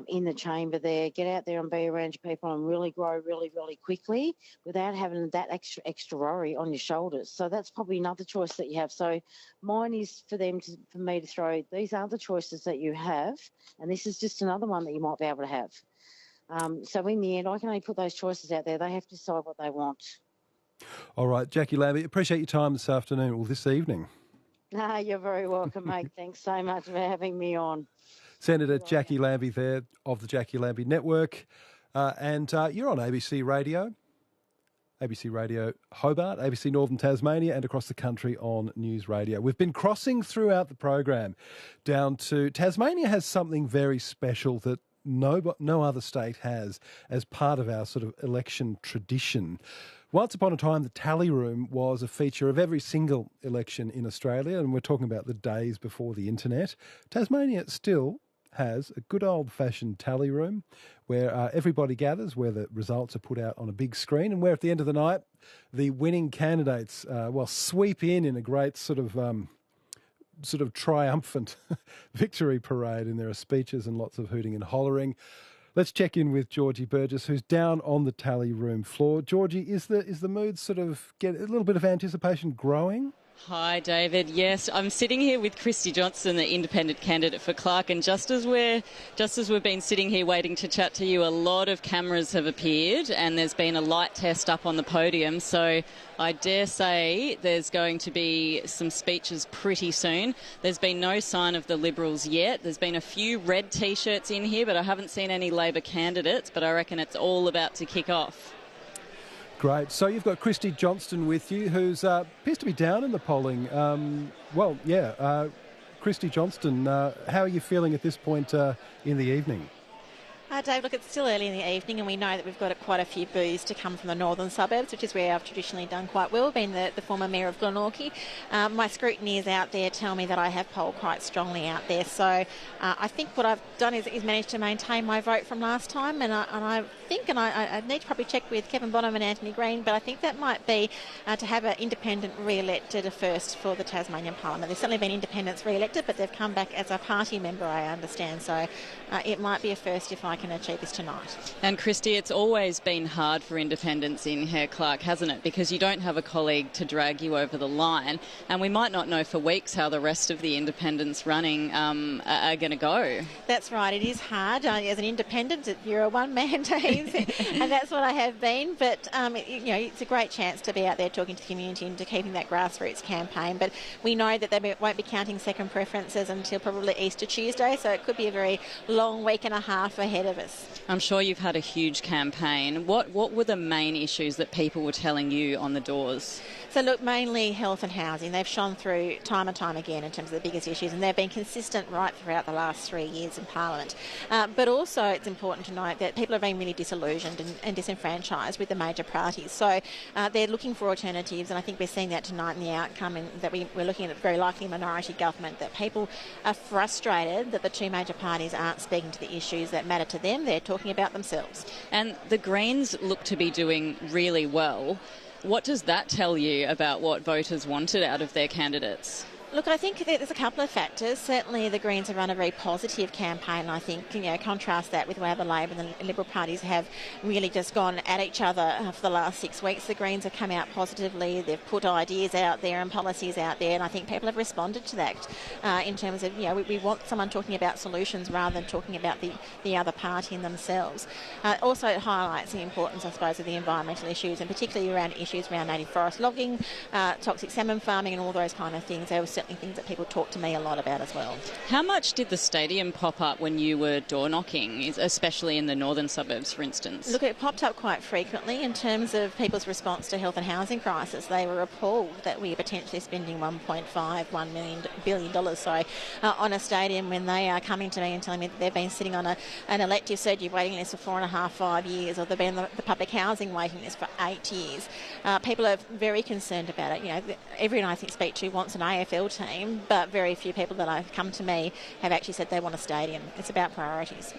in the chamber there, get out there and be around your people and really grow really, really quickly without having that extra worry on your shoulders. So that's probably another choice that you have. So mine is for me to throw, these are the choices that you have, and this is just another one that you might be able to have. So in the end, I can only put those choices out there. They have to decide what they want. All right, Jackie Lambie, appreciate your time this afternoon or this evening. You're very welcome, mate. Thanks so much for having me on. Senator Jackie Lambie there of the Jackie Lambie Network. And you're on ABC Radio Hobart, ABC Northern Tasmania, and across the country on News Radio. We've been crossing throughout the program down to Tasmania has something very special that no other state has as part of our sort of election tradition. Once upon a time, the tally room was a feature of every single election in Australia, and we're talking about the days before the internet. Tasmania still has a good old-fashioned tally room where everybody gathers, where the results are put out on a big screen, and where at the end of the night, the winning candidates sweep in a great sort of triumphant victory parade, and there are speeches and lots of hooting and hollering. Let's check in with Georgie Burgess, who's down on the tally room floor. Georgie, is the mood sort of get a little bit of anticipation growing? Hi, David. Yes, I'm sitting here with Christy Johnston, the independent candidate for Clark, and just as we've been sitting here waiting to chat to you, a lot of cameras have appeared and there's been a light test up on the podium. So I dare say there's going to be some speeches pretty soon. There's been no sign of the Liberals yet. There's been a few red T-shirts in here, but I haven't seen any Labor candidates, but I reckon it's all about to kick off. Great. So you've got Christy Johnston with you, who's appears to be down in the polling. Christy Johnston, how are you feeling at this point in the evening? Dave, look, it's still early in the evening and we know that we've got quite a few boos to come from the northern suburbs, which is where I've traditionally done quite well, being the former mayor of Glenorchy. My scrutineers out there tell me that I have polled quite strongly out there. So I think what I've done is managed to maintain my vote from last time, and I think I need to probably check with Kevin Bonham and Anthony Green, but I think that might be to have an independent re-elected first for the Tasmanian Parliament. There's certainly been independents re-elected, but they've come back as a party member, I understand. So it might be a first if I can achieve this tonight. And Christy, it's always been hard for independents in Hare Clark, hasn't it? Because you don't have a colleague to drag you over the line, and we might not know for weeks how the rest of the independents running are going to go. That's right. It is hard. As an independent, you're a one-man team, and that's what I have been. But it's a great chance to be out there talking to the community and to keeping that grassroots campaign. But we know that they won't be counting second preferences until probably Easter Tuesday, so it could be a very long week and a half ahead of us. I'm sure you've had a huge campaign. What were the main issues that people were telling you on the doors? So look, mainly health and housing. They've shone through time and time again in terms of the biggest issues, and they've been consistent right throughout the last 3 years in Parliament. But also it's important to note that people are being really disillusioned and disenfranchised with the major parties. So they're looking for alternatives, and I think we're seeing that tonight in the outcome, and that we're looking at a very likely minority government, that people are frustrated that the two major parties aren't speaking to the issues that matter to them. They're talking about themselves. And the Greens look to be doing really well. What does that tell you about what voters wanted out of their candidates? Look, I think there's a couple of factors. Certainly the Greens have run a very positive campaign. I think, contrast that with where the Labor and the Liberal parties have really just gone at each other for the last 6 weeks. The Greens have come out positively. They've put ideas out there and policies out there, and I think people have responded to that in terms of, we want someone talking about solutions rather than talking about the other party in themselves. Also, it highlights the importance, I suppose, of the environmental issues, and particularly around issues around native forest logging, toxic salmon farming and all those kind of things. There were certainly things that people talk to me a lot about as well. How much did the stadium pop up when you were door knocking, especially in the northern suburbs, for instance? Look, it popped up quite frequently in terms of people's response to health and housing crisis. They were appalled that we are potentially spending $1 billion on a stadium when they are coming to me and telling me that they've been sitting on an elective surgery waiting list for 5 years, or they've been on the public housing waiting list for 8 years. People are very concerned about it. Everyone I speak to wants an AFL team, but very few people that have come to me have actually said they want a stadium. It's about priorities.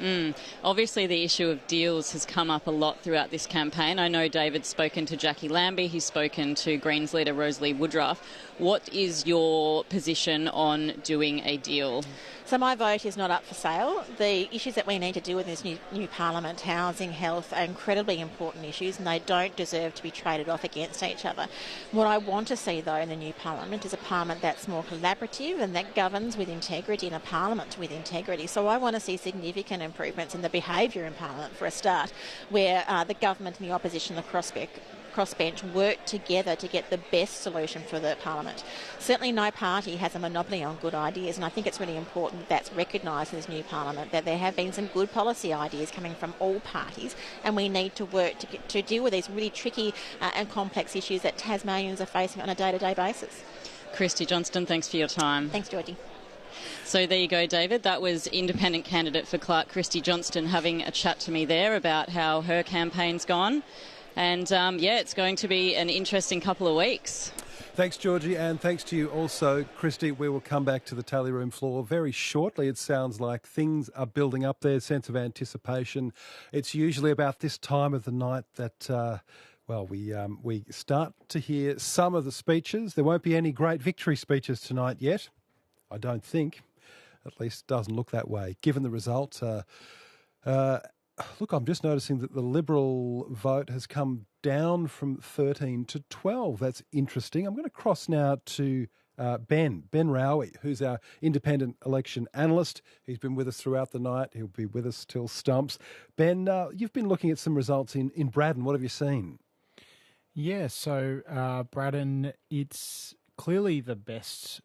Obviously, the issue of deals has come up a lot throughout this campaign. I know David's spoken to Jackie Lambie, he's spoken to Greens leader Rosalie Woodruff. What is your position on doing a deal? So my vote is not up for sale. The issues that we need to deal with in this new parliament, housing, health, are incredibly important issues, and they don't deserve to be traded off against each other. What I want to see, though, in the new parliament is a parliament that's more collaborative and that governs with integrity, and a parliament with integrity. So I want to see significant improvements in the behaviour in parliament, for a start, where the government and the opposition, the crossbench, work together to get the best solution for the parliament. Certainly no party has a monopoly on good ideas, and I think it's really important that that's recognised in this new parliament, that there have been some good policy ideas coming from all parties, and we need to work to deal with these really tricky and complex issues that Tasmanians are facing on a day-to-day basis. Christy Johnston, thanks for your time. Thanks, Georgie. So there you go, David. That was independent candidate for Clark, Christy Johnston, having a chat to me there about how her campaign's gone. And, it's going to be an interesting couple of weeks. Thanks, Georgie, and thanks to you also, Christy. We will come back to the tally room floor very shortly. It sounds like things are building up there, sense of anticipation. It's usually about this time of the night that, we start to hear some of the speeches. There won't be any great victory speeches tonight yet, I don't think. At least it doesn't look that way, given the result. Look, I'm just noticing that the Liberal vote has come down from 13 to 12. That's interesting. I'm going to cross now to Ben Rowie, who's our independent election analyst. He's been with us throughout the night. He'll be with us till stumps. Ben, you've been looking at some results in Braddon. What have you seen? Yeah, so Braddon, it's clearly the best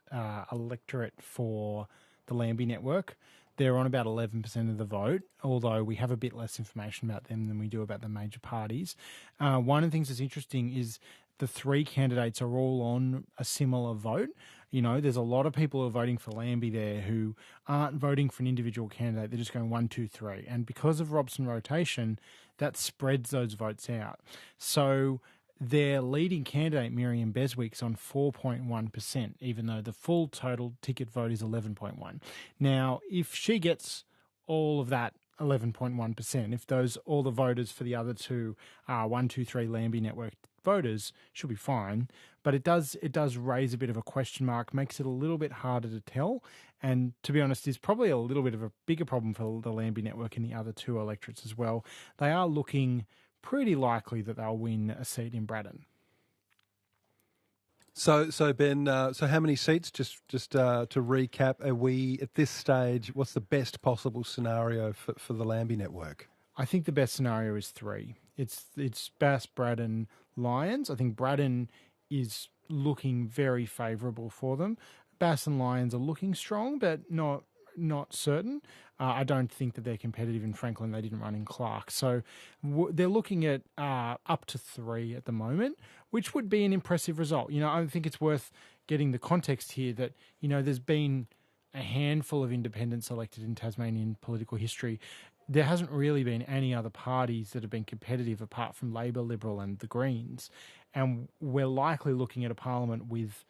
electorate for the Lambie network. They're on about 11% of the vote, although we have a bit less information about them than we do about the major parties. One of the things that's interesting is the three candidates are all on a similar vote. There's a lot of people who are voting for Lambie there who aren't voting for an individual candidate. They're just going 1, 2, 3. And because of Robson rotation, that spreads those votes out. So their leading candidate, Miriam Beswick's, on 4.1%, even though the full total ticket vote is 11.1%. Now, if she gets all of that 11.1%, if all the voters for the other two are 1, 2, 3 Lambie network voters, she'll be fine. But it does raise a bit of a question mark, makes it a little bit harder to tell. And to be honest, is probably a little bit of a bigger problem for the Lambie network in the other two electorates as well. They are looking pretty likely that they'll win a seat in Braddon. So Ben, so how many seats? Just to recap, are we at this stage? What's the best possible scenario for the Lambie network? I think the best scenario is 3. It's Bass, Braddon, Lions. I think Braddon is looking very favourable for them. Bass and Lions are looking strong, but not certain. I don't think that they're competitive in Franklin. They didn't run in Clark. So they're looking at up to 3 at the moment, which would be an impressive result. I think it's worth getting the context here that, there's been a handful of independents elected in Tasmanian political history. There hasn't really been any other parties that have been competitive apart from Labor, Liberal and the Greens. And we're likely looking at a parliament with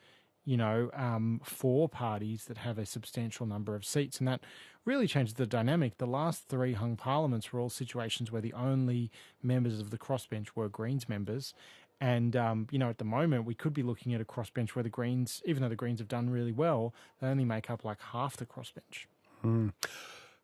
4 parties that have a substantial number of seats, and that really changes the dynamic. The last 3 hung parliaments were all situations where the only members of the crossbench were Greens members, And, at the moment, we could be looking at a crossbench where the Greens, even though the Greens have done really well, they only make up like half the crossbench.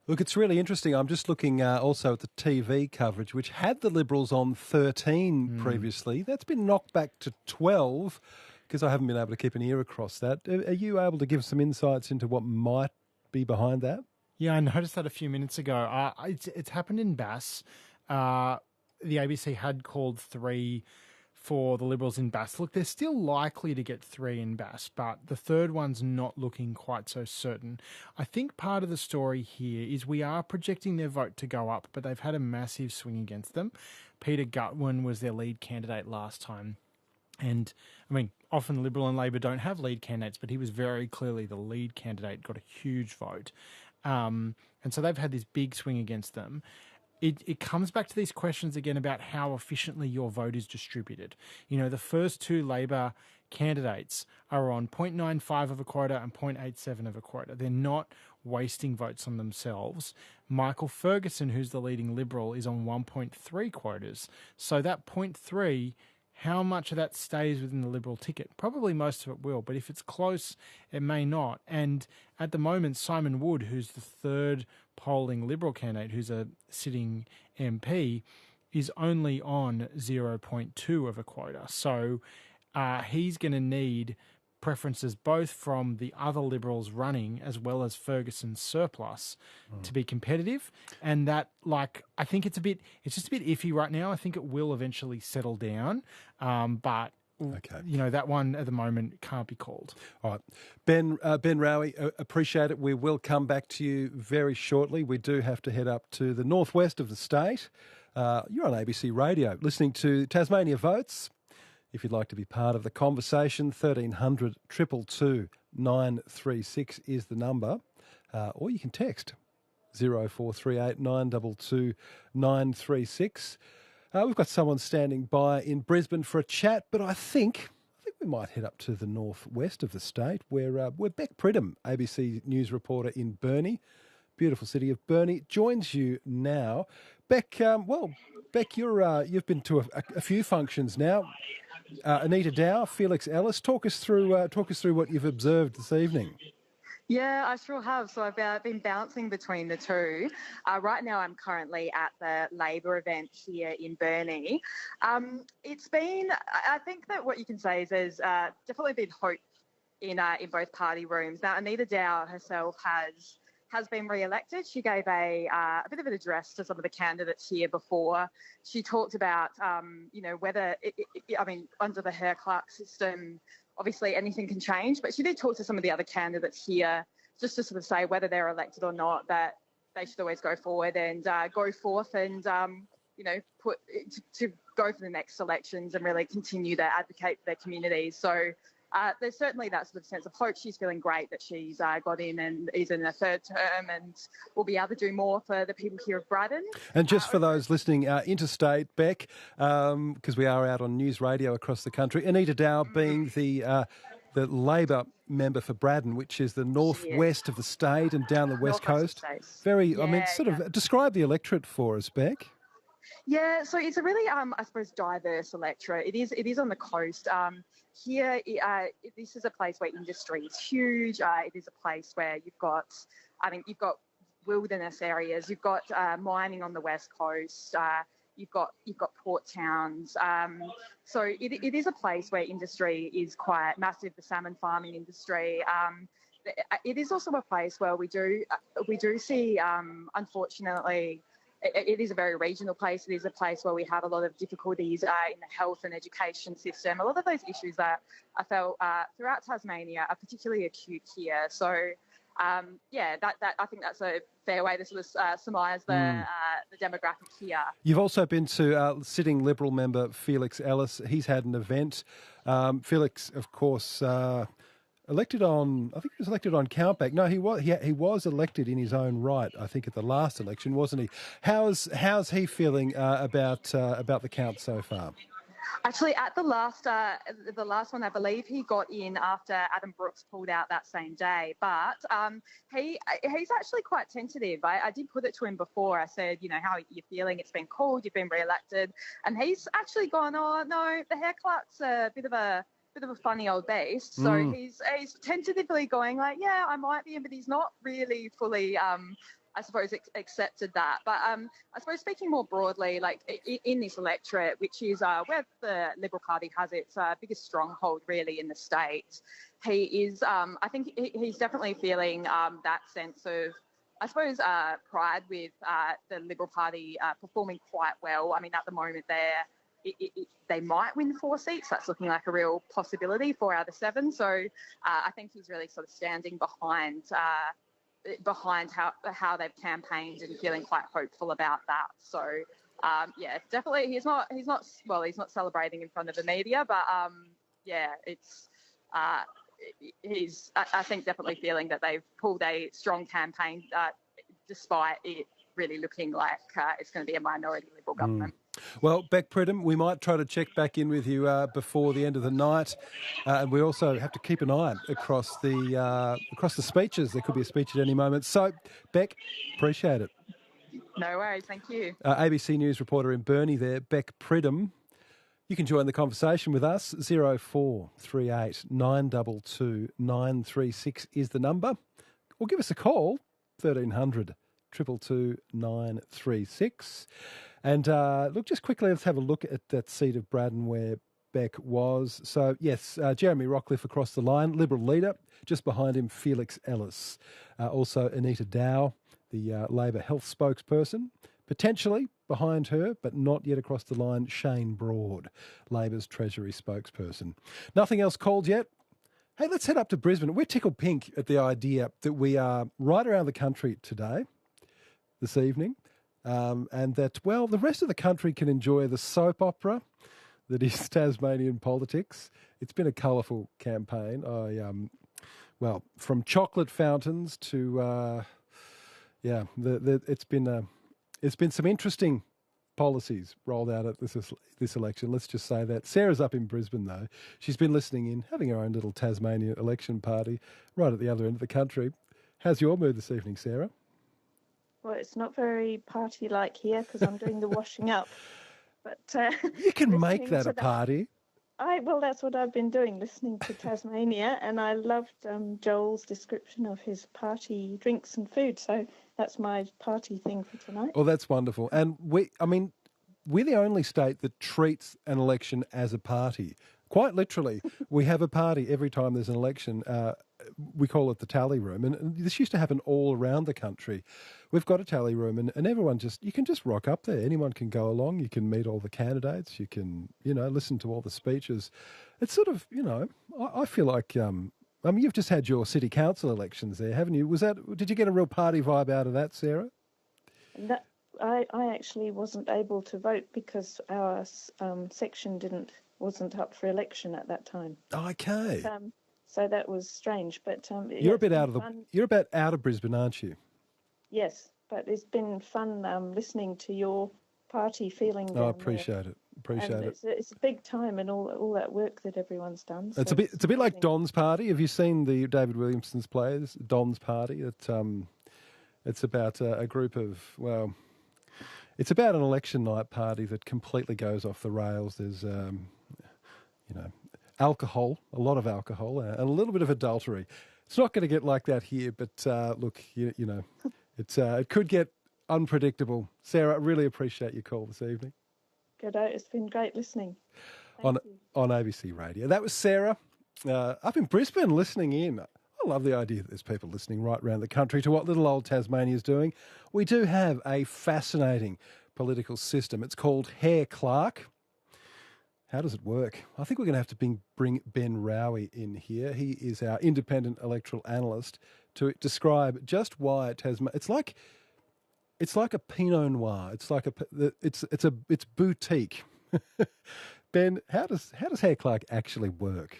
Look, it's really interesting. I'm just looking also at the TV coverage, which had the Liberals on 13 previously. That's been knocked back to 12 because I haven't been able to keep an ear across that. Are you able to give some insights into what might be behind that? Yeah, I noticed that a few minutes ago. It's happened in Bass. The ABC had called 3 for the Liberals in Bass. Look, they're still likely to get 3 in Bass, but the third one's not looking quite so certain. I think part of the story here is we are projecting their vote to go up, but they've had a massive swing against them. Peter Gutwin was their lead candidate last time. And, I mean, often Liberal and Labor don't have lead candidates, but he was very clearly the lead candidate, got a huge vote. And so they've had this big swing against them. It comes back to these questions again about how efficiently your vote is distributed. The first 2 Labor candidates are on 0.95 of a quota and 0.87 of a quota. They're not wasting votes on themselves. Michael Ferguson, who's the leading Liberal, is on 1.3 quotas. So that 0.3, how much of that stays within the Liberal ticket? Probably most of it will, but if it's close, it may not. And at the moment, Simon Wood, who's the third polling Liberal candidate, who's a sitting MP, is only on 0.2 of a quota. So he's going to need preferences both from the other Liberals running as well as Ferguson's surplus to be competitive. And that, I think it's just a bit iffy right now. I think it will eventually settle down. But that one at the moment can't be called. All right. Ben Rowie, appreciate it. We will come back to you very shortly. We do have to head up to the northwest of the state. You're on ABC Radio, listening to Tasmania Votes. If you'd like to be part of the conversation, 1300 222 936 is the number. Or you can text 0438 922 936. We've got someone standing by in Brisbane for a chat, but I think we might head up to the northwest of the state where Beck Pridham, ABC News reporter in Burnie, beautiful city of Burnie, joins you now. Beck, Beck, you've been to a few functions now. Anita Dow, Felix Ellis, talk us through what you've observed this evening. Yeah, I sure have. So I've been bouncing between the two. Right now I'm currently at the Labor event here in Burnie. It's been, I think that what you can say is there's definitely been hope in both party rooms. Now, Anita Dow herself has been re-elected. She gave a bit of an address to some of the candidates here before. She talked about, whether, under the Herr-Clark system, obviously anything can change, but she did talk to some of the other candidates here just to sort of say whether they're elected or not, that they should always go forward and go forth and, to go for the next elections and really continue to advocate for their communities. So there's certainly that sort of sense of hope. She's feeling great that she's got in and is in her third term and will be able to do more for the people here of Brighton. And just for those listening interstate, Beck, because we are out on news radio across the country, Anita Dow being the Labor member for Braddon, which is the northwest of the state and down the west coast. Describe the electorate for us, Beck. Yeah, so it's a really, I suppose, diverse electorate. It is on the coast. Here, this is a place where industry is huge. It is a place where you've got wilderness areas. You've got mining on the west coast. You've got port towns. So it is a place where industry is quite massive. The salmon farming industry. It is also a place where we do see, unfortunately. It is a very regional place. It is a place where we have a lot of difficulties in the health and education system. A lot of those issues that I felt throughout Tasmania are particularly acute here. So, I think that's a fair way to sort of surmise the demographic here. You've also been to sitting Liberal member Felix Ellis. He's had an event. Felix, of course, elected on, I think he was elected on countback. No, he was elected in his own right, I think, at the last election, wasn't he? How's he feeling about the count so far? Actually, at the last one, I believe he got in after Adam Brooks pulled out that same day. But he's actually quite tentative. I did put it to him before. I said, how are you feeling? It's been called. You've been re-elected, and he's actually gone, oh no, the haircut's a bit of a funny old beast. So he's tentatively going like, yeah, I might be in, but he's not really fully. I suppose, accepted that. But I suppose speaking more broadly, like in this electorate, which is where the Liberal Party has its biggest stronghold really in the state, he is, I think he's definitely feeling that sense of, I suppose, pride with the Liberal Party performing quite well. I mean, at the moment they might win 4 seats. That's looking like a real possibility, 4 out of 7. So I think he's really sort of standing behind how they've campaigned and feeling quite hopeful about that. So definitely he's not celebrating in front of the media, but he's I think definitely feeling that they've pulled a strong campaign despite it really looking like it's going to be a minority Liberal government. Well, Beck Pridham, we might try to check back in with you before the end of the night, and we also have to keep an eye across the speeches. There could be a speech at any moment. So, Beck, appreciate it. No worries, thank you. ABC News reporter in Burnie there, Beck Pridham. You can join the conversation with us. 0438 922 936 is the number, or give us a call 1300 222 936. And look, just quickly, let's have a look at that seat of Braddon where Beck was. So, yes, Jeremy Rockcliffe across the line, Liberal leader. Just behind him, Felix Ellis. Also, Anita Dow, the Labor health spokesperson. Potentially behind her, but not yet across the line, Shane Broad, Labor's Treasury spokesperson. Nothing else called yet. Hey, let's head up to Brisbane. We're tickled pink at the idea that we are right around the country today, this evening. And that, well, the rest of the country can enjoy the soap opera that is Tasmanian politics. It's been a colourful campaign. From chocolate fountains to, it's been some interesting policies rolled out at this election. Let's just say that. Sarah's up in Brisbane, though. She's been listening in, having her own little Tasmanian election party right at the other end of the country. How's your mood this evening, Sarah? Well, it's not very party-like here because I'm doing the washing up. But you can make that a party. Well, that's what I've been doing, listening to Tasmania, and I loved Joel's description of his party drinks and food. So that's my party thing for tonight. Well, that's wonderful. And we're the only state that treats an election as a party. Quite literally, we have a party every time there's an election. We call it the tally room. And this used to happen all around the country. We've got a tally room and everyone you can just rock up there. Anyone can go along. You can meet all the candidates. You can, listen to all the speeches. It's sort of, I feel like, you've just had your city council elections there, haven't you? Did you get a real party vibe out of that, Sarah? I actually wasn't able to vote because our section wasn't up for election at that time. Okay. So that was strange, but you're a bit out of Brisbane, aren't you? Yes, but it's been fun listening to your party feeling. I appreciate it. It's a big time and all that work that everyone's done. So it's a bit like Don's Party. Have you seen the David Williamson's plays, Don's Party? It's about a group of it's about an election night party that completely goes off the rails. There's alcohol, a lot of alcohol, and a little bit of adultery. It's not going to get like that here, but look, it could get unpredictable. Sarah, I really appreciate your call this evening. Good, it's been great listening. On ABC Radio. That was Sarah up in Brisbane listening in. I love the idea that there's people listening right around the country to what little old Tasmania is doing. We do have a fascinating political system. It's called Hare Clark. How does it work? I think we're going to have to bring Ben Rowie in here. He is our independent electoral analyst to describe just why it's like a Pinot Noir. It's boutique. Ben, how does Hare Clark actually work?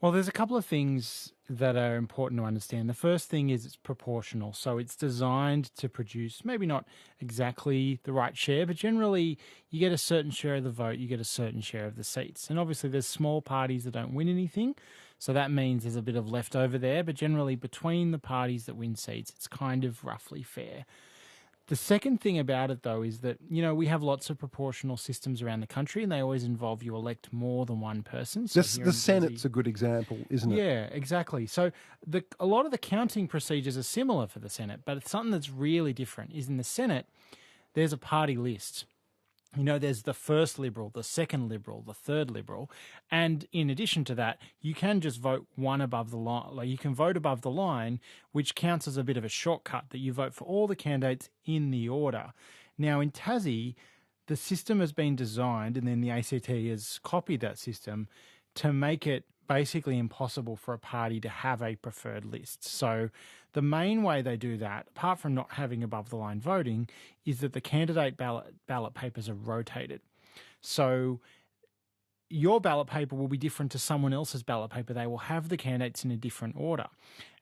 Well, there's a couple of things that are important to understand. The first thing is it's proportional. So it's designed to produce maybe not exactly the right share, but generally you get a certain share of the vote, you get a certain share of the seats. And obviously there's small parties that don't win anything. So that means there's a bit of leftover there. But generally between the parties that win seats, it's kind of roughly fair. The second thing about it, though, is that, you know, we have lots of proportional systems around the country and they always involve you elect more than one person. So The Senate's a good example, isn't it? Yeah, exactly. So a lot of the counting procedures are similar for the Senate, but it's something that's really different is in the Senate, there's a party list. You know, there's the first Liberal, the second Liberal, the third Liberal. And in addition to that, you can just vote one above the line. Like you can vote above the line, which counts as a bit of a shortcut that you vote for all the candidates in the order. Now, in Tassie, the system has been designed, and then the ACT has copied that system to make it basically impossible for a party to have a preferred list. So the main way they do that, apart from not having above the line voting, is that the candidate ballot papers are rotated. So your ballot paper will be different to someone else's ballot paper. They will have the candidates in a different order.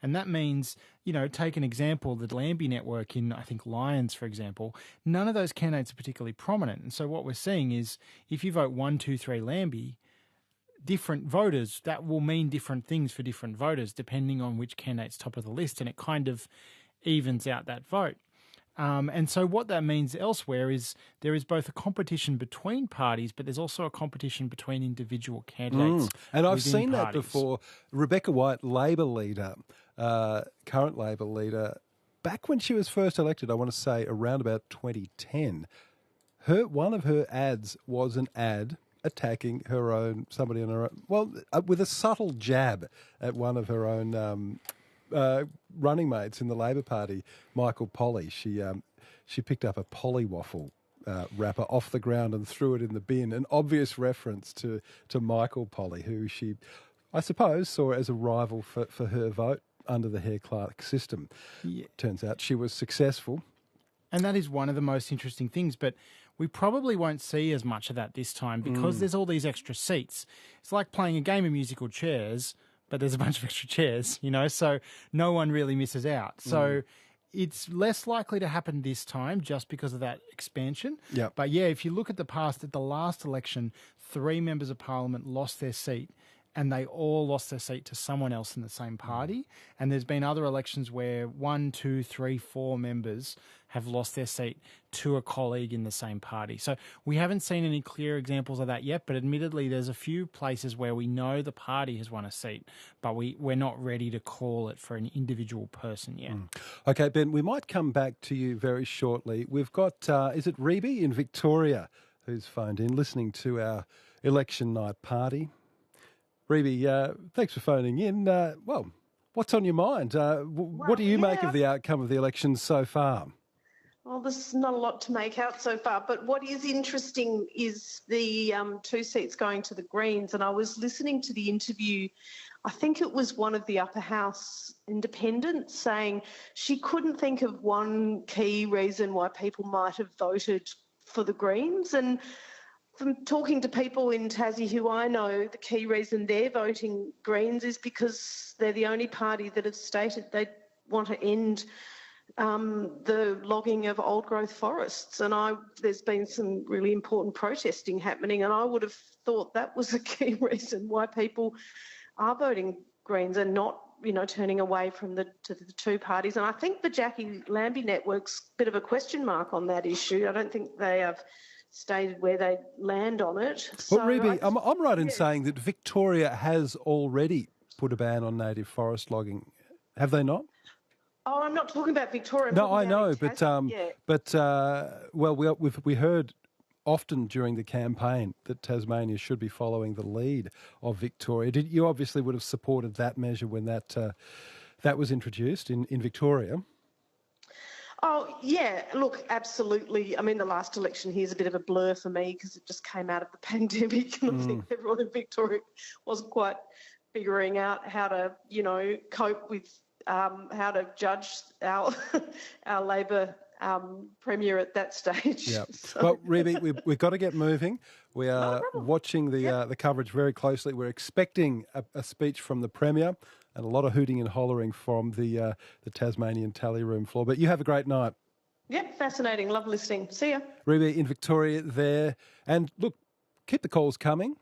And that means, you know, take an example, the Lambie network in, I think, Lyons, for example, none of those candidates are particularly prominent. And so what we're seeing is if you vote 1, 2, 3 Lambie, different voters, that will mean different things for different voters depending on which candidate's top of the list, and it kind of evens out that vote. And so what that means elsewhere is there is both a competition between parties, but there's also a competition between individual candidates. And I've seen parties. that before. Rebecca White, Labor leader, current Labor leader, back when she was first elected, I want to say around about 2010, one of her ads was an ad attacking somebody on her own, well, with a subtle jab at one of her own running mates in the Labor Party, Michael Polly. She picked up a Polly waffle wrapper off the ground and threw it in the bin, an obvious reference to Michael Polly, who she, I suppose, saw as a rival for her vote under the Hare-Clark system. Yeah. Turns out she was successful. And that is one of the most interesting things, but we probably won't see as much of that this time because there's all these extra seats. It's like playing a game of musical chairs, but there's a bunch of extra chairs, you know, so no one really misses out. So it's less likely to happen this time just because of that expansion. Yep. But yeah, if you look at the past, at the last election, 3 members of parliament lost their seat and they all lost their seat to someone else in the same party. And there's been other elections where 1, 2, 3, 4 members have lost their seat to a colleague in the same party. So we haven't seen any clear examples of that yet, but admittedly there's a few places where we know the party has won a seat, but we're not ready to call it for an individual person yet. Okay, Ben, we might come back to you very shortly. We've got, is it Reby in Victoria who's phoned in, listening to our election night party? Reby, thanks for phoning in. Well, what's on your mind? What do you make of the outcome of the election so far? Well, there's not a lot to make out so far, but what is interesting is the 2 seats going to the Greens. And I was listening to the interview, I think it was one of the upper house independents saying she couldn't think of one key reason why people might have voted for the Greens. And from talking to people in Tassie who I know, the key reason they're voting Greens is because they're the only party that have stated they want to end the logging of old-growth forests. And there's been some really important protesting happening, and I would have thought that was a key reason why people are voting Greens and not, you know, turning away from the 2 parties. And I think the Jackie Lambie network's a bit of a question mark on that issue. I don't think they have stated where they land on it. Well, Reby, I'm right in saying that Victoria has already put a ban on native forest logging. Have they not? Oh, I'm not talking about Victoria. No, I know, but we heard often during the campaign that Tasmania should be following the lead of Victoria. You obviously would have supported that measure when that was introduced in Victoria. Oh, yeah, look, absolutely. I mean, the last election here is a bit of a blur for me because it just came out of the pandemic, and I think everyone in Victoria wasn't quite figuring out how to, you know, cope with how to judge our Labor Premier at that stage. Yeah. So. Well, Reby, we've got to get moving. We are watching the coverage very closely. We're expecting a speech from the Premier and a lot of hooting and hollering from the Tasmanian tally room floor. But you have a great night. Yep, fascinating. Love listening. See ya. Reby in Victoria there. And look, keep the calls coming.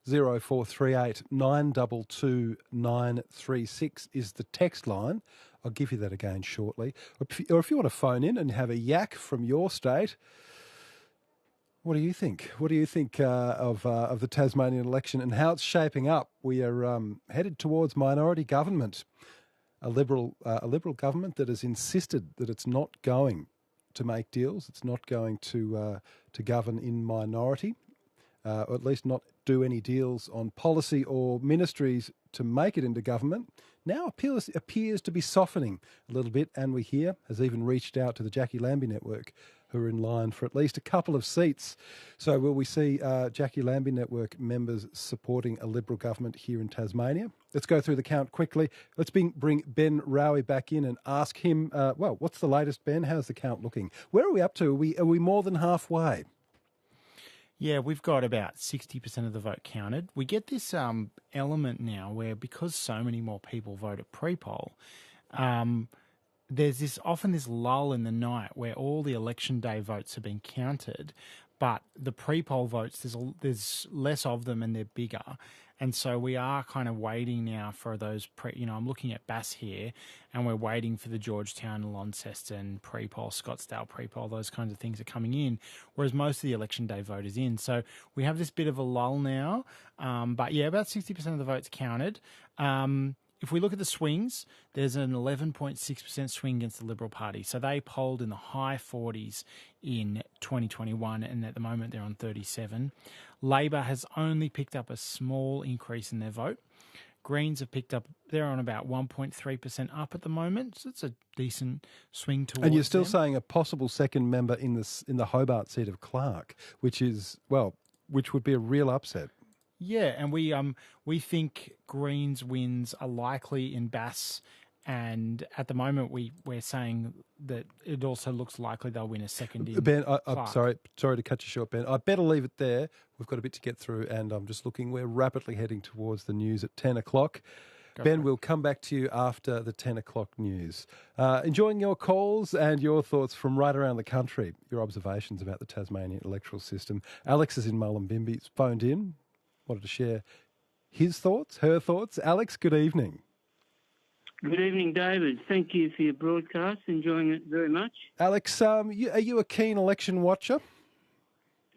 0438 922 936 is the text line. I'll give you that again shortly. Or if you want to phone in and have a yak from your state, what do you think? What do you think of the Tasmanian election and how it's shaping up? We are headed towards minority government, a Liberal government that has insisted that it's not going to make deals. It's not going to govern in minority, or at least not do any deals on policy or ministries to make it into government. Now appears to be softening a little bit, and we hear has even reached out to the Jackie Lambie Network, who are in line for at least a couple of seats. So will we see Jackie Lambie Network members supporting a Liberal government here in Tasmania? Let's go through the count quickly. Let's bring Ben Rowie back in and ask him, what's the latest, Ben? How's the count looking? Where are we up to? Are we more than halfway? Yeah, we've got about 60% of the vote counted. We get this element now where, because so many more people vote at pre-poll, there's often this lull in the night where all the election day votes have been counted, but the pre-poll votes, there's less of them and they're bigger. And so we are kind of waiting now for those I'm looking at Bass here, and we're waiting for the Georgetown, Launceston pre-poll, Scottsdale pre-poll, those kinds of things are coming in, whereas most of the election day vote is in. So we have this bit of a lull now, but yeah, about 60% of the votes counted. If we look at the swings, there's an 11.6% swing against the Liberal Party. So they polled in the high 40s in 2021, and at the moment they're on 37. Labor has only picked up a small increase in their vote. Greens have picked up, they're on about 1.3% up at the moment. So it's a decent swing towards And you're still them. saying a possible second member in the Hobart seat of Clark, which would be a real upset. Yeah, and we think Greens wins are likely in Bass, and at the moment we're saying that it also looks likely they'll win a second in Ben, I'm Clark. sorry to cut you short, Ben. I better leave it there. We've got a bit to get through, and I'm just looking. We're rapidly heading towards the news at 10 o'clock. Ben, we'll come back to you after the 10 o'clock news. Enjoying your calls and your thoughts from right around the country, your observations about the Tasmanian electoral system. Alex is in Mullumbimby. He's phoned in. Wanted to share his thoughts, her thoughts. Alex, good evening. Good evening, David. Thank you for your broadcast. Enjoying it very much. Alex, are you a keen election watcher?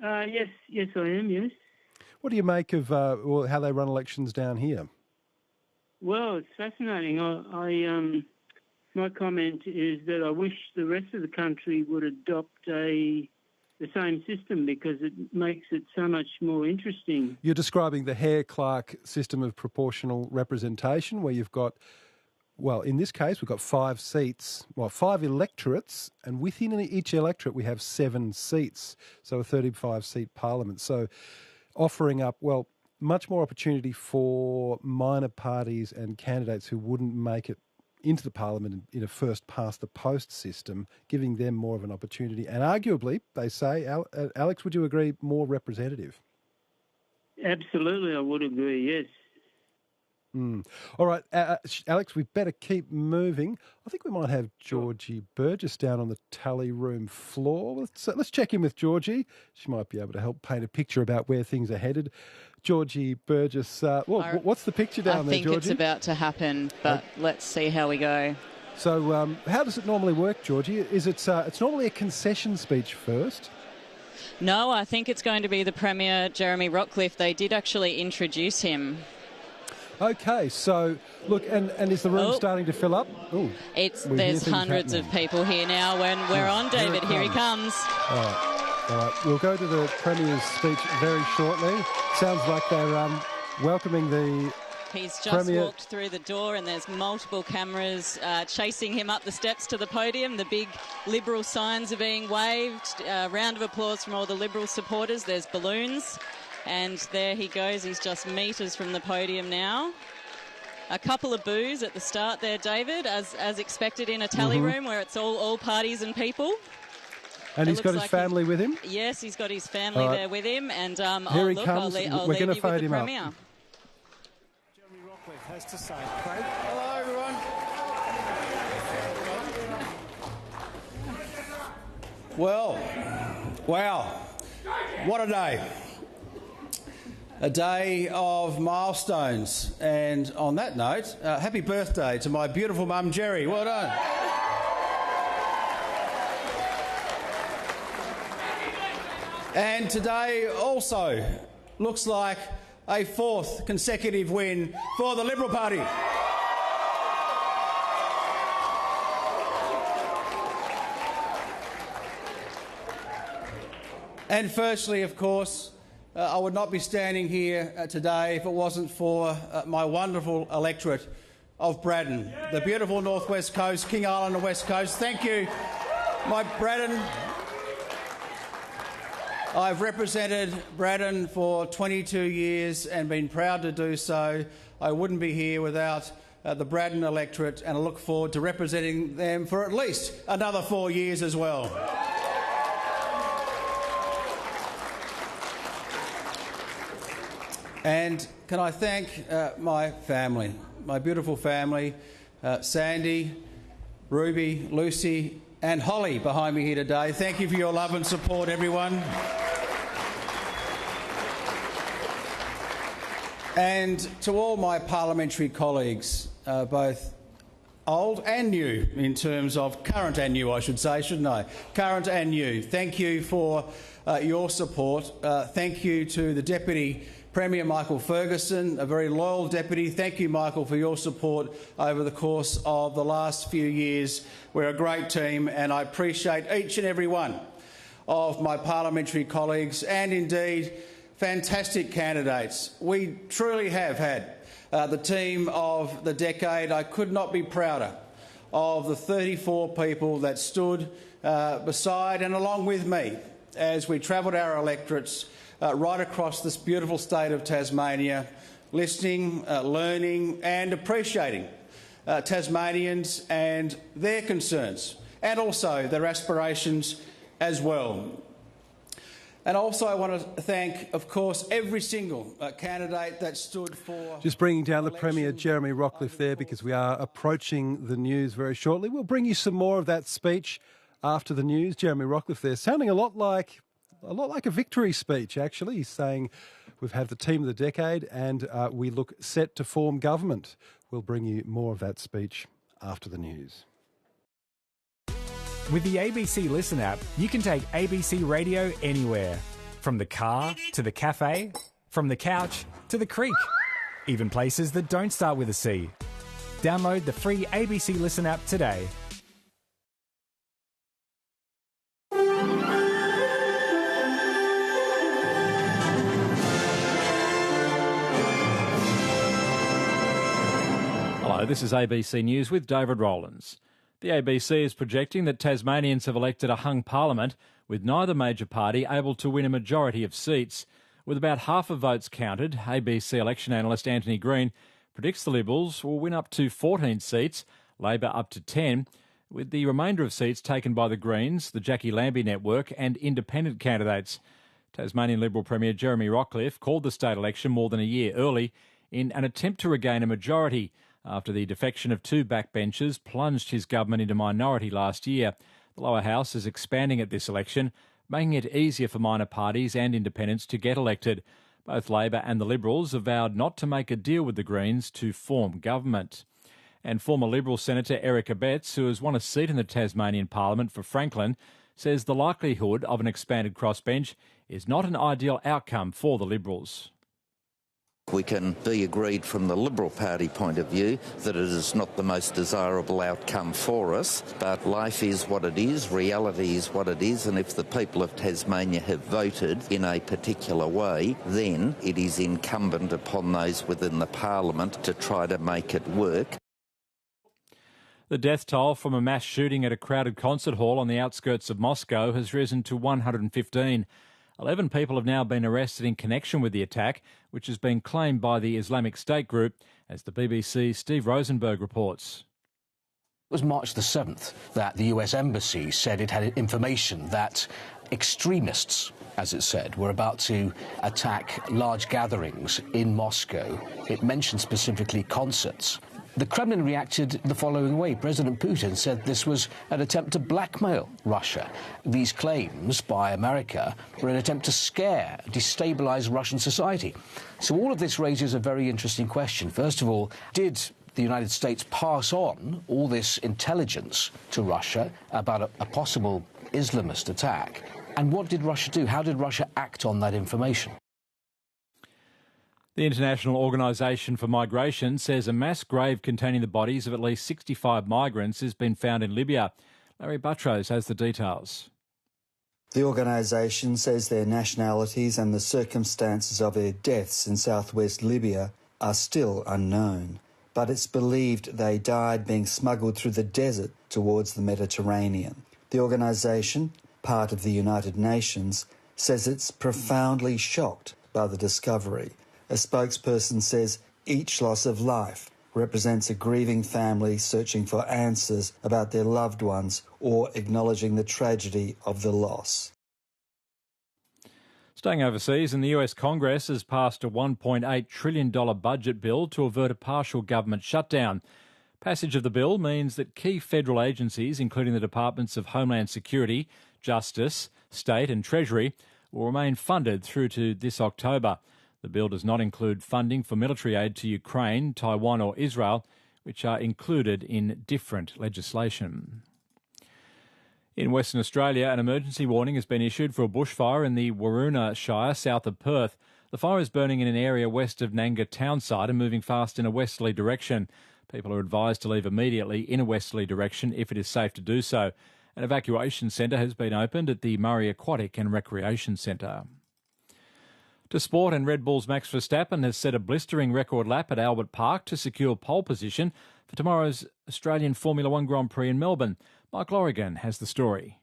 Yes, I am, yes. What do you make of how they run elections down here? Well, it's fascinating. My comment is that I wish the rest of the country would adopt the same system, because it makes it so much more interesting. You're describing the Hare-Clark system of proportional representation, where you've got, in this case, we've got 5 seats, 5 electorates, and within each electorate we have 7 seats, so a 35-seat parliament. So offering up, much more opportunity for minor parties and candidates who wouldn't make it into the parliament in a first-past-the-post system, giving them more of an opportunity. And arguably, they say, Alex, would you agree, more representative? Absolutely, I would agree, yes. All right, Alex, we better keep moving. I think we might have Georgie Burgess down on the tally room floor. Let's check in with Georgie. She might be able to help paint a picture about where things are headed. Georgie Burgess, what's the picture down there, Georgie? I think it's about to happen, but let's see how we go. So how does it normally work, Georgie? It's normally a concession speech first? No, I think it's going to be the Premier, Jeremy Rockcliffe. They did actually introduce him. Okay, so look, and is the room starting to fill up? Ooh, there's hundreds of people here now. When we're on, David, here he comes. All right, we'll go to the Premier's speech very shortly. Sounds like they're welcoming the He's just Premier. walked through the door, and there's multiple cameras chasing him up the steps to the podium. The big Liberal signs are being waved. Round of applause from all the Liberal supporters. There's balloons. And there he goes. He's just metres from the podium now. A couple of boos at the start there, David, as expected in a tally room where it's all parties and people. And he's got his family with him? Yes, he's got his family there with him. And here he comes. I'll We're going to leave you fade with the him up. Premier. Jeremy Rockcliffe has to say, Craig. Hello, everyone. Well, wow, what a day. A day of milestones. And on that note, happy birthday to my beautiful mum, Jerry. Well done. And today also looks like a fourth consecutive win for the Liberal Party. And firstly, of course, I would not be standing here today if it wasn't for my wonderful electorate of Braddon, the beautiful North West Coast, King Island and West Coast. Thank you, my Braddon. I've represented Braddon for 22 years and been proud to do so. I wouldn't be here without the Braddon electorate, and I look forward to representing them for at least another 4 years as well. And can I thank my family, my beautiful family, Sandy, Ruby, Lucy and Holly behind me here today. Thank you for your love and support, everyone. And to all my parliamentary colleagues, both old and new, in terms of current and new, I should say, shouldn't I? Current and new. Thank you for your support. Thank you to the Deputy Premier Michael Ferguson, a very loyal deputy. Thank you, Michael, for your support over the course of the last few years. We're a great team, and I appreciate each and every one of my parliamentary colleagues and indeed fantastic candidates. We truly have had the team of the decade. I could not be prouder of the 34 people that stood beside and along with me as we travelled our electorates right across this beautiful state of Tasmania, listening, learning and appreciating Tasmanians and their concerns, and also their aspirations as well. And also I want to thank, of course, every single candidate that stood for... Just bringing down the Premier, Jeremy Rockcliffe, there, because we are approaching the news very shortly. We'll bring you some more of that speech after the news. Jeremy Rockcliffe there, sounding a lot like a victory speech, actually. He's saying we've had the team of the decade and we look set to form government. We'll bring you more of that speech after the news. With the ABC Listen app, you can take ABC Radio anywhere. From the car to the cafe, from the couch to the creek, even places that don't start with a C. Download the free ABC Listen app today. Hello, this is ABC News with David Rowlands. The ABC is projecting that Tasmanians have elected a hung parliament with neither major party able to win a majority of seats. With about half of votes counted, ABC election analyst Anthony Green predicts the Liberals will win up to 14 seats, Labor up to 10, with the remainder of seats taken by the Greens, the Jackie Lambie network and independent candidates. Tasmanian Liberal Premier Jeremy Rockcliffe called the state election more than a year early in an attempt to regain a majority after the defection of two backbenchers plunged his government into minority last year. The lower house is expanding at this election, making it easier for minor parties and independents to get elected. Both Labor and the Liberals have vowed not to make a deal with the Greens to form government. And former Liberal Senator Erica Betts, who has won a seat in the Tasmanian Parliament for Franklin, says the likelihood of an expanded crossbench is not an ideal outcome for the Liberals. We can be agreed from the Liberal Party point of view that it is not the most desirable outcome for us, but life is what it is, reality is what it is, and if the people of Tasmania have voted in a particular way, then it is incumbent upon those within the Parliament to try to make it work. The death toll from a mass shooting at a crowded concert hall on the outskirts of Moscow has risen to 115. 11 people have now been arrested in connection with the attack, which has been claimed by the Islamic State group, as the BBC's Steve Rosenberg reports. It was March the 7th that the US Embassy said it had information that extremists, as it said, were about to attack large gatherings in Moscow. It mentioned specifically concerts. The Kremlin reacted the following way. President Putin said this was an attempt to blackmail Russia. These claims by America were an attempt to scare, destabilise Russian society. So all of this raises a very interesting question. First of all, did the United States pass on all this intelligence to Russia about a possible Islamist attack? And what did Russia do? How did Russia act on that information? The International Organisation for Migration says a mass grave containing the bodies of at least 65 migrants has been found in Libya. Larry Buttrose has the details. The organisation says their nationalities and the circumstances of their deaths in southwest Libya are still unknown, but it's believed they died being smuggled through the desert towards the Mediterranean. The organisation, part of the United Nations, says it's profoundly shocked by the discovery. A spokesperson says each loss of life represents a grieving family searching for answers about their loved ones or acknowledging the tragedy of the loss. Staying overseas, and the US Congress has passed a $1.8 trillion budget bill to avert a partial government shutdown. Passage of the bill means that key federal agencies, including the Departments of Homeland Security, Justice, State and Treasury, will remain funded through to this October. The bill does not include funding for military aid to Ukraine, Taiwan or Israel, which are included in different legislation. In Western Australia, an emergency warning has been issued for a bushfire in the Waroona Shire, south of Perth. The fire is burning in an area west of Nanga Townside and moving fast in a westerly direction. People are advised to leave immediately in a westerly direction if it is safe to do so. An evacuation centre has been opened at the Murray Aquatic and Recreation Centre. To sport, and Red Bull's Max Verstappen has set a blistering record lap at Albert Park to secure pole position for tomorrow's Australian Formula One Grand Prix in Melbourne. Mike Lorigan has the story.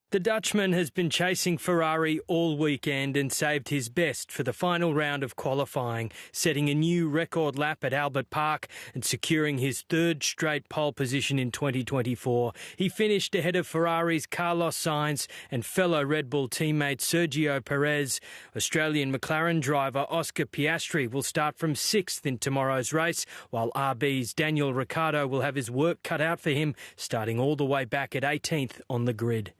The Dutchman has been chasing Ferrari all weekend and saved his best for the final round of qualifying, setting a new record lap at Albert Park and securing his third straight pole position in 2024. He finished ahead of Ferrari's Carlos Sainz and fellow Red Bull teammate Sergio Perez. Australian McLaren driver Oscar Piastri will start from 6th in tomorrow's race, while RB's Daniel Ricciardo will have his work cut out for him, starting all the way back at 18th on the grid.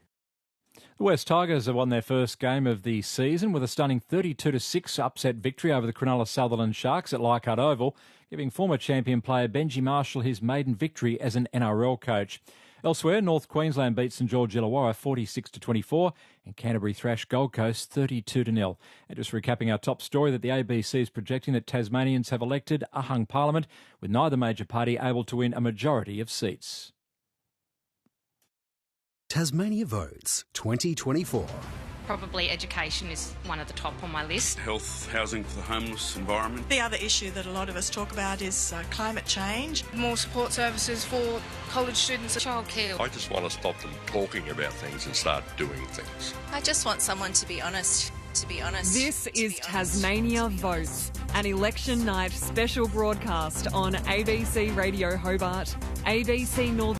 The West Tigers have won their first game of the season with a stunning 32-6 upset victory over the Cronulla Sutherland Sharks at Leichhardt Oval, giving former champion player Benji Marshall his maiden victory as an NRL coach. Elsewhere, North Queensland beat St George Illawarra 46-24 and Canterbury thrashed Gold Coast 32-0. And just recapping our top story, that the ABC is projecting that Tasmanians have elected a hung parliament, with neither major party able to win a majority of seats. Tasmania Votes 2024. Probably education is one of the top on my list. Health, housing for the homeless, environment. The other issue that a lot of us talk about is climate change. More support services for college students, childcare. I just want to stop them talking about things and start doing things. I just want someone to be honest. This is Tasmania Votes, an election night special broadcast on ABC Radio Hobart, ABC Northern